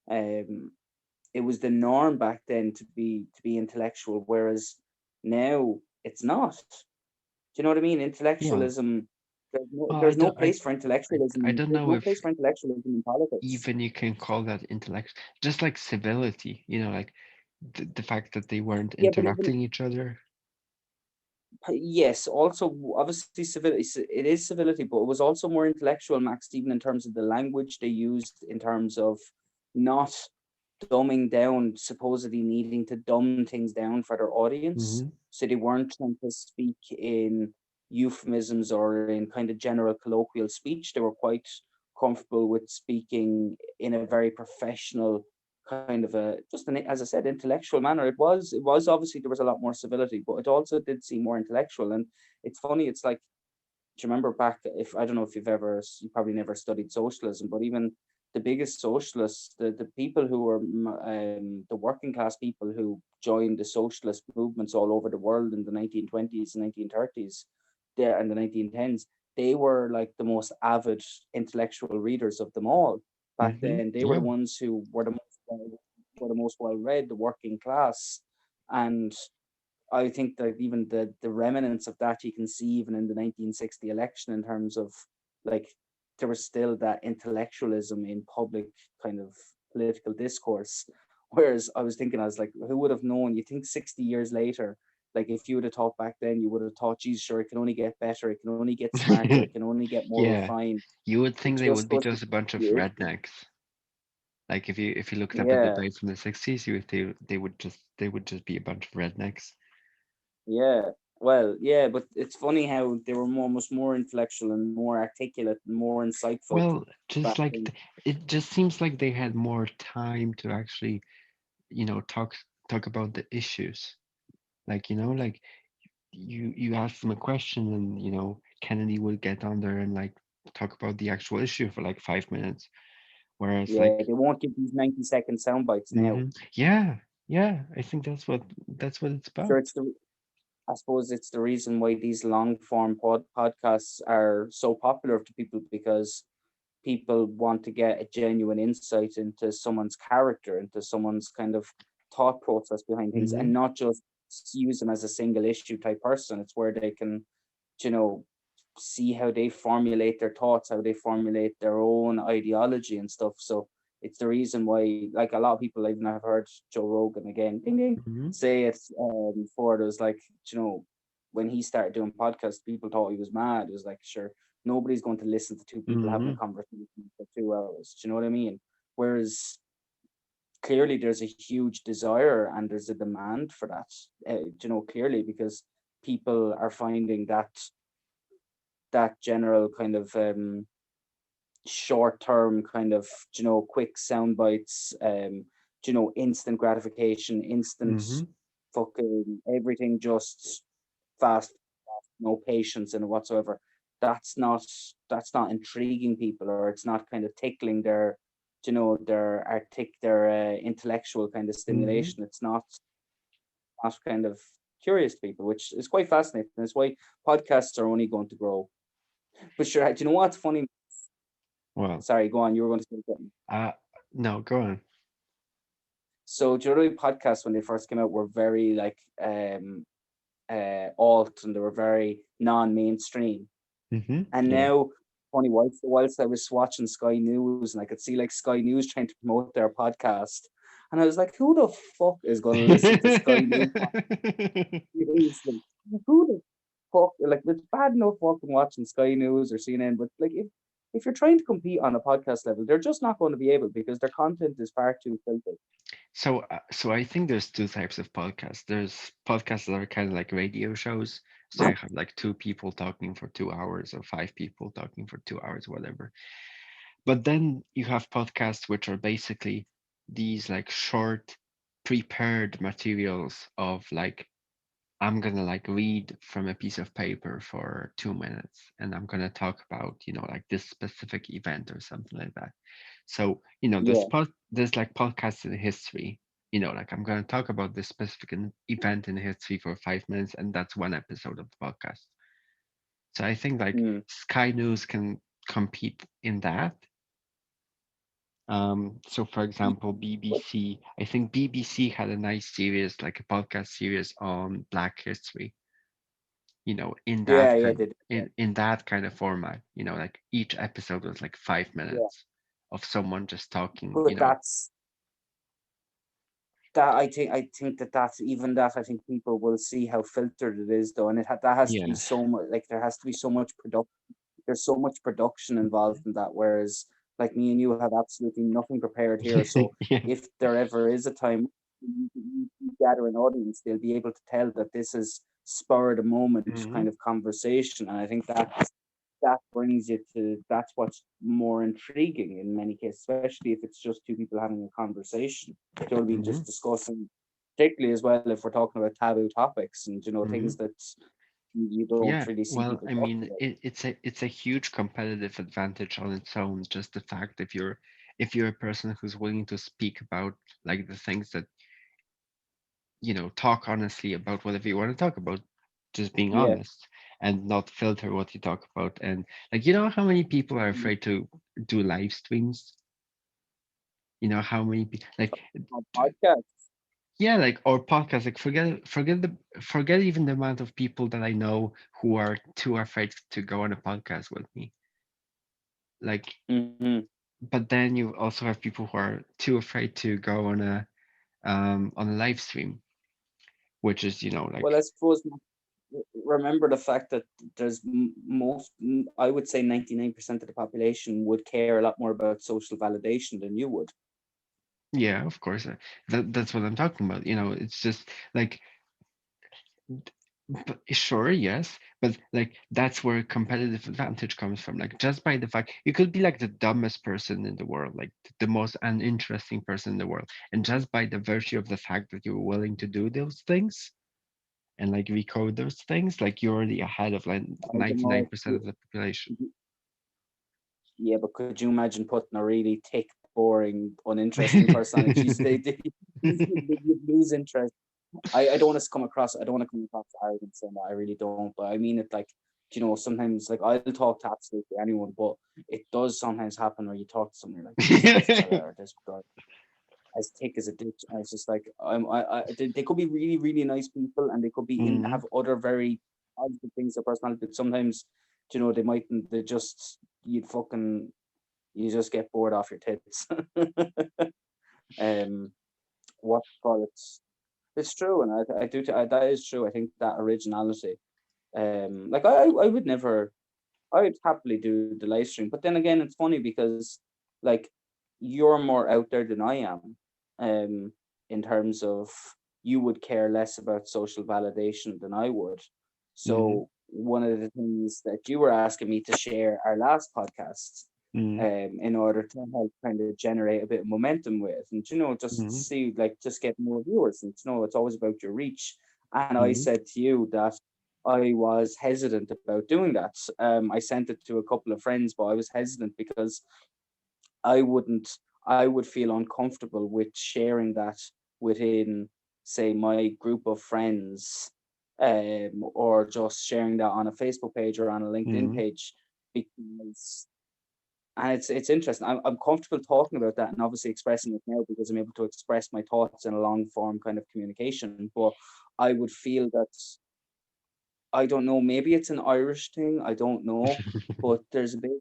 um, it was the norm back then to be intellectual, whereas now it's not. Do you know what I mean? Yeah. Intellectualism. Well, There's no place for I intellectualism. don't There's know no if place for intellectualism in politics. even you can call that intellect, just like civility, like the fact that they weren't Yeah, but even interrupting each other. yes, also obviously civility. It is civility, but it was also more intellectual, Max, even in terms of the language they used, in terms of not dumbing down, supposedly needing to dumb things down for their audience. Hmm. So they weren't trying to speak in euphemisms or in kind of general colloquial speech. They were quite comfortable with speaking in a very professional kind of a, just an, as I said, intellectual manner. It was obviously, there was a lot more civility, but it also did seem more intellectual. And it's funny, it's like, do you remember back, if I don't know if you probably never studied socialism, but even the biggest socialists, the people who were the working class people who joined the socialist movements all over the world in the 1920s and 1930s, there and the 1910s, they were like the most avid intellectual readers of them all back Hmm. then. They were the Yeah. ones who were the most well read, the working class, and I think that even the remnants of that you can see even in the 1960 election, in terms of, like, there was still that intellectualism in public kind of political discourse. Whereas I was thinking, I was like, who would have known? You think 60 years later, like, if you would have thought back then, you would have thought, geez, sure, it can only get better, it can only get smarter, it can only get more Yeah. refined. You would It think they just would be goes to just a bunch of it, rednecks. Like if you looked at the yeah, debate from the 60s, they would just be a bunch of rednecks. yeah. Well, yeah, but it's funny how they were almost more intellectual and more articulate and more insightful Well, back just like then. it just seems like they had more time to actually, talk about the issues. Like, like you ask them a question and, Kennedy would get on there and like talk about the actual issue for like 5 minutes. Whereas like, Yeah, they won't give these 90-second sound bites now. yeah, yeah, I think that's what it's Sure, about. I suppose it's the reason why these long form podcasts are so popular to people, because people want to get a genuine insight into someone's character, into someone's kind of thought process behind things, Hmm. and not just use them as a single issue type person. It's where they can, you know, see how they formulate their thoughts, how they formulate their own ideology and stuff. So it's the reason why, like, a lot of people, even I've heard Joe Rogan again, ding ding, Hmm. say it before. There was like, when he started doing podcasts, people thought he was mad. It was like, sure, nobody's going to listen to two people having a Hmm. conversation for 2 hours. Do you know what I mean? Whereas clearly there's a huge desire and there's a demand for that. Clearly, because people are finding that general kind of short term kind of, quick sound bites, instant gratification, instant Hmm. fucking everything, just fast, no patience in it whatsoever. That's not intriguing people, or it's not kind of tickling their, their intellectual kind of Hmm. stimulation. It's not kind of curious to people, which is quite fascinating. That's why podcasts are only going to grow. But sure, do you know what's funny? Well, Sorry, go on. You were going to say something. uh, no, go on. So generally podcasts when they first came out were very like alt, and they were very non-mainstream. And Yeah. now, funny, whilst I was watching Sky News, and I could see like Sky News trying to promote their podcast, and I was like, who the fuck is going to listen to Sky News podcast? Who the fuck? Like, it's bad enough fucking watching Sky News or CNN, but like, if you're trying to compete on a podcast level, they're just not going to be able, because their content is far too filtered. So I think there's two types of podcasts. There's podcasts that are kind of like radio shows. So you have like two people talking for 2 hours or five people talking for 2 hours, whatever. But then you have podcasts which are basically these like short, prepared materials of like I'm gonna like read from a piece of paper for 2 minutes and I'm gonna talk about, like this specific event or something like that. So, Yeah. there's like podcasts in history, like I'm gonna talk about this specific event in history for 5 minutes, and that's one episode of the podcast. So I think like Mm. Sky News can compete in that. So for example, BBC, I think BBC had a nice series, like a podcast series on Black history, in Yeah, that yeah, kind they did. in that kind of format, like each episode was like five Yeah. minutes of someone just talking, But I think that's even that. I think people will see how filtered it is, though, and that has to be Yeah. so much. Like, there has to be so much production. There's so much production involved in that. Whereas, like, me and you have absolutely nothing prepared here. So Yeah. if there ever is a time you gather an audience, they'll be able to tell that this is spur of the moment Hmm. kind of conversation. And I think that brings you to, that's what's more intriguing in many cases, especially if it's just two people having a conversation. They'll be Hmm. just discussing, particularly as well if we're talking about taboo topics and Hmm. things that you don't Yeah, really see well, people I talking mean, about. it's a huge competitive advantage on its own. Just the fact if you're a person who's willing to speak about like the things that talk honestly about whatever you want to talk about, just being Yeah. honest and not filter what you talk about. And like, how many people are Mm. afraid to do live streams? How many like On podcasts. yeah, like or podcasts, like forget even the amount of people that I know who are too afraid to go on a podcast with me. Like, Mm-hmm. but then you also have people who are too afraid to go on a live stream, which is Well, I like suppose, remember the fact that there's I would say 99% of the population would care a lot more about social validation than you would. yeah, of course, that's what I'm talking about. It's just like but sure, yes, but like that's where competitive advantage comes from. Like just by the fact you could be like the dumbest person in the world, like the most uninteresting person in the world, and just by the virtue of the fact that you're willing to do those things and like recode those things, like you're already ahead of like I don't know. 99% of the population. Yeah, but could you imagine putting a really thick, boring, uninteresting person on it? Geez, you'd lose interest. I don't want to come across. I don't want to come across arrogant saying that. I really don't. But I mean it like, sometimes like I'll talk to absolutely anyone, but it does sometimes happen where you talk to someone, you're like, Jesus, this fella or this guy as thick as a ditch. And it's just like they could be really, really nice people, and they could be in Mhm. have other very positive things of personality. But sometimes, they mightn't. They just you just get bored off your tits. um, what call it? It's true, and I do. That is true. I think that originality. Like I would never. I would happily do the live stream, but then again, it's funny because like you're more out there than I am, in terms of you would care less about social validation than I would. Mhm. So one of the things that you were asking me to share our last podcast, Mhm. in order to help kind of generate a bit of momentum with, and just Mhm. see, like, just get more viewers, and it's always about your reach. And I Mhm. said to you that I was hesitant about doing that. I sent it to a couple of friends, but I was hesitant because I wouldn't, I would feel uncomfortable with sharing that within, say, my group of friends, or just sharing that on a Facebook page or on a LinkedIn Mhm. page, because and it's interesting. I'm comfortable talking about that and obviously expressing it now because I'm able to express my thoughts in a long form kind of communication. But I would feel that I don't know, maybe it's an Irish thing, I don't know, but there's a big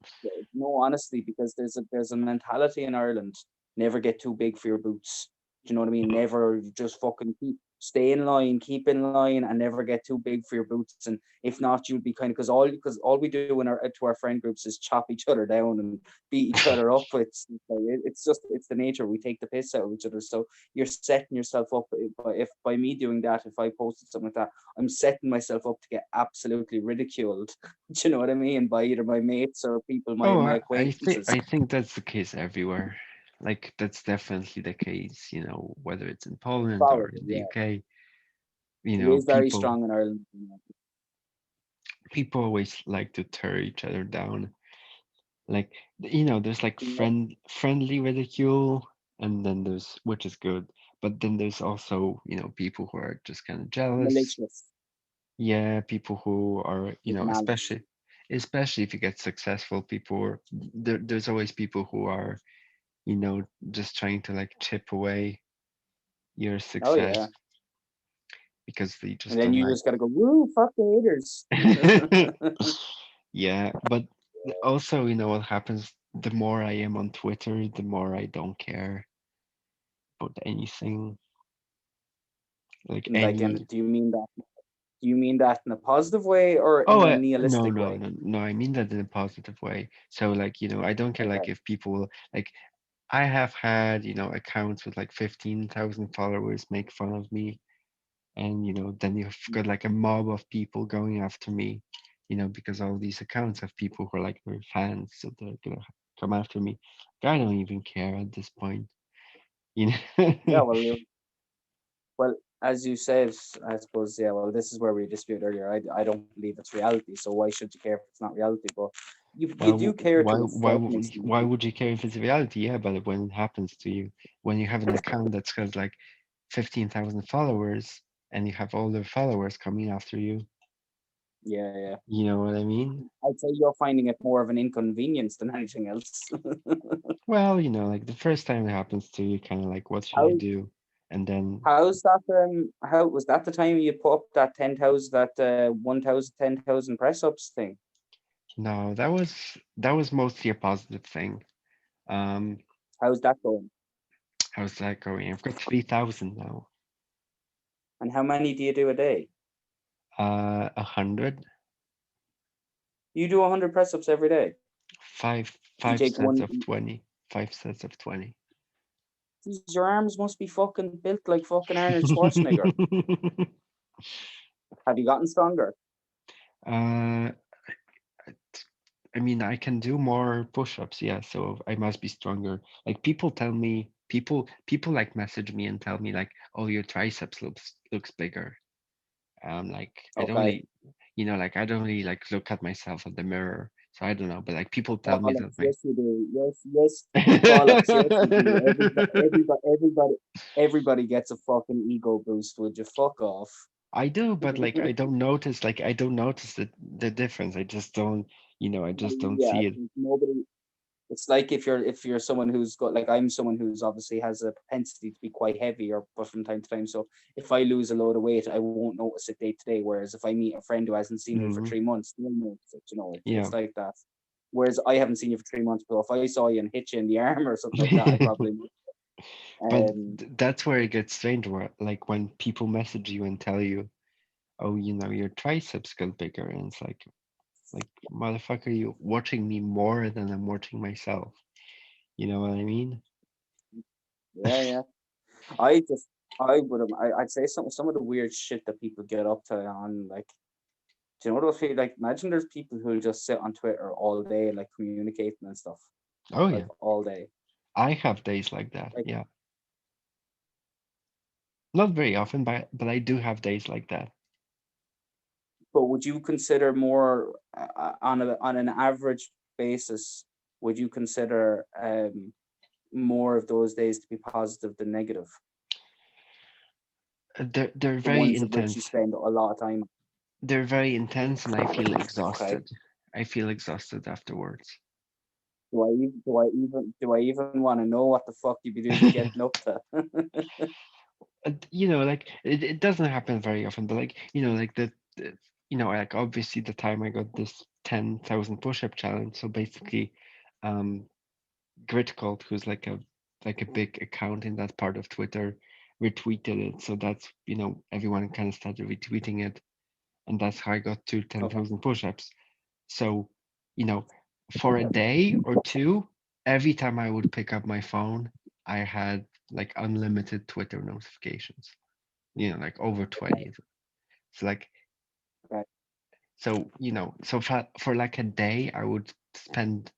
no, honestly, because there's a mentality in Ireland, never get too big for your boots. Do you know what I mean? Never just fucking stay in line, keep in line, and never get too big for your boots. And if not, you'll be kind of because all we do in our to our friend groups is chop each other down and beat each other up. It's just it's the nature. We take the piss out of each other. So you're setting yourself up by me doing that. If I posted something like that, I'm setting myself up to get absolutely ridiculed. Do you know what I mean? By either my mates or people, Oh, my I acquaintances. think that's the case everywhere. Like that's definitely the case, you know, whether it's in Poland or Probably, in the yeah. UK, you It know, is very strong in Ireland. people always like to tear each other down. Like you know, there's like You know, friendly ridicule, and then there's which is good, but then there's also, you know, people who are just kind of jealous. malicious Yeah, people who are, you with know, malice. especially if you get successful, there's always people who are, you know, just trying to like chip away your Oh success yeah. because they And just then don't you like. just gotta go, woo, fuck the haters. Yeah, but also, you know what happens? The more I am on Twitter, the more I don't care about anything, like Like, and any. do you mean that in a positive way or Oh, in a no, nihilistic no, way? no, no. I mean that in a positive way. So, like, you know, I don't care, Okay. like, if people, like, I have had, you know, accounts with like 15,000 followers make fun of me. And, you know, then you've got like a mob of people going after me, you know, because all these accounts have people who are like very fans. So they're going to come after me. I don't even care at this point, you Yeah, know? well, as you said, I suppose, yeah, well, this is where we disputed earlier. I don't believe it's reality, so why should you care if it's not reality? But you do care to a certain extent. Why would you care if it's reality? Yeah, but when it happens to you, when you have an account that has like 15,000 followers and you have all the followers coming after you, Yeah, yeah. you know what I mean? I'd say you're finding it more of an inconvenience than anything else. Well, you know, like the first time it happens to you, kind of like, what should I How do? And then, how's that how was that the time you put up that 10,000 that 1,000 10,000 press ups thing? no, that was mostly a positive thing. Um, How's that going? I was like going, I've got 3,000 now. And how many do you do a day? 100, You do 100 press ups every day. five, You five take sets one. of 20, 5 sets of 20. Geez, your arms must be fucking built like fucking Arnold Schwarzenegger. Have you gotten stronger? uh, I mean, I can do more push-ups, yeah, so I must be stronger. Like people tell me, people like message me and tell me like, oh, your triceps looks bigger. Like I don't Okay. really, you know, like I don't really like look at myself in the mirror, so I don't know. But like people tell me that Bollocks. my Yes, you do. Yes, bollocks. Yes, you do. Everybody gets a fucking ego boost. Would you fuck off? I do, but like I don't notice, like I don't notice the difference. I just don't, you know, I just don't Yeah, I see it. think nobody. It's like if you're someone who's got like I'm someone who's obviously has a propensity to be quite heavy or but from time to time. So if I lose a load of weight, I won't notice it day to day. Whereas if I meet a friend who hasn't seen me for Hmm. 3 months, they'll notice it. You know, Yeah. it's like that. Whereas I haven't seen you for 3 months, but if I saw you and hit you in the arm or something like that, I probably But um that's where it gets strange, where like when people message you and tell you, oh, you know, your triceps got bigger, and it's like motherfucker, you watching me more than I'm watching myself. You know what I mean? yeah, yeah. I just I would have I'd say some of the weird shit that people get up to on like do you know what I feel like imagine there's people who just sit on Twitter all day like communicating and stuff Oh like yeah, all day. I have days like that. Like Yeah, not very often, but I do have days like that. but would you consider more on an average basis would you consider more of those days to be positive than negative? They're The very ones at which you intense. spend a lot of time. They're very intense, and I feel Okay. exhausted. I feel exhausted afterwards. do I even want to know what the fuck you'd be doing getting up to? Like it doesn't happen very often, but like, like like obviously the time I got this 10,000 push-up challenge. So basically, um, Gritcult, who's like a big account in that part of Twitter, retweeted it. So that's, everyone kind of started retweeting it, and that's how I got to Okay. 10,000 push-ups. So, you know, for a day or two, every time I would pick up my phone, I had like unlimited Twitter notifications, like over 20. So like, Right. so for like a day, I would spend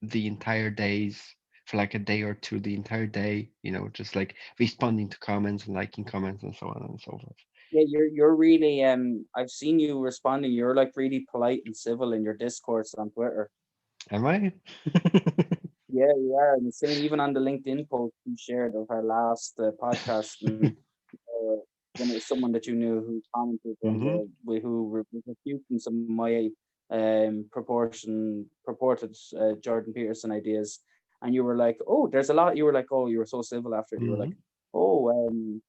the entire days for like a day or two, the entire day, just like responding to comments and liking comments and so on and so forth. Yeah, you're really I've seen you responding. You're like really polite and civil in your discourse on Twitter. Am I? Yeah, you are. And the same even on the LinkedIn post you shared of our last podcast, and when it was someone that you knew who commented on Hmm. who were refuting some of my purported Jordan Peterson ideas, and you were like, oh, there's a lot. You were like, oh, you were so civil after it. You were like, Hmm. oh,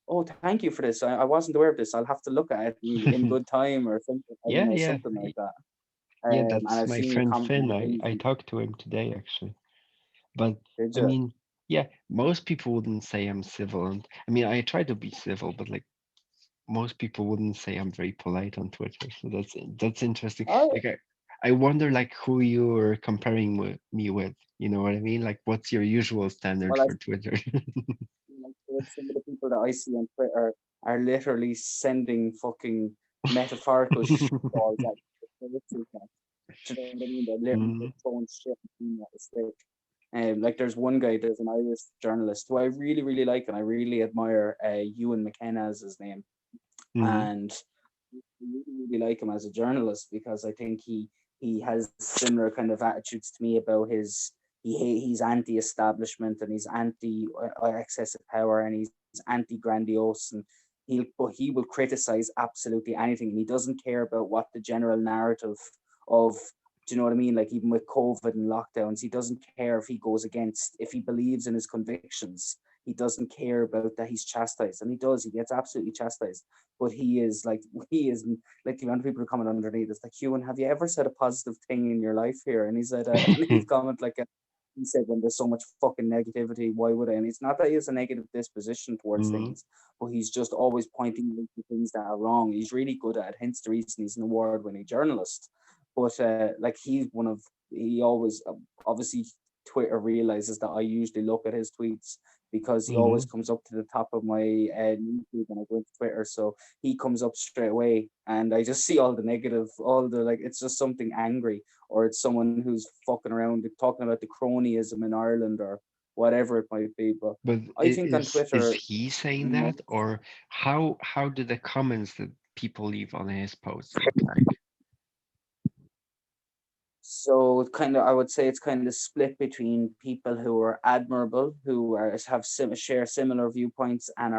oh, thank you for this. I wasn't aware of this. I'll have to look at it in good time or something. I don't Yeah, know, yeah. something like that. Yeah, And that's I've my seen you friend comment on Finn. the I page. talked to him today actually. But Did I you? mean, yeah, most people wouldn't say I'm civil, and I mean I try to be civil, but like most people wouldn't say I'm very polite on Twitter. So that's interesting. Oh, Like I wonder like who you're comparing me with. You know what I mean? Like what's your usual standard well, I for Twitter? like some of the people that I see on Twitter are literally sending fucking metaphorical balls at you. Do you know what I mean? They're literally just Hmm. throwing shit at the stick. Like there's one guy, there's an Irish journalist who I really, really like and I really admire. Ewan McKenna is his name, Hmm. and I really, really like him as a journalist because I think he has similar kind of attitudes to me about he's anti-establishment and he's anti excessive power and he's anti-grandiose and he will criticize absolutely anything and he doesn't care about what the general narrative of, do you know what I mean? Like even with COVID and lockdowns, he doesn't care if he goes against, if he believes in his convictions. He doesn't care about that he's chastised, and he does. He gets absolutely chastised, but he is like he is like the amount of people who comment underneath. It's like, Ewan, have you ever said a positive thing in your life here? And he said, and he's comment like, he said, when there's so much fucking negativity, why would I? And it's not that he has a negative disposition towards Hmm. things, but he's just always pointing to things that are wrong. He's really good at it. Hence the reason he's an award-winning journalist. But like he's one of he always obviously Twitter realizes that I usually look at his tweets because he always Hmm. comes up to the top of my newsfeed when I go into Twitter. So he comes up straight away, and I just see all the negative, all the like. It's just something angry, or it's someone who's fucking around talking about the cronyism in Ireland or whatever it might be. But But I think on is Twitter, he saying mm, that, or how do the comments that people leave on his posts look like? so it's kind of I would say it's kind of split between people who are admirable, who are share similar viewpoints and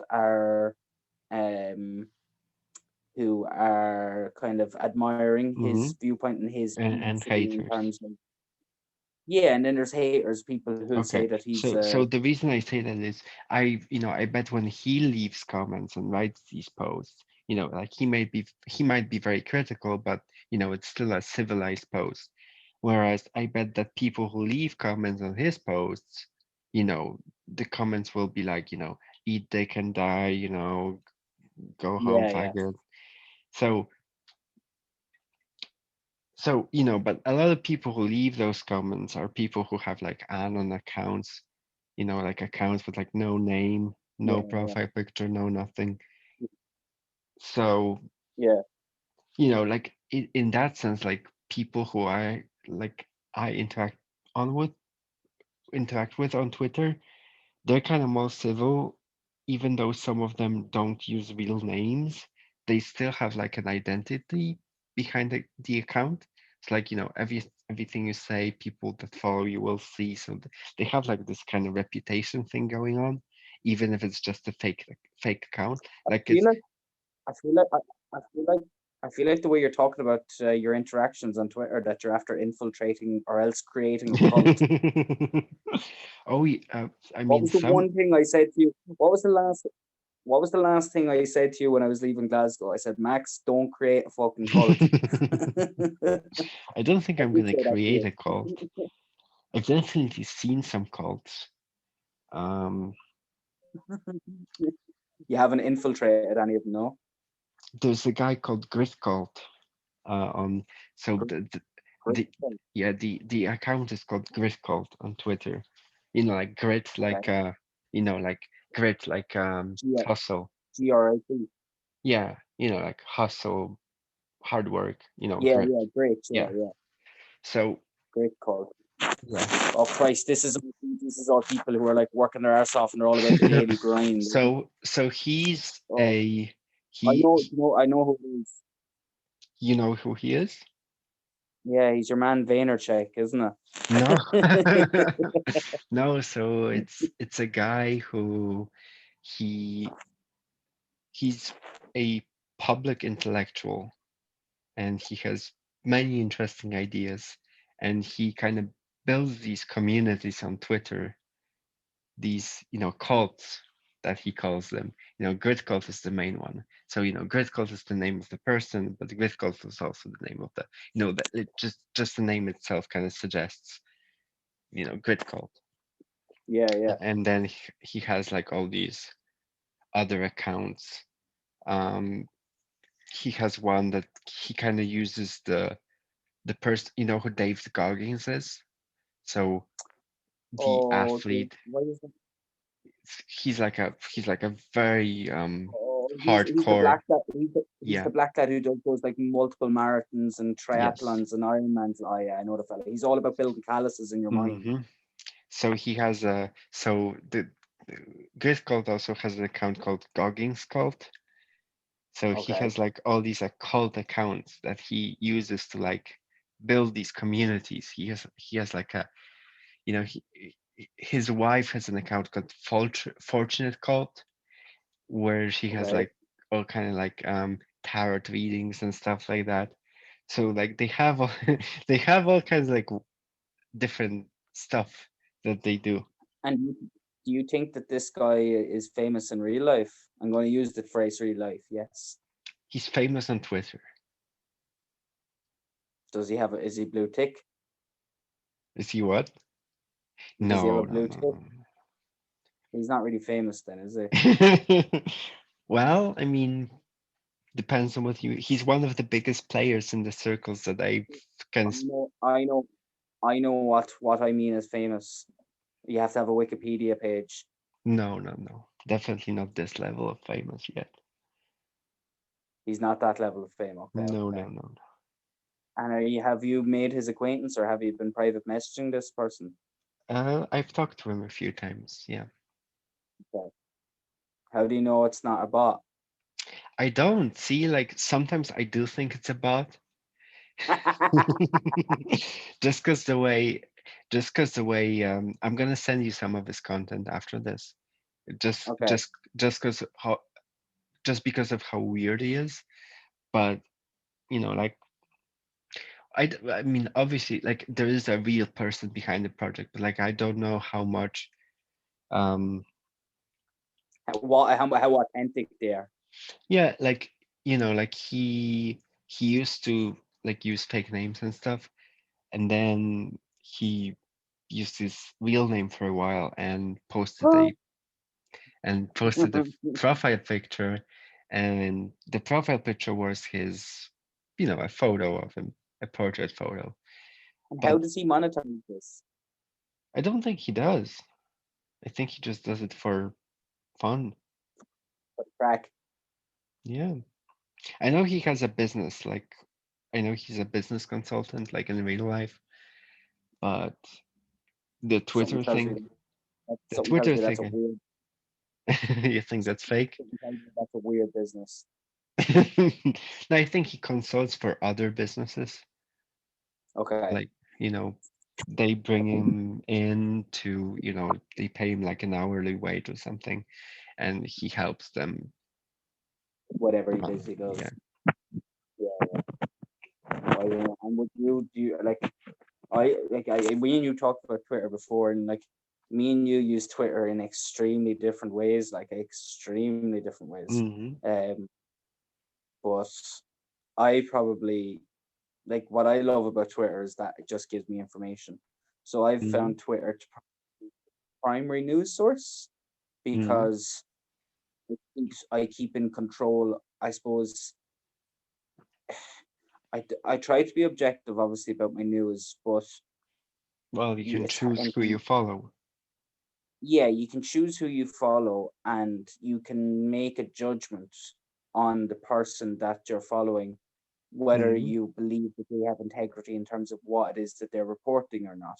are um who are kind of admiring Hmm. his viewpoint and his And tenacity in haters. terms of, yeah, and then there's haters, people who'll say Okay, that he's so the reason I say that is I bet when he leaves comments and writes these posts, like he might be very critical, but it's still a civilized post. Whereas I bet that people who leave comments on his posts, you know, the comments will be like, eat dick and die, go home, yeah, yeah, faggot. So but a lot of people who leave those comments are people who have like anon accounts, like accounts with like no name, no yeah, profile picture, no nothing. So, yeah, like in that sense, like people who I on with interact with on Twitter, they're kind of more civil, even though some of them don't use real names. They still have like an identity behind the account. It's like, everything you say, people that follow you will see. So they have like this kind of reputation thing going on, even if it's just a fake account. I Like feel it's like I feel like I feel like I feel like the way you're talking about your interactions on Twitter, that you're after infiltrating or else creating a cult. Oh, I What mean, was the some. one thing I said to you? What was the last thing I said to you when I was leaving Glasgow? I said, Max, don't create a fucking cult. I don't think I I'm did gonna say that create to a cult. I've definitely seen some cults. Um, you. You haven't infiltrated any of them, no? there's a guy called Grit Cult. On so Great, great the thing. yeah the account is called Grit Cult on Twitter. You know, like grit, Okay. like like grit, like G- hustle. GRIT. Yeah, like hustle, hard work. Yeah, Grit. yeah, great. Yeah, Yeah. yeah. So Great call. yeah. Oh Christ, this is all people who are like working their ass off and they're all about the daily grind. so he's Oh, a I he. know, I know who it is. You know who he is? Yeah, he's your man Vaynerchuk, isn't No. it? No, so it's a guy who he he's a public intellectual, and he has many interesting ideas, and he kind of builds these communities on Twitter, these cults that he calls them. Grit cult is the main one. So grit cult is the name of the person, but the grit cult is also the name of the that it just the name itself kind of suggests grit cult. Yeah, yeah. And then he has like all these other accounts. um he has one that he kind of uses the person, who Dave Goggins is. So the Oh, athlete, what is it? he's like a very Oh, he's the hardcore. black that he's Yeah. the black lad who does those like multiple marathons and Yes. triathlons and Ironmans. Oh yeah, I know the fella. He's all about building calluses in your mind. Hmm. So he has a so the Grit Cult also has an account called Goggins Cult. So he Okay. has like all these cult accounts that he uses to like build these communities. He has like a his wife has an account called Fortunate Cult, where she has Okay. like all kind of like tarot readings and stuff like that. So like they have all they have all kinds of like different stuff that they do. And do you think that this guy is famous in real life? I'm going to use the phrase real life. Yes. He's famous on Twitter. Does he have a, is he blue tick? Is he what? Does he have No, a no, blue no, tick? He's not really famous then, is he? no. Well, I mean, depends on what you. He's one of the biggest players in the circles that I I can. know, I know, I know what I mean as famous. You have to have a Wikipedia page. No, no, no. Definitely not this level of famous yet. He's not that level of fame. Okay, No, okay. no, no, no. And have you made his acquaintance or have you been private messaging this person? I've talked to him a few times. Yeah. Okay. How do you know it's not a bot? I don't see, like, sometimes I do think it's a bot. just because the way, I'm gonna send you some of his content after this. Just, Okay. just, just because just because of how weird he is. But like, I mean, obviously, like, there is a real person behind the project, but like, I don't know how much. Um, How authentic they are. yeah, like, like he used to like use fake names and stuff, and then he used his real name for a while and posted a profile picture, and the profile picture was his, a photo of him, a portrait photo. And how But does he monetize this? I don't think he does. I think he just does it for fun. For the crack. Yeah. I know he has a business, like I know he's a business consultant, like in real life, but the Something Twitter tells me thing, the something tells Twitter me that's a thing, weird you think that's fake? something tells me that's a weird business. No, I think he consults for other businesses. Okay. Like, they bring him in to, they pay him like an hourly wage or something, and he helps them. Whatever he basically Yeah. does. Yeah. And would you do you like me and you talked about Twitter before, and like me and you use Twitter in extremely different ways, like extremely different ways. Hmm. But I probably like what I love about Twitter is that it just gives me information. So I've Hmm. found Twitter to primary news source Hmm. because I keep in control. I suppose I try to be objective, obviously, about my news, but Well, you can it's choose who you follow. yeah, you can choose who you follow, and you can make a judgment on the person that you're following, whether Hmm. you believe that they have integrity in terms of what it is that they're reporting or not.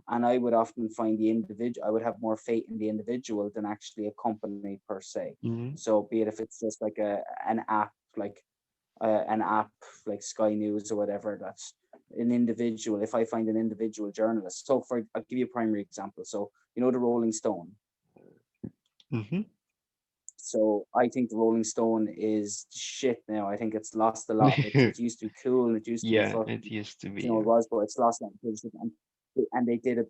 And I would often find the individual, I would have more faith in the individual than actually a company per se. Hmm. So be it if it's just like an app, like an app like Sky News or whatever, that's an individual. If I find an individual journalist, so for I'll give you a primary example. So you know the Rolling Stone. Hmm. So I think the Rolling Stone is shit now. I think it's lost a lot. It used to be cool. It used to be Yeah, fucking, it used to you be. know, it was, but it's lost that. And they did a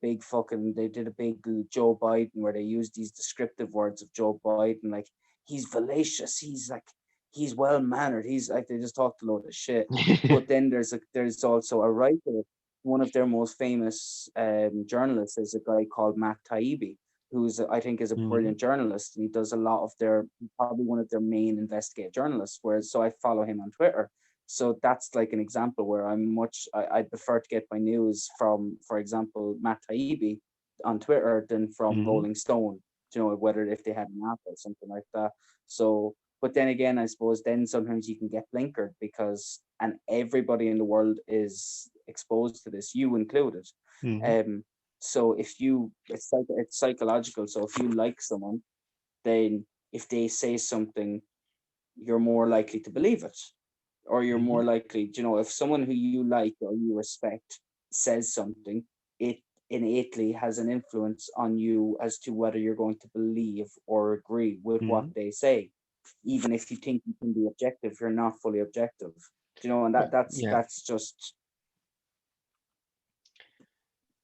big Joe Biden where they used these descriptive words of Joe Biden, like he's fallacious, he's well mannered, he's like they just talked a load of shit. But then there's also a writer, one of their most famous journalists is a guy called Matt Taibbi, who's I think is a Hmm. brilliant journalist, and he does a lot of their probably one of their main investigative journalists. Whereas so I follow him on Twitter, so that's like an example where I prefer to get my news from, for example, Matt Taibbi on Twitter than from Hmm. Rolling Stone. You know, whether if they had an app or something like that. So, but then again, I suppose then sometimes you can get blinkered because, and everybody in the world is exposed to this, you included. Hmm. Um, so if you, it's psychological. So if you like someone, then if they say something, you're more likely to believe it, or you're Hmm. more likely, you know, if someone who you like or you respect says something, it innately has an influence on you as to whether you're going to believe or agree with what Hmm. they say, even if you think you can be objective. You're not fully objective, you know, and Well, that's yeah. that's just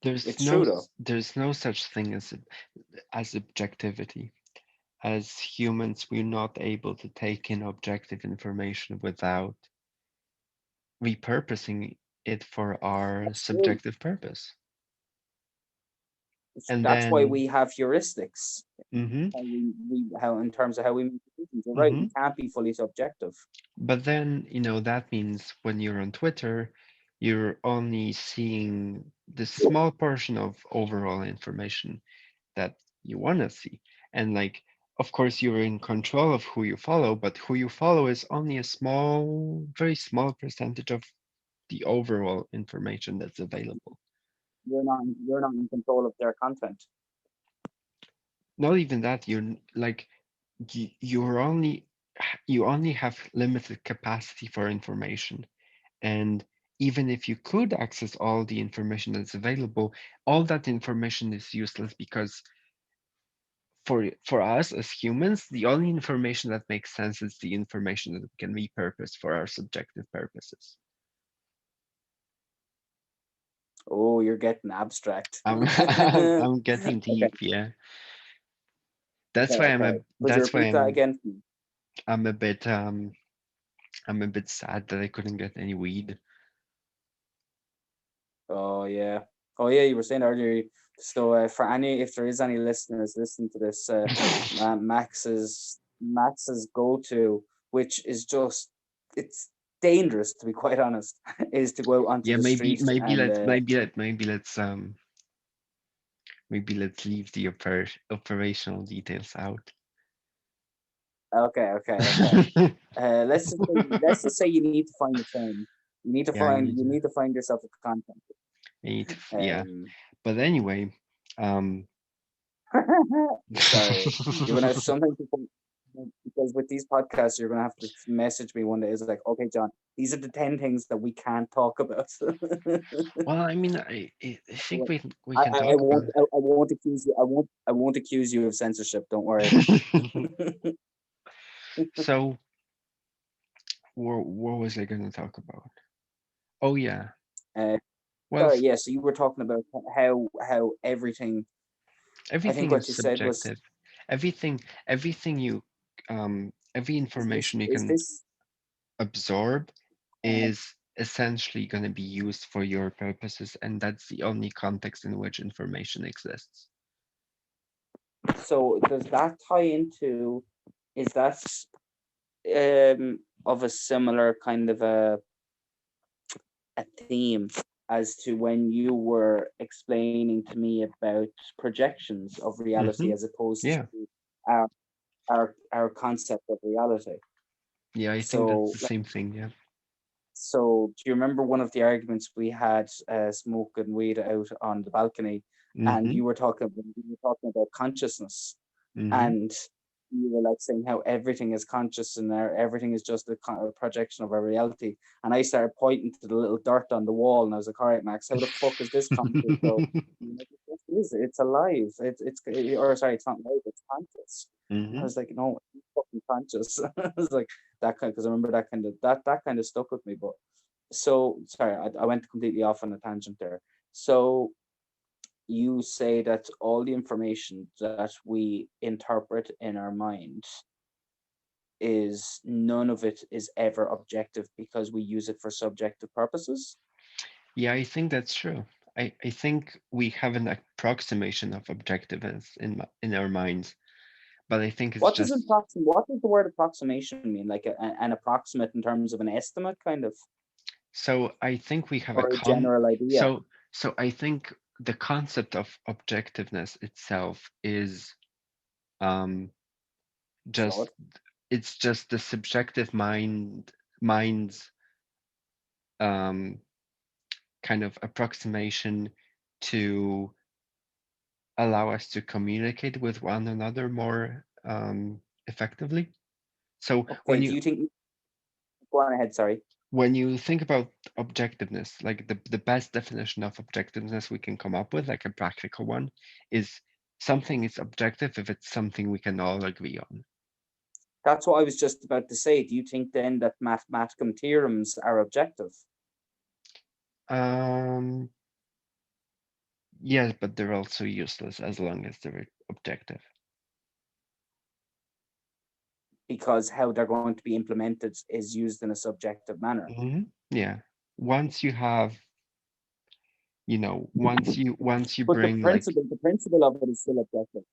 There's it's true though. there's no such thing as objectivity. As humans, we're not able to take in objective information without repurposing it for our That's true. subjective purpose. And That's why then, we have heuristics. hmm. How in terms of how we make decisions. You're right. Hmm. We can't be fully subjective. But then, that means when you're on Twitter, you're only seeing the small portion of overall information that you want to see. And like, of course, you're in control of who you follow, but who you follow is only a small, very small percentage of the overall information that's available. You're not in control of their content. Not even that, you're like, you're only, you only have limited capacity for information. And even if you could access all the information that's available, all that information is useless because for us as humans, the only information that makes sense is the information that we can repurpose for our subjective purposes. Oh, you're getting abstract. I'm Okay, I'm getting deep, yeah. That's why okay. Could you repeat that again for me? I'm a bit I'm a bit sad that I couldn't get any weed. Oh yeah. Oh yeah, you were saying earlier. So for any, if there is any listeners listening to this, Max's go-to, which is just it's dangerous to be quite honest, is to go out onto Yeah, the maybe street and maybe let's leave the operational details out. okay. Let's just say you need to find a phone. Yeah, I need You to, need to find yourself a content. yeah. Um, But anyway, um, sorry, you're gonna sometimes because with these podcasts you're gonna have to message me one day. It's like, okay, John, these are the 10 things that we can't talk about. well, I mean, I think we can I talk won't about I won't accuse you. I won't accuse you of censorship. Don't worry. it. So, what was I going to talk about? Oh yeah. Uh, Well, sorry, yeah. So you were talking about how everything. I think everything what is you said was subjective. Everything you every information you is can this absorb uh, is essentially going to be used for your purposes, and that's the only context in which information exists. so does that tie into is that of a similar kind of a theme as to when you were explaining to me about projections of reality Hmm. as opposed Yeah, to our our concept of reality. yeah, I think that's So the same thing. Yeah. so do you remember one of the arguments we had smoking weed out on the balcony, and Hmm. you were talking about consciousness, Hmm. and you were like saying how everything is conscious and everything is just a projection of our reality. And I started pointing to the little dirt on the wall, and I was like, "All right, Max, how the fuck is this conscious?" So you're like, "Yes, it is. It's alive. Or sorry, it's not alive. It's conscious." And I Hmm. was like, "No, it's fucking conscious." I was like that kind because I remember that kind of stuck with me. But so sorry, I went completely off on a tangent there. So you say that all the information that we interpret in our mind is none of it is ever objective because we use it for subjective purposes. Yeah, I think that's true. I think we have an approximation of objectiveness in our minds, but I think it's just What does the word approximation mean? Like an approximate in terms of an estimate, kind of, so I think we have a or a general idea? so I think the concept of objectiveness itself is um just So it's just the subjective mind's um kind of approximation to allow us to communicate with one another more effectively. So okay. Do you think? Go on ahead. Sorry. when you think about objectiveness, like the best definition of objectiveness we can come up with, like a practical one, is something is objective if it's something we can all agree on. That's what I was just about to say. Do you think then that mathematical theorems are objective? Um, yes, but they're also useless as long as they're objective. Because how they're going to be implemented is used in a subjective manner. Yeah. Once you have, once you But bring like, the principle of it is still objective.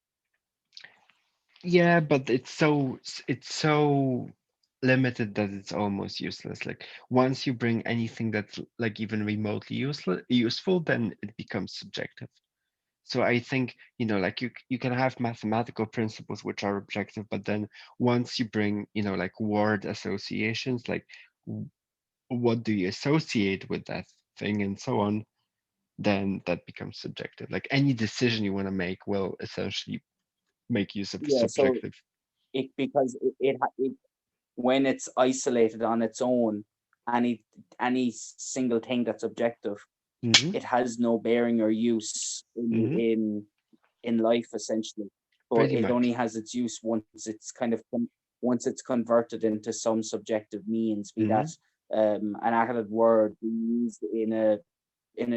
yeah, but it's so limited that it's almost useless. Like once you bring anything that's like even remotely useful, then it becomes subjective. So I think, like you can have mathematical principles which are objective, but then once you bring, like word associations, like what do you associate with that thing and so on, then that becomes subjective. Like any decision you want to make will essentially make use of Yeah, so subjective. it because it when it's isolated on its own, any single thing that's objective, Hmm. it has no bearing or use Hmm. in life essentially. But Pretty it much. only has its use once it's converted into some subjective means, be that Hmm. an added word used in a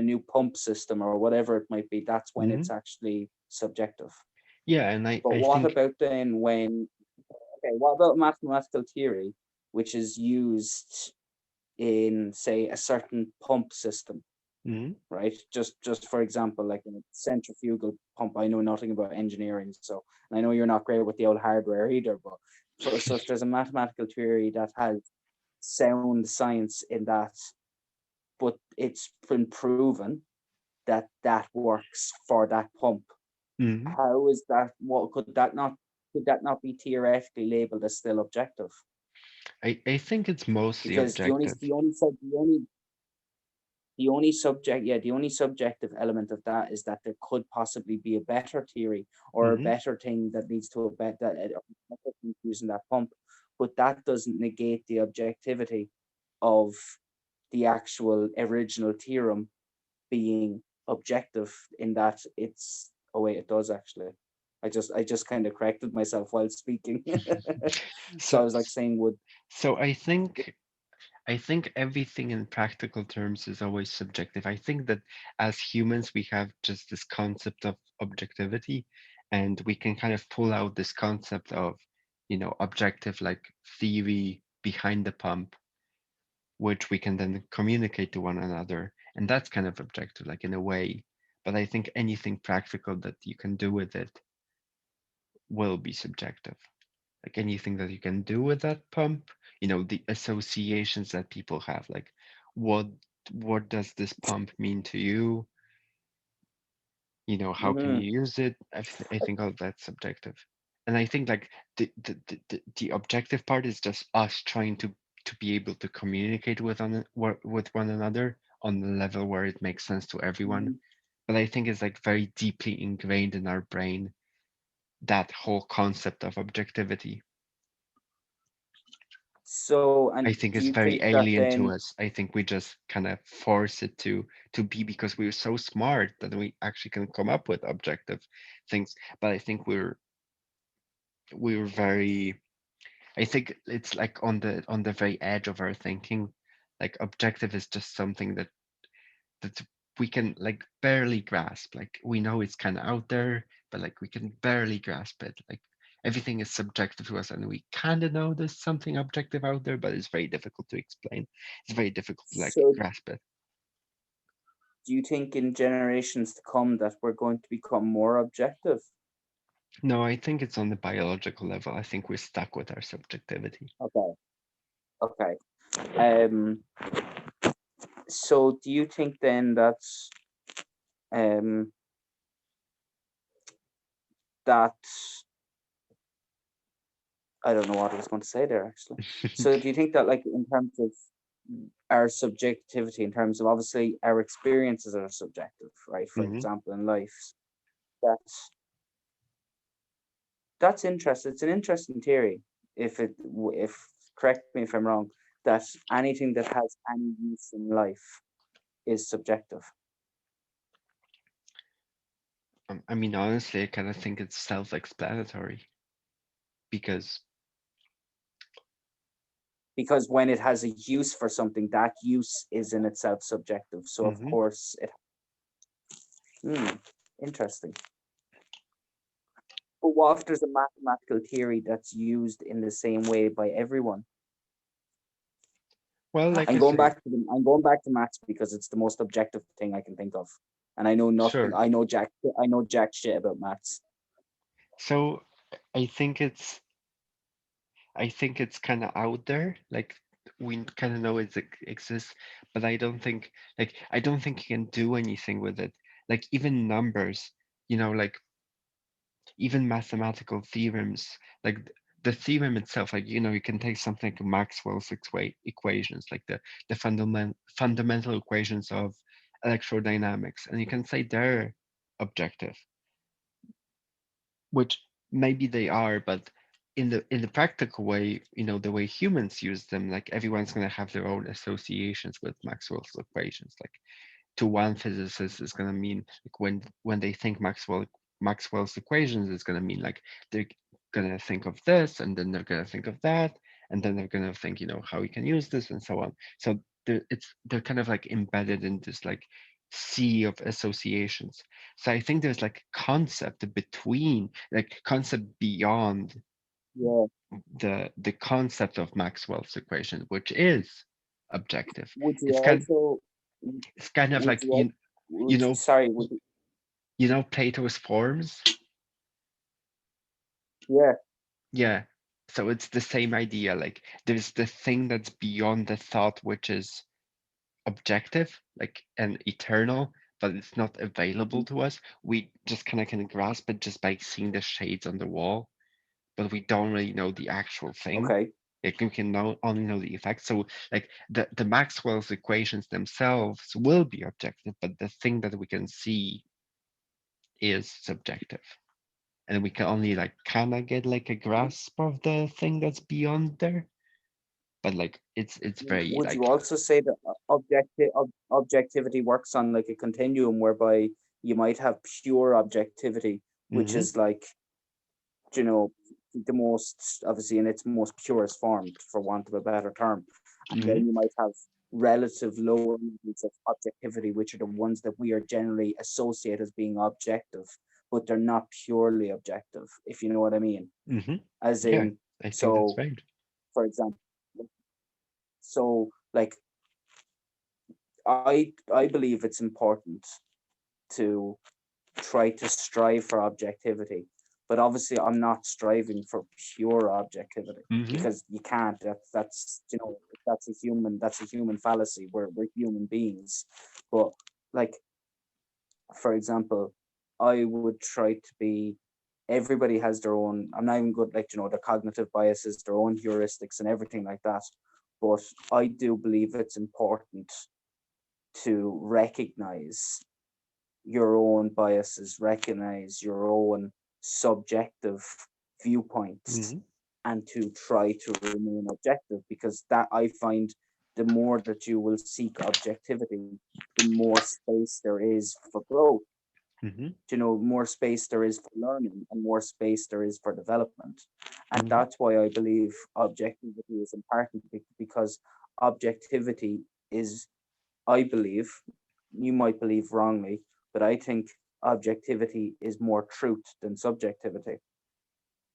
new pump system or whatever it might be. That's when Hmm. it's actually subjective. Yeah, and I, But I what think. about then when okay, what about mathematical theory, which is used in, say, a certain pump system, Hmm. right? Just for example, like a centrifugal pump. I know nothing about engineering, so and I know you're not great with the old hardware either, but so if there's a mathematical theory that has sound science in that, but it's been proven that that works for that pump. Hmm. How is that? What could that not be theoretically labeled as still objective? I think it's mostly Because objective. the only subjective element of that is that there could possibly be a better theory or a Hmm. better thing that leads to a better using that pump, but that doesn't negate the objectivity of the actual original theorem being objective in that it's oh wait it does actually. I just kind of corrected myself while speaking. So I So was like saying would so I think I think everything in practical terms is always subjective. I think that as humans, we have just this concept of objectivity, and we can kind of pull out this concept of, objective like theory behind the pump, which we can then communicate to one another. And that's kind of objective, like in a way. But I think anything practical that you can do with it will be subjective. Like anything that you can do with that pump, the associations that people have, like what what does this pump mean to you? How can Hmm. you use it? I think all that's subjective. And I think like the objective part is just us trying to be able to communicate with one another on the level where it makes sense to everyone. But I think it's like very deeply ingrained in our brain, that whole concept of objectivity. So, I and think do it's you very think that alien to then? us. I think we just kind of force it to be, because we're so smart that we actually can come up with objective things. But I think we're very, I think it's like on the very edge of our thinking. Like objective is just something that we can like barely grasp. Like we know it's kind of out there, but like we can barely grasp it. Like everything is subjective to us, and we kind of know there's something objective out there, but it's very difficult to explain. It's very difficult to like So, grasp it. do you think in generations to come that we're going to become more objective? No, I think it's on the biological level. I think we're stuck with our subjectivity. Okay. Okay. Um. So, do you think then um that I don't know what I was going to say there actually. So, do you think that, like, in terms of our subjectivity, in terms of obviously our experiences are subjective, right? For Hmm. example, in life, that's that's interesting. It's an interesting theory. If correct me if I'm wrong, that anything that has any use in life is subjective. I mean, honestly, I kind of think it's self-explanatory because. Because when it has a use for something, that use is in itself subjective. So of Mhm. course it. Hmm, interesting. But what if there's a mathematical theory that's used in the same way by everyone? Well, like I say, I'm going back to maths because it's the most objective thing I can think of, and I know nothing. sure. I know jack shit about maths. So I think it's I think it's kind of out there. Like we kind of know it exists, but I don't think you can do anything with it. Like even numbers, like even mathematical theorems, like the theorem itself, like you can take something like Maxwell's equations, like the fundamental equations of electrodynamics, and you can say they're objective, which maybe they are, but in the practical way, the way humans use them, like everyone's going to have their own associations with Maxwell's equations. Like to one physicist is going to mean like when they think Maxwell's equations is going to mean like they're going to think of this, and then they're going to think of that, and then they're going to think how we can use this and so on. So they're kind of like embedded in this like sea of associations. So I think there's like concept between, like concept beyond Yeah. the concept of Maxwell's equation, which is objective. Would you It's kind also? it's kind of Would like you? you know Sorry. Would you, Plato's forms. yeah. Yeah, so it's the same idea. Like there's the thing that's beyond the thought, which is objective, like and eternal, but it's not available to us. We just kind of can grasp it just by seeing the shades on the wall, but we don't really know the actual thing. Okay. Like we can only know the effect. So like the Maxwell's equations themselves will be objective, but the thing that we can see is subjective. And we can only like kind of get like a grasp of the thing that's beyond there, but like it's very Would you like. also say that objectivity works on like a continuum whereby you might have pure objectivity, which Hmm. is like, you know, the most obviously in its most purest form, for want of a better term, And Mm-hmm. then you might have relative lower levels of objectivity, which are the ones that we are generally associate as being objective, but they're not purely objective, if you know what I mean. Mm-hmm. As Yeah, in, I think that's so right. for example, so like I believe it's important to try to strive for objectivity. But obviously, I'm not striving for pure objectivity Mm-hmm. because you can't. That's that's a human fallacy. We're human beings, but like for example, I would try to be. Everybody has their own. I'm not even good like their cognitive biases, their own heuristics, and everything like that. But I do believe it's important to recognize your own biases, recognize your own subjective viewpoints, Mm-hmm. and to try to remain objective because that I find the more that you will seek objectivity, the more space there is for growth. Mm-hmm. More space there is for learning and more space there is for development. And Mm-hmm. that's why I believe objectivity is important because objectivity is, I believe, you might believe wrongly, but I think objectivity is more truth than subjectivity.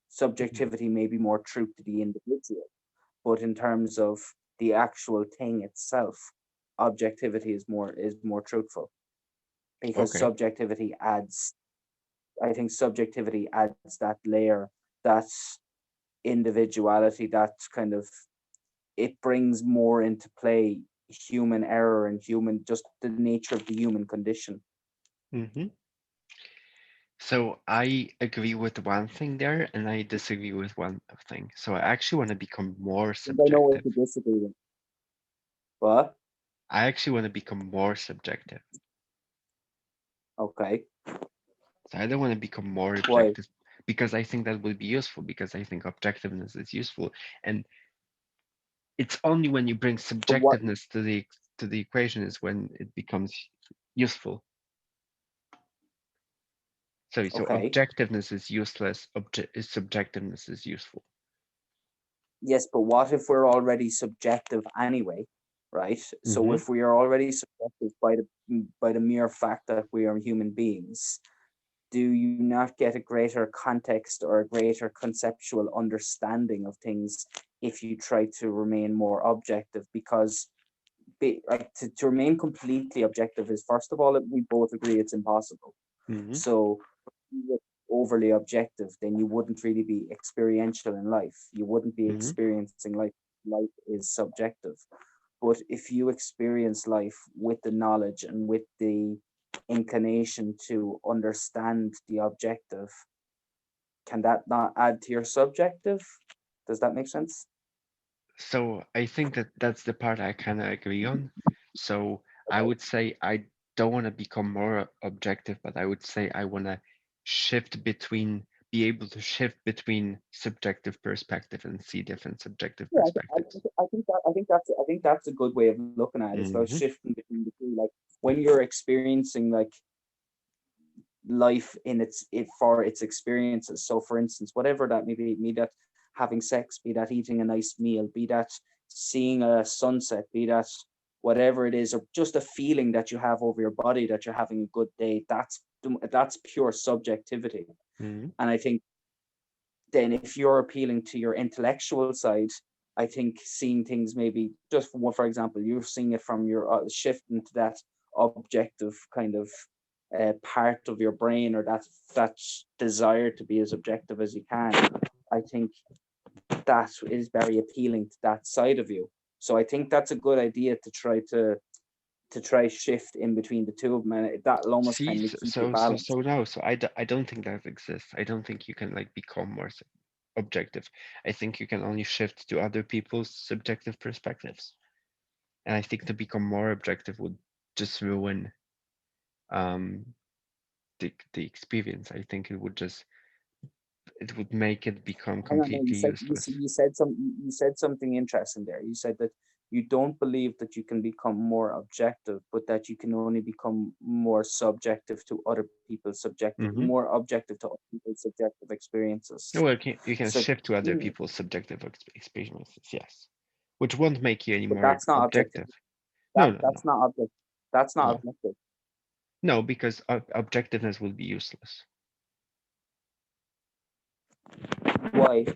Subjectivity may be more truth to the individual, but in terms of the actual thing itself, objectivity is more truthful because Okay. subjectivity adds. I think subjectivity adds that layer, that individuality, that kind of it brings more into play human error and human just the nature of the human condition. Mm-hmm. So I agree with one thing there, and I disagree with one thing. So I actually want to become more I think I know what subjective. to disagree with. But I actually want to become more subjective. okay, So I don't want to become more why? objective because I think that will be useful because I think objectiveness is useful. And it's only when you bring But what? subjectiveness to the equation is when it becomes useful. So Okay, objectiveness is useless, subjectiveness is useful. yes, but what if we're already subjective anyway, right? So Mm-hmm. if we are already subjective by the mere fact that we are human beings, do you not get a greater context or a greater conceptual understanding of things if you try to remain more objective? Because like to remain completely objective is first of all we both agree it's impossible. Mm-hmm. So if you were overly objective, then you wouldn't really be experiential in life. You wouldn't be Mm-hmm. experiencing life. Life is subjective. But if you experience life with the knowledge and with the inclination to understand the objective, can that not add to your subjective? Does that make sense? So I think that that's the part I kind of agree on. So I Okay. would say I don't want to become more objective, but I would say I want to be able to shift between subjective perspective and see different subjective Yeah, perspectives. I think that's a good way of looking at it. It's about Mm-hmm. shifting between the two. Like when you're experiencing like life in for its experiences. So, for instance, whatever that may be that having sex, be that eating a nice meal, be that seeing a sunset, be that whatever it is, or just a feeling that you have over your body that you're having a good day. That's pure subjectivity, Mm-hmm. and I think then if you're appealing to your intellectual side, I think seeing things maybe just for example, you're seeing it from your shift into that objective kind of part of your brain or that desire to be as objective as you can. I think that is very appealing to that side of you. So I think that's a good idea to try shift in between the two of them, and that'll almost See, kind of so keep you so so, balanced. so no, so I don't think that exists. I don't think you can like become more objective. I think you can only shift to other people's subjective perspectives. And I think to become more objective would just ruin um the experience. I think it would make it become Hang on, no, completely useless. you said something interesting there. You said that you don't believe that you can become more objective, but that you can only become more subjective to other people's Mm-hmm. more objective to other people's subjective experiences. Well, you can So shift to other yeah, people's subjective experiences. Yes. which won't make you any But more that's not objective. objective. No, no, no, That's not objective. That's not no, objective. no, because objectiveness would be useless. Why?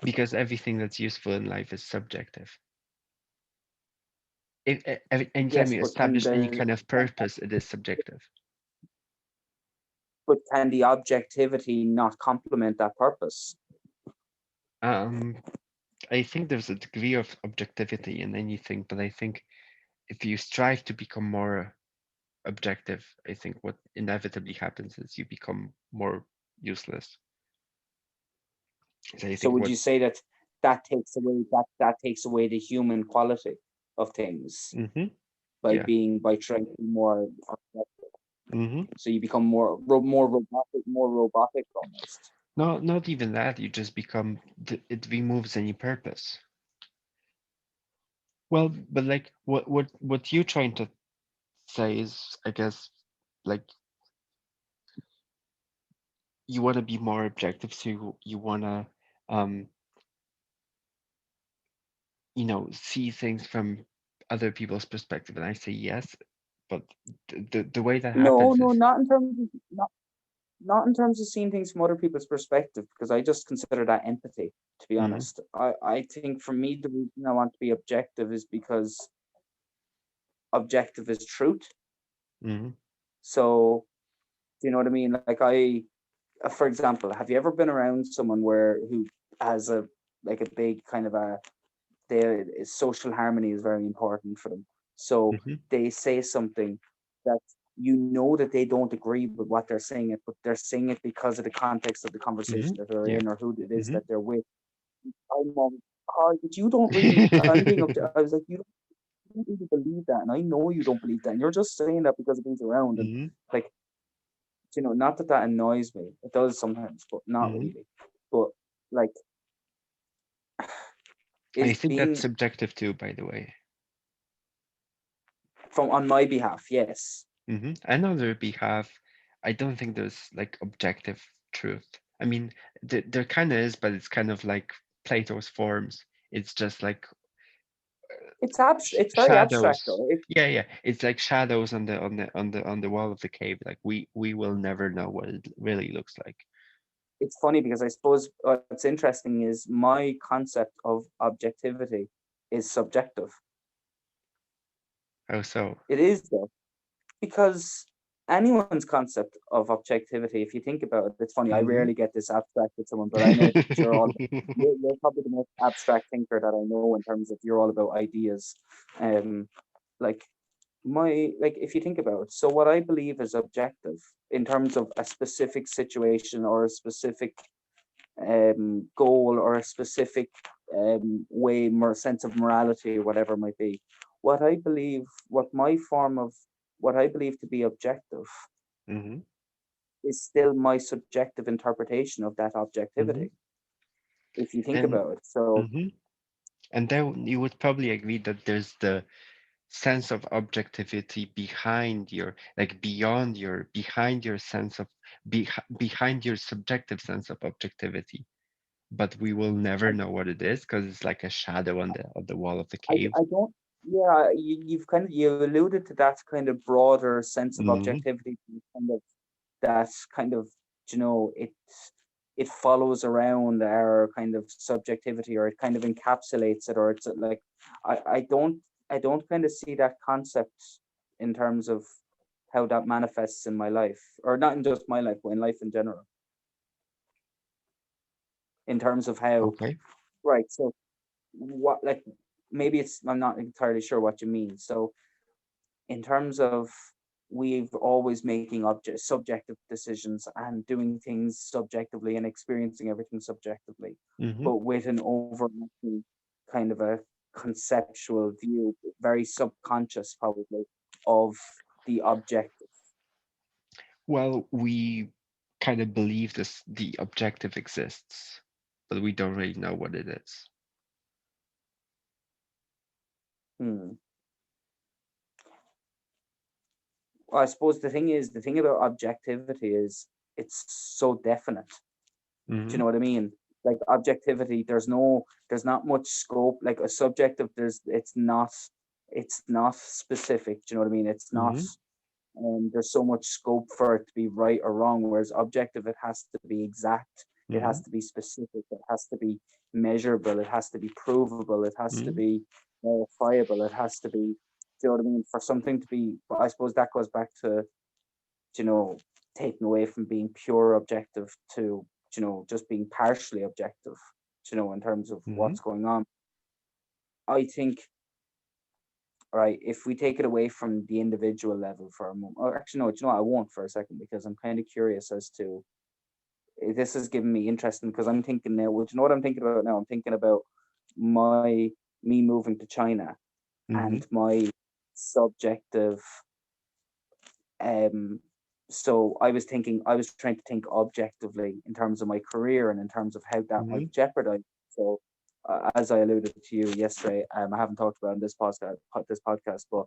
Because everything that's useful in life is subjective. Anytime Yes, you but can establish any the kind of purpose, it is subjective. but can the objectivity not complement that purpose? Um, I think there's a degree of objectivity in anything, but I think if you strive to become more objective, I think what inevitably happens is you become more useless. So I So think would what you say that that takes away the human quality of things hmm by yeah. being by trying to be more objective? hmm So you become more robotic almost. No, not even that. You just become it removes any purpose. Well, but like what you're trying to say is, I guess, like you want to be more objective, so you want to um see things from other people's perspective. And I say yes, but the way that No, happens no, is not in terms of seeing things from other people's perspective, because I just consider that empathy, to be hmm honest. I think for me the reason I want to be objective is because objective is truth. hmm So do you know what I mean? Like for example, have you ever been around someone who has a like a big kind of a their social harmony is very important for them. So hmm they say something that you know that they don't agree with what they're saying it, but they're saying it because of the context of the hmm conversation that they're yeah. in or who it is hmm that they're with. I'm Carl, but you don't really. I'm being. I was like, you don't really believe that, and I know you don't believe that. And you're just saying that because of being around, and hmm like, not that that annoys me. It does sometimes, but not hmm really. But like, I is think that's being subjective too, by the way. from on my behalf, yes. And on their behalf, I don't think there's like objective truth. I mean, there kind of is, but it's kind of like Plato's forms. It's just like It's very abstract shadows. though. Yeah, yeah. It's like shadows on the wall of the cave. Like we will never know what it really looks like. It's funny because I suppose what's interesting is my concept of objectivity is subjective. How so? It is though, because anyone's concept of objectivity, if you think about it, it's funny. I hmm rarely get this abstract with someone, but I know that you're probably the most abstract thinker that I know in terms of you're all about ideas. Like like if you think about it, so what I believe is objective in terms of a specific situation or a specific goal or a specific way, more sense of morality or whatever it might be. What I believe to be objective hmm is still my subjective interpretation of that hmm objectivity. If you think And about it, so hmm and then you would probably agree that there's the sense of objectivity behind your like behind your sense of behind your subjective sense of objectivity, but we will never know what it is because it's like a shadow on the wall of the cave. I don't. Yeah, you alluded to that kind of broader sense of hmm objectivity, kind of that kind of it follows around our kind of subjectivity, or it kind of encapsulates it, or it's like I don't kind of see that concept in terms of how that manifests in my life, or not in just my life, but in life in general. In terms of how, okay. right? So what, like, maybe it's I'm not entirely sure what you mean. So in terms of we've always making subjective decisions and doing things subjectively and experiencing everything subjectively, hmm but with an overarching kind of a conceptual view, very subconscious probably, of the objective. well, we kind of believe the objective exists, but we don't really know what it is. Hmm. Well, I suppose the thing about objectivity is it's so definite. Do you hmm know what I mean? like objectivity, there's not much scope. Like a subjective, it's not specific. Do you know what I mean? It's not. Mm-hmm. There's so much scope for it to be right or wrong. Whereas objective, it has to be exact. It Mm-hmm. has to be specific. It has to be measurable. It has to be provable. It has to Mm-hmm. be verifiable. It has to be. Do you know what I mean? For something to be, but I suppose that goes back to, you know, taking away from being pure objective to, you know, just being partially objective, you know, in terms of Mm-hmm. what's going on. I think, right, if we take it away from the individual level for a moment, or actually, no, you know what, I won't for a second, because I'm kind of curious as to, this is giving me interesting, because I'm thinking now, well, you know what I'm thinking about now? I'm thinking about my, me moving to China Mm-hmm. and my subjective, um so I was trying to think objectively in terms of my career and in terms of how that Mm-hmm. might jeopardize. So as I alluded to you yesterday, I haven't talked about in this podcast, but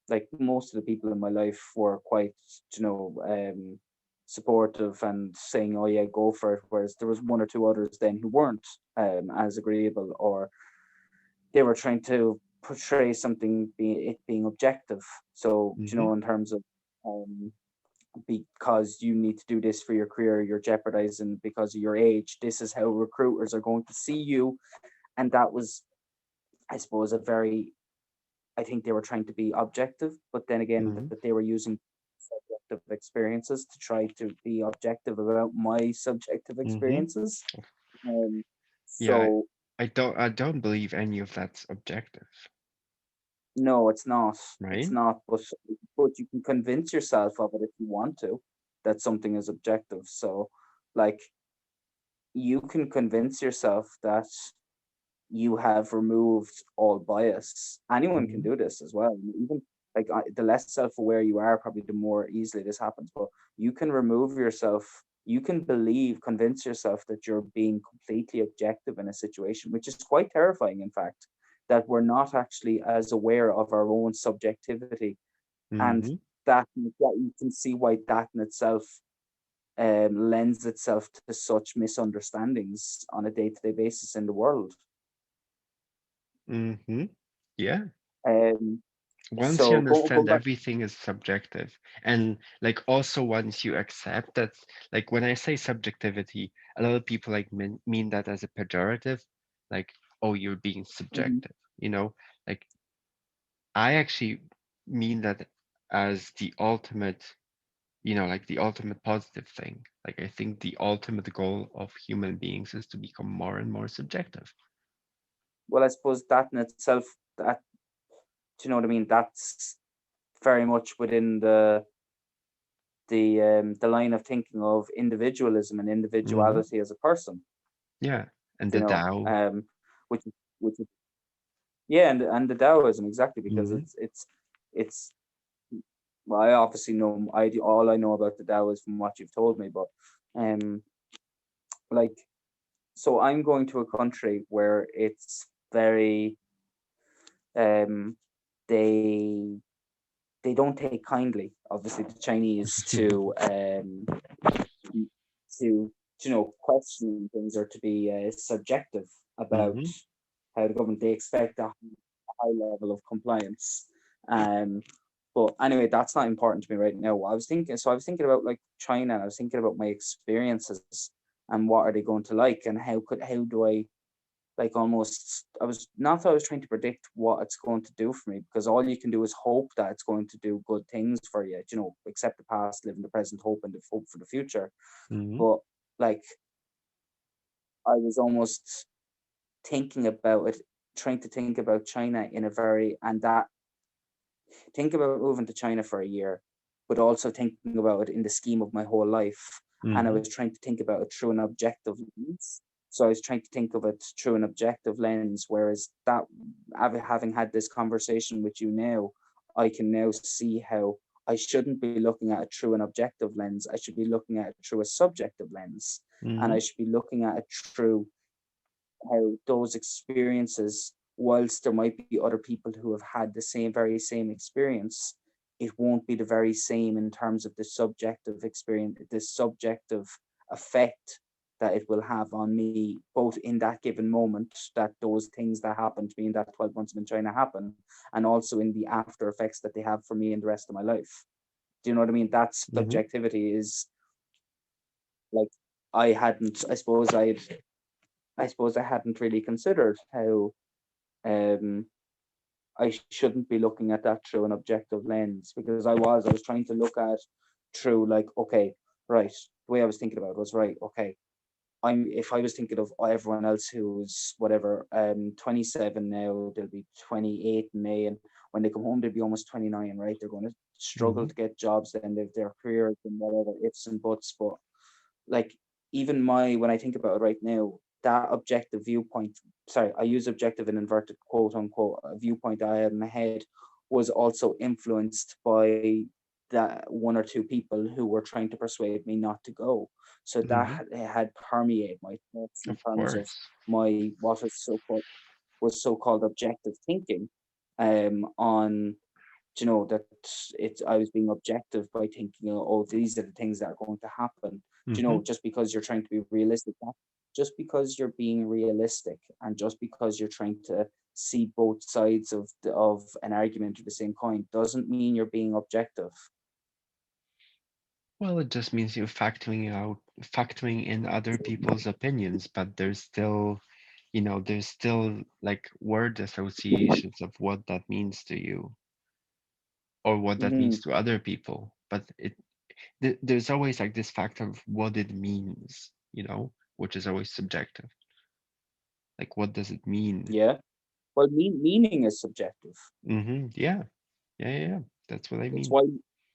like most of the people in my life were quite, you know, supportive and saying, oh yeah, go for it, whereas there was one or two others then who weren't as agreeable, or they were trying to portray something being objective. So, you Mm-hmm. know, in terms of um, because you need to do this for your career, you're jeopardizing because of your age. This is how recruiters are going to see you, and that was, I suppose, a very. I think they were trying to be objective, but then again, Mm-hmm. that they were using subjective experiences to try to be objective about my subjective Mm-hmm. experiences. Um, Yeah, so I don't believe any of that's objective, no, it's not. It's right? not. But you can convince yourself of it if you want to, that something is objective. So, like, you can convince yourself that you have removed all bias. Anyone can Mm-hmm. do this as well. Even like the less self-aware you are, probably the more easily this happens. But you can remove yourself. You can convince yourself that you're being completely objective in a situation, which is quite terrifying. In fact, that we're not actually as aware of our own subjectivity, and Mm-hmm. that you can see why that in itself lends itself to such misunderstandings on a day-to-day basis in the world. Mm-hmm. Yeah. Um, Once you so go understand back. everything is subjective, and like also once you accept that, like when I say subjectivity, a lot of people like mean that as a pejorative, like, oh, you're being Mhm. subjective, like I actually mean that as the ultimate, like the ultimate positive thing. Like I think the ultimate goal of human beings is to become more and more subjective. Well, I suppose that in itself, that, do you know what I mean? That's very much within the line of thinking of individualism and Hmm. individuality as a person. Yeah. And You the know, Tao. which is yeah, and the Taoism, exactly, because Hmm. it's well, I obviously know, all I know about the Tao is from what you've told me, but um like, so I'm going to a country where it's very um they they don't take kindly, obviously, the Chinese to, you know, questioning things, or to be subjective about Hmm. how the government, they expect a high level of compliance. Um, but anyway, that's not important to me right now. I was thinking about like China, and I was thinking about my experiences and what are they going to like, and how do I, like, almost, I was not that I was trying to predict what it's going to do for me, because all you can do is hope that it's going to do good things for you, you know, accept the past, live in the present, hope for the future. Hmm. But like, I was almost thinking about it, trying to think about China in a very, and that, think about moving to China for a year, but also thinking about it in the scheme of my whole life. And I Hmm. was trying to think about it through an objective lens. So I was trying to think of it through an objective lens, whereas that, having had this conversation with you now, I can now see how I shouldn't be looking at it through an objective lens. I should be looking at it through a subjective lens. And I Hmm. should be looking at it through how those experiences, whilst there might be other people who have had the very same experience, it won't be the very same in terms of the subjective experience, the subjective effect that it will have on me, both in that given moment, that those things that happened to me in that 12 months I'm in China happen, and also in the after effects that they have for me in the rest of my life. Do you know what I mean? That Hmm. subjectivity is like, I hadn't, I suppose I hadn't really considered how um I shouldn't be looking at that through an objective lens, because I was trying to look at through like, okay, right, the way I was thinking about it was, right, okay, if I was thinking of everyone else who's whatever 27 now, they'll be 28 in May, and when they come home they'll be almost 29, right? They're going to struggle Hmm. to get jobs, then they've their careers and whatever ifs and buts. But like, even my when I think about it right now, that objective viewpoint, sorry, I use objective in inverted quote unquote, a viewpoint I had in my head was also influenced by that one or two people who were trying to persuade me not to go. So that Hmm. had permeated my thoughts in Of terms of course. my what is so-called objective thinking, on, that I was being objective by thinking, oh, these are the things that are going to happen. Hmm. Just because you're trying to be realistic, just because you're being realistic, and just because you're trying to see both sides of an argument or the same coin, doesn't mean you're being objective. Well, it just means you're factoring in other people's opinions, but there's still like word associations of what that means to you or what that Hmm. means to other people. But there's always like this fact of what it means, which is always subjective. Like, what does it mean? Yeah. Well, meaning is subjective. Yeah, yeah, yeah, yeah. That's what I It's mean. why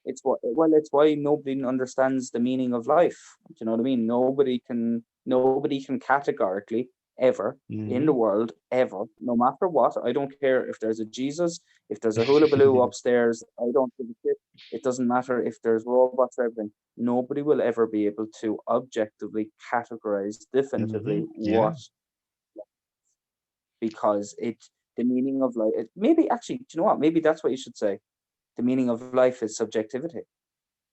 it's why nobody understands the meaning of life. Do you know what I mean? Nobody can categorically ever in the Hmm. world ever, no matter what. I don't care if there's a Jesus, if there's a hula baloo upstairs. I don't give a shit. It doesn't matter if there's robots or everything. Nobody will ever be able to objectively categorize definitively Yeah. what, because the meaning of life. Maybe actually, do you know what? Maybe that's what you should say. The meaning of life is subjectivity.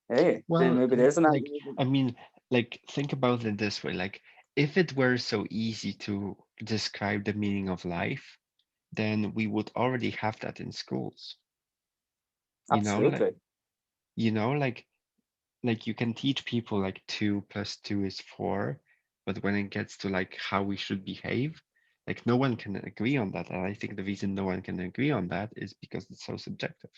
Hey, Well, maybe there's an like, I mean, like, think about it this way. Like, if it were so easy to describe the meaning of life, then we would already have that in schools. You know, like, absolutely. you know, like, like you can teach people like 2 + 2 is 4, but when it gets to like how we should behave, like no one can agree on that. And I think the reason no one can agree on that is because it's so subjective.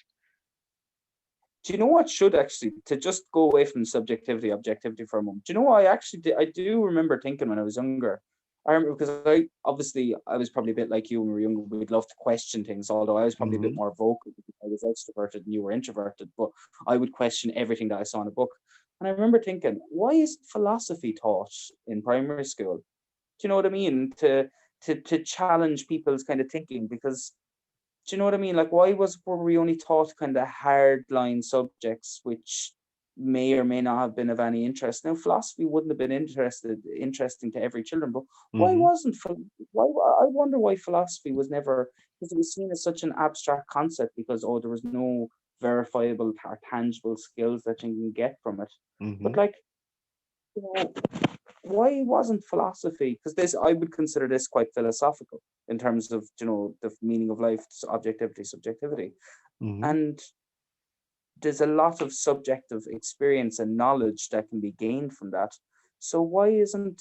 Do you know what should actually, to just go away from subjectivity, objectivity for a moment? Do you know what I actually did? I do remember thinking when I was younger. I remember, because I was probably a bit like you when we were younger. We'd love to question things, although I was probably a bit Hmm. more vocal because I was extroverted and you were introverted. But I would question everything that I saw in a book. And I remember thinking, why is philosophy taught in primary school? Do you know what I mean? To challenge people's kind of thinking, because do you know what I mean? Like, were we only taught kind of hardline subjects which may or may not have been of any interest? Now, philosophy wouldn't have been interesting to every children, but why Hmm. wasn't why I wonder why philosophy was never, because it was seen as such an abstract concept, because there was no verifiable or tangible skills that you can get from it. But Hmm. like, you know, why wasn't philosophy, because this, I would consider this quite philosophical in terms of, the meaning of life, objectivity, subjectivity, Hmm. and there's a lot of subjective experience and knowledge that can be gained from that. So why isn't,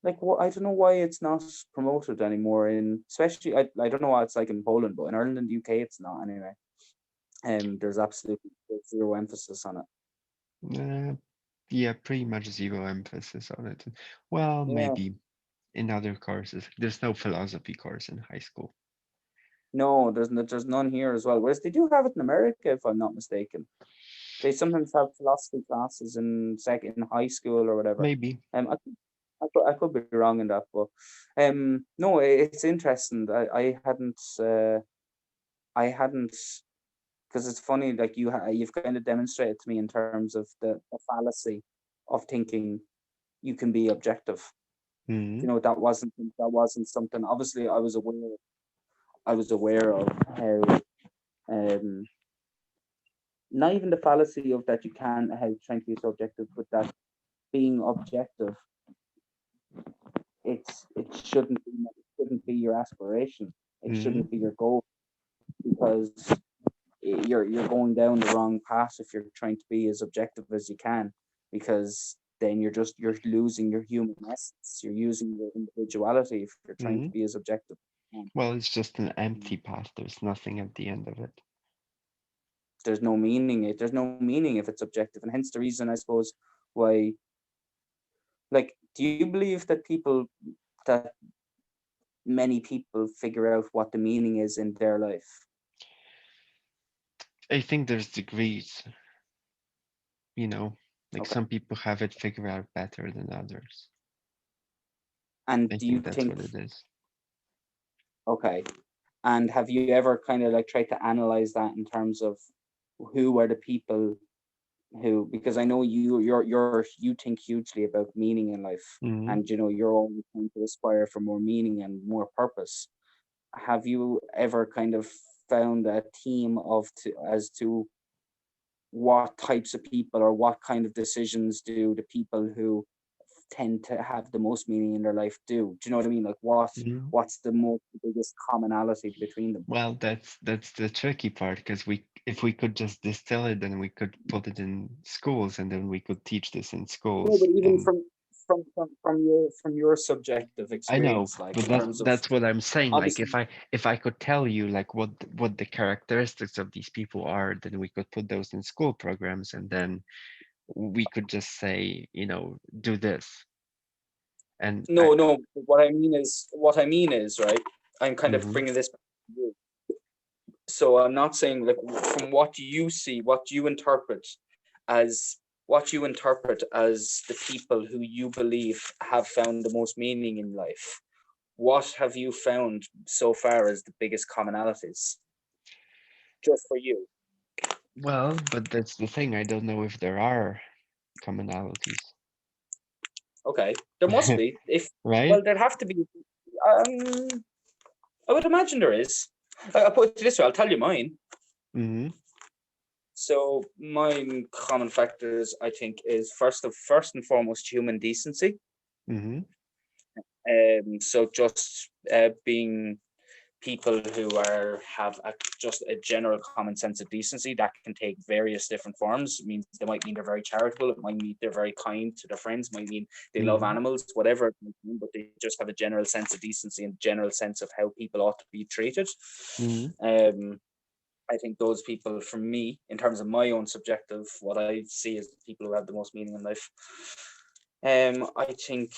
like, what, I don't know why it's not promoted anymore, in especially, I don't know what it's like in Poland, but in Ireland and UK it's not anyway. There's absolutely zero emphasis on it. Uh, yeah, pretty much zero emphasis on it. Well, Yeah. maybe in other courses. There's no philosophy course in high school. No, there's none here as well. Whereas they do have it in America, if I'm not mistaken. They sometimes have philosophy classes in high school or whatever. Maybe. I could be wrong in that, but no, it's interesting. I hadn't, because it's funny. Like, you've kind of demonstrated to me in terms of the fallacy of thinking you can be objective. Hmm. That wasn't something. Obviously, I was aware of how, um not even the fallacy of that you can how trying to be subjective, but that being objective it shouldn't be your aspiration. It Mm-hmm. shouldn't be your goal, because you're going down the wrong path if you're trying to be as objective as you can, because then you're losing your human essence. You're using your individuality if you're trying to Mm-hmm. be as objective. Well, it's just an empty path. There's nothing at the end of it. There's no meaning. There's no meaning if it's objective, and hence the reason, I suppose, why. Like, do you believe that many people figure out what the meaning is in their life? I think there's degrees, you know, like Okay. some people have it figured out better than others. And I do you think that's think, what it is. okay, and have you ever kind of like tried to analyze that in terms of who are the people who, because I know you think hugely about meaning in life, Mm-hmm. and you're always trying to aspire for more meaning and more purpose. Have you ever kind of found a theme as to what types of people, or what kind of decisions do the people who tend to have the most meaning in their life do? Do you know what I mean? Like, Mm-hmm. what's the biggest commonality between them? Well, that's the tricky part because if we could just distill it, then we could put it in schools, and then we could teach this in No, schools. but even And from your subjective I know, experience, like but in terms of, that's what I'm saying. Like obviously, if I could tell you like what the characteristics of these people are, then we could put those in school programs, and then we could just say, do this. And I. no, no. What I mean is, right. I'm kind of Mm-hmm. bringing this back to you. So I'm not saying, like, from what you see, as what you interpret as the people who you believe have found the most meaning in life. What have you found so far as the biggest commonalities, just for you? Well, but that's the thing. I don't know if there are commonalities, Okay, there must be. If right? Well, there'd have to be. Um, I would imagine there is. I'll put it this way. I'll tell you mine. Mm-hmm. So mine common factors, I think, is first and foremost human decency. Mm-hmm. So just being people who have just a general common sense of decency that can take various different forms. It means they might mean they're very charitable. It might mean they're very kind to their friends. It might mean they love Mm-hmm. animals, whatever it might mean, but they just have a general sense of decency and general sense of how people ought to be treated. Mm-hmm. Um, I think those people, for me, in terms of my own subjective, what I see as the people who have the most meaning in life, I think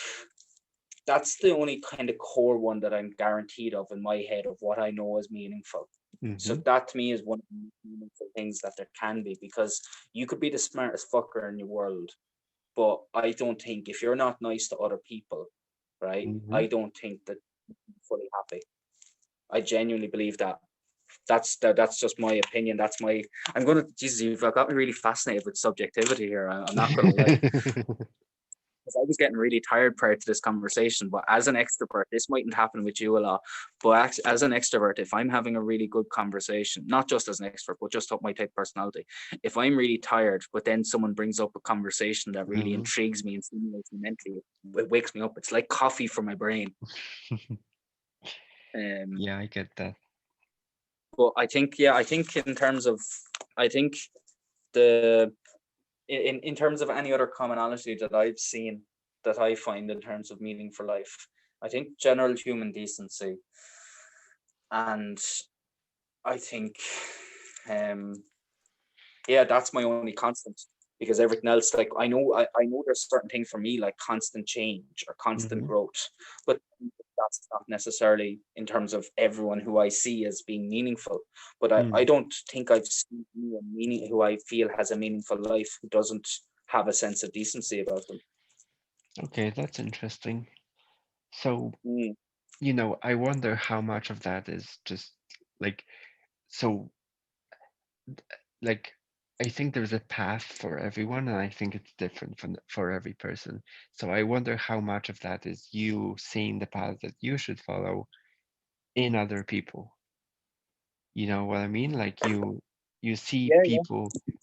that's the only kind of core one that I'm guaranteed of in my head of what I know as meaningful. So Mm-hmm. that to me is one of the most meaningful things that there can be, because you could be the smartest fucker in your world, but I don't think if you're not nice to other people, right? Mm-hmm. I don't think that you're fully happy. I genuinely believe that. That's just my opinion. That's my. I'm gonna. Jesus, you've got me really fascinated with subjectivity here. I'm not gonna lie. Because I was getting really tired prior to this conversation. But as an extrovert, this mightn't happen with you a lot. But as an extrovert, if I'm having a really good conversation, not just as an extrovert, but just my type of personality, if I'm really tired, but then someone brings up a conversation that really Mm-hmm. intrigues me and stimulates me mentally, it wakes me up. It's like coffee for my brain. Um, Yeah, I get that. but I think in terms of, I think the in terms of any other commonality that I've seen, that I find in terms of meaning for life, I think general human decency, and I think, um, yeah, that's my only constant, because everything else, like, I know there's certain things for me, like constant change or constant Mm-hmm. growth, but that's not necessarily in terms of everyone who I see as being meaningful. But I Mm. don't think I've seen anyone who I feel has a meaningful life who doesn't have a sense of decency about them. Okay, that's interesting. So, Mm. I wonder how much of that is just like, so, like, I think there's a path for everyone, and I think it's different for every person. So I wonder how much of that is you seeing the path that you should follow in other people. You know what I mean? Like you see Yeah, yeah.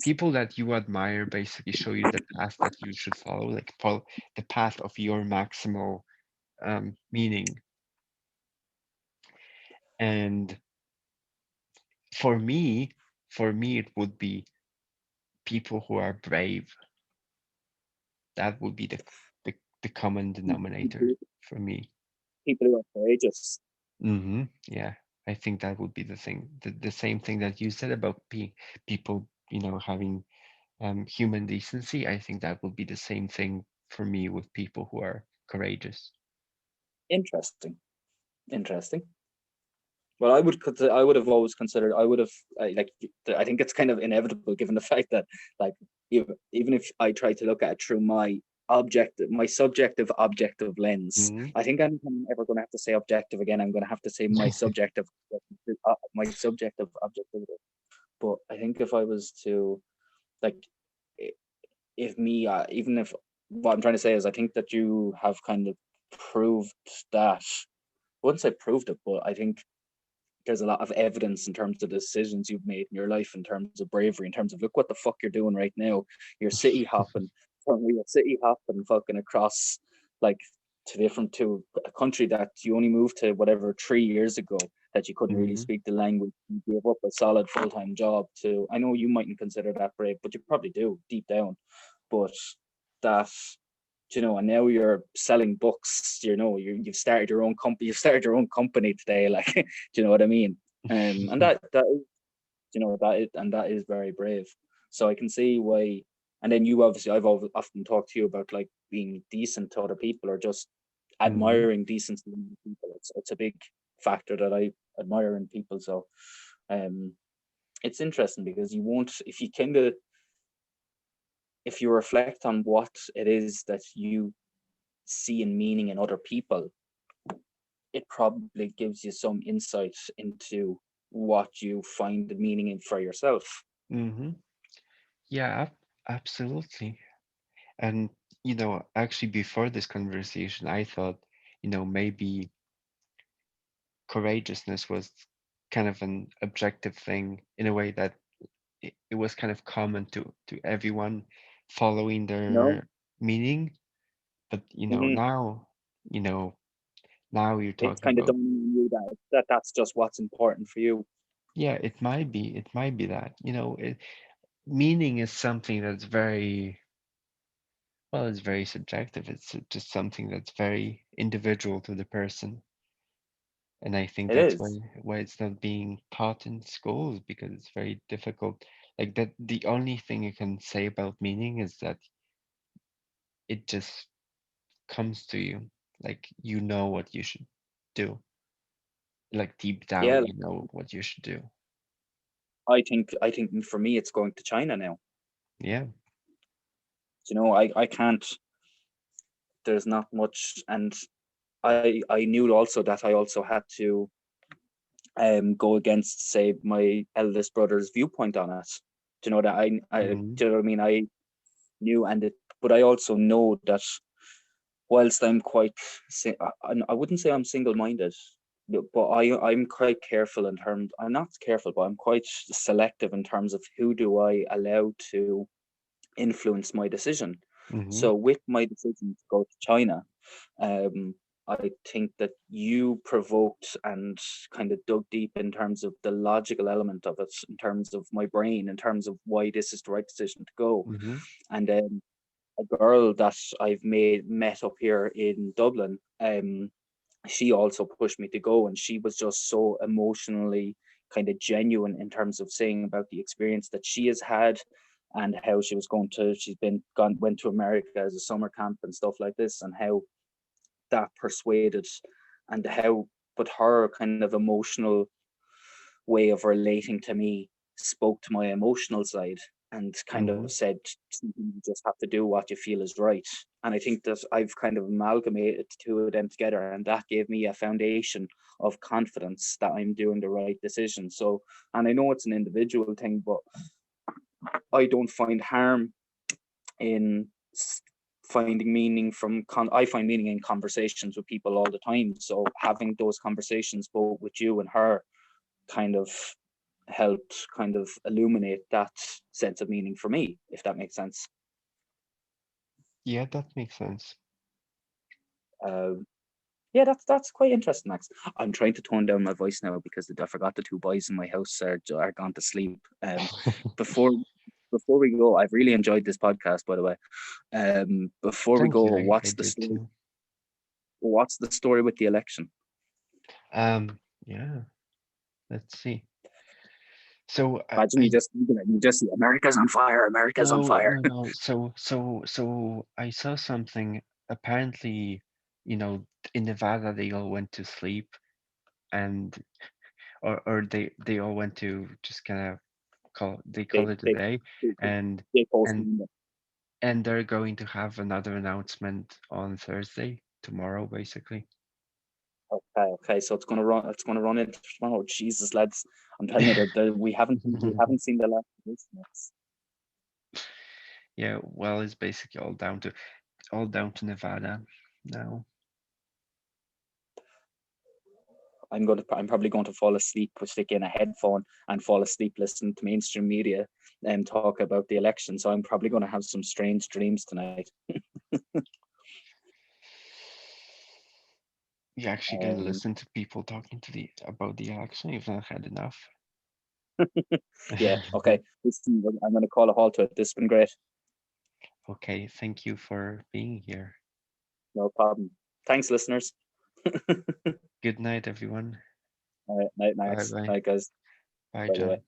people that you admire basically show you the path that you should follow, like follow the path of your maximal meaning. And for me, it would be people who are brave. That would be the common denominator People, for me. people who are courageous. Yeah, I think that would be the thing. The same thing that you said about people, having human decency. I think that would be the same thing for me with people who are courageous. Interesting. Interesting. Well, I would have always considered. I would have like. I think it's kind of inevitable given the fact that, like, even if I try to look at it through my subjective objective lens, Hmm. I think anytime I'm ever going to have to say objective again, I'm going to have to say my subjective objectivity. But I think if I was to, like, if me, even if what I'm trying to say is, I think that you have kind of proved that. I wouldn't say proved it, but I think there's a lot of evidence in terms of the decisions you've made in your life, in terms of bravery, in terms of look what the fuck you're doing right now. You're city hopping fucking across, like, to a country that you only moved to whatever 3 years ago, that you couldn't really Hmm. speak the language. You gave up a solid full-time job to, I know you mightn't consider that brave, but you probably do deep down. But that, and now you're selling books, you've started your own company, today, like, do you know what I mean? And that is, that is very brave. So I can see why. And then you, obviously, often talked to you about, like, being decent to other people, or just Hmm. admiring decency in people. It's a big factor that I admire in people. So um it's interesting because you won't, if you reflect on what it is that you see in meaning in other people, it probably gives you some insight into what you find the meaning in for yourself. Hmm. Yeah, absolutely. And, actually, before this conversation, I thought, maybe courageousness was kind of an objective thing in a way that it was kind of common to everyone following No. their meaning. But, Hmm. you know, now you're It's talking kind of about, dawning on you that's just what's important for you. yeah, it might be that, meaning is something that's very, well, it's very subjective. It's just something that's very individual to the person. And I think It that's why is. it's not being taught in schools, because it's very difficult. Like that, the only thing you can say about meaning is that it just comes to you. Like you know what you should do. Like deep Yeah, down, like, you know what you should do. I think for me it's going to China now. Yeah. I can't. There's not much, and I knew also that I also had to go against, say, my eldest brother's viewpoint on it. Do you know that do Hmm. you know what I mean? I knew, but I also know that whilst I'm quite, I wouldn't say I'm single-minded, but I'm quite careful in terms. I'm not careful, but I'm quite selective in terms of who do I allow to influence my decision. Hmm. So with my decision to go to China, um, I think that you provoked and kind of dug deep in terms of the logical element of it, in terms of my brain, in terms of why this is the right decision to go. Hmm. And a girl that I've met up here in Dublin, she also pushed me to go, and she was just so emotionally kind of genuine in terms of saying about the experience that she has had, and how she's been gone went to America as a summer camp and stuff like this, and how that persuaded, and how, but her kind of emotional way of relating to me spoke to my emotional side, and kind of Hmm. said, you just have to do what you feel is right. And I think that I've kind of amalgamated two of them together, and that gave me a foundation of confidence that I'm doing the right decision. So, and I know it's an individual thing, but I don't find harm in finding meaning I find meaning in conversations with people all the time. So having those conversations both with you and her kind of helped kind of illuminate that sense of meaning for me, if that makes sense. Yeah, that makes sense. Uh, Yeah, that's quite interesting, Max. I'm trying to tone down my voice now because I forgot the two boys in my house are gone to sleep. Before before we go, I've really enjoyed this podcast, by the way. Before we Thank go, you. I what's the did story? too. What's the story with the election? Yeah, let's see. So Imagine you just see America's on fire, America's on no, fire. no, no. So I saw something. Apparently, you know, in Nevada they all went to sleep, and or they all went to just kind of call Big, it a big, day, big, and big and postman. and they're going to have another announcement on Thursday, tomorrow, basically. Okay. So it's gonna run. It's gonna run into tomorrow. Jesus, lads, I'm telling you that we haven't seen the last of this. Yeah, well, it's basically all down to Nevada now. I'm probably going to fall asleep, stick in a headphone, and fall asleep listening to mainstream media and talk about the election. So I'm probably going to have some strange dreams tonight. You're actually gonna Um, listen to people talking to the about the election. You've not had enough. yeah. Okay. Listen, I'm going to call a halt to it. This has been great. Okay, thank you for being here. No problem. Thanks, listeners. Good night, everyone. All right, night, Bye Max. bye. Night, guys. Bye, By the way. John.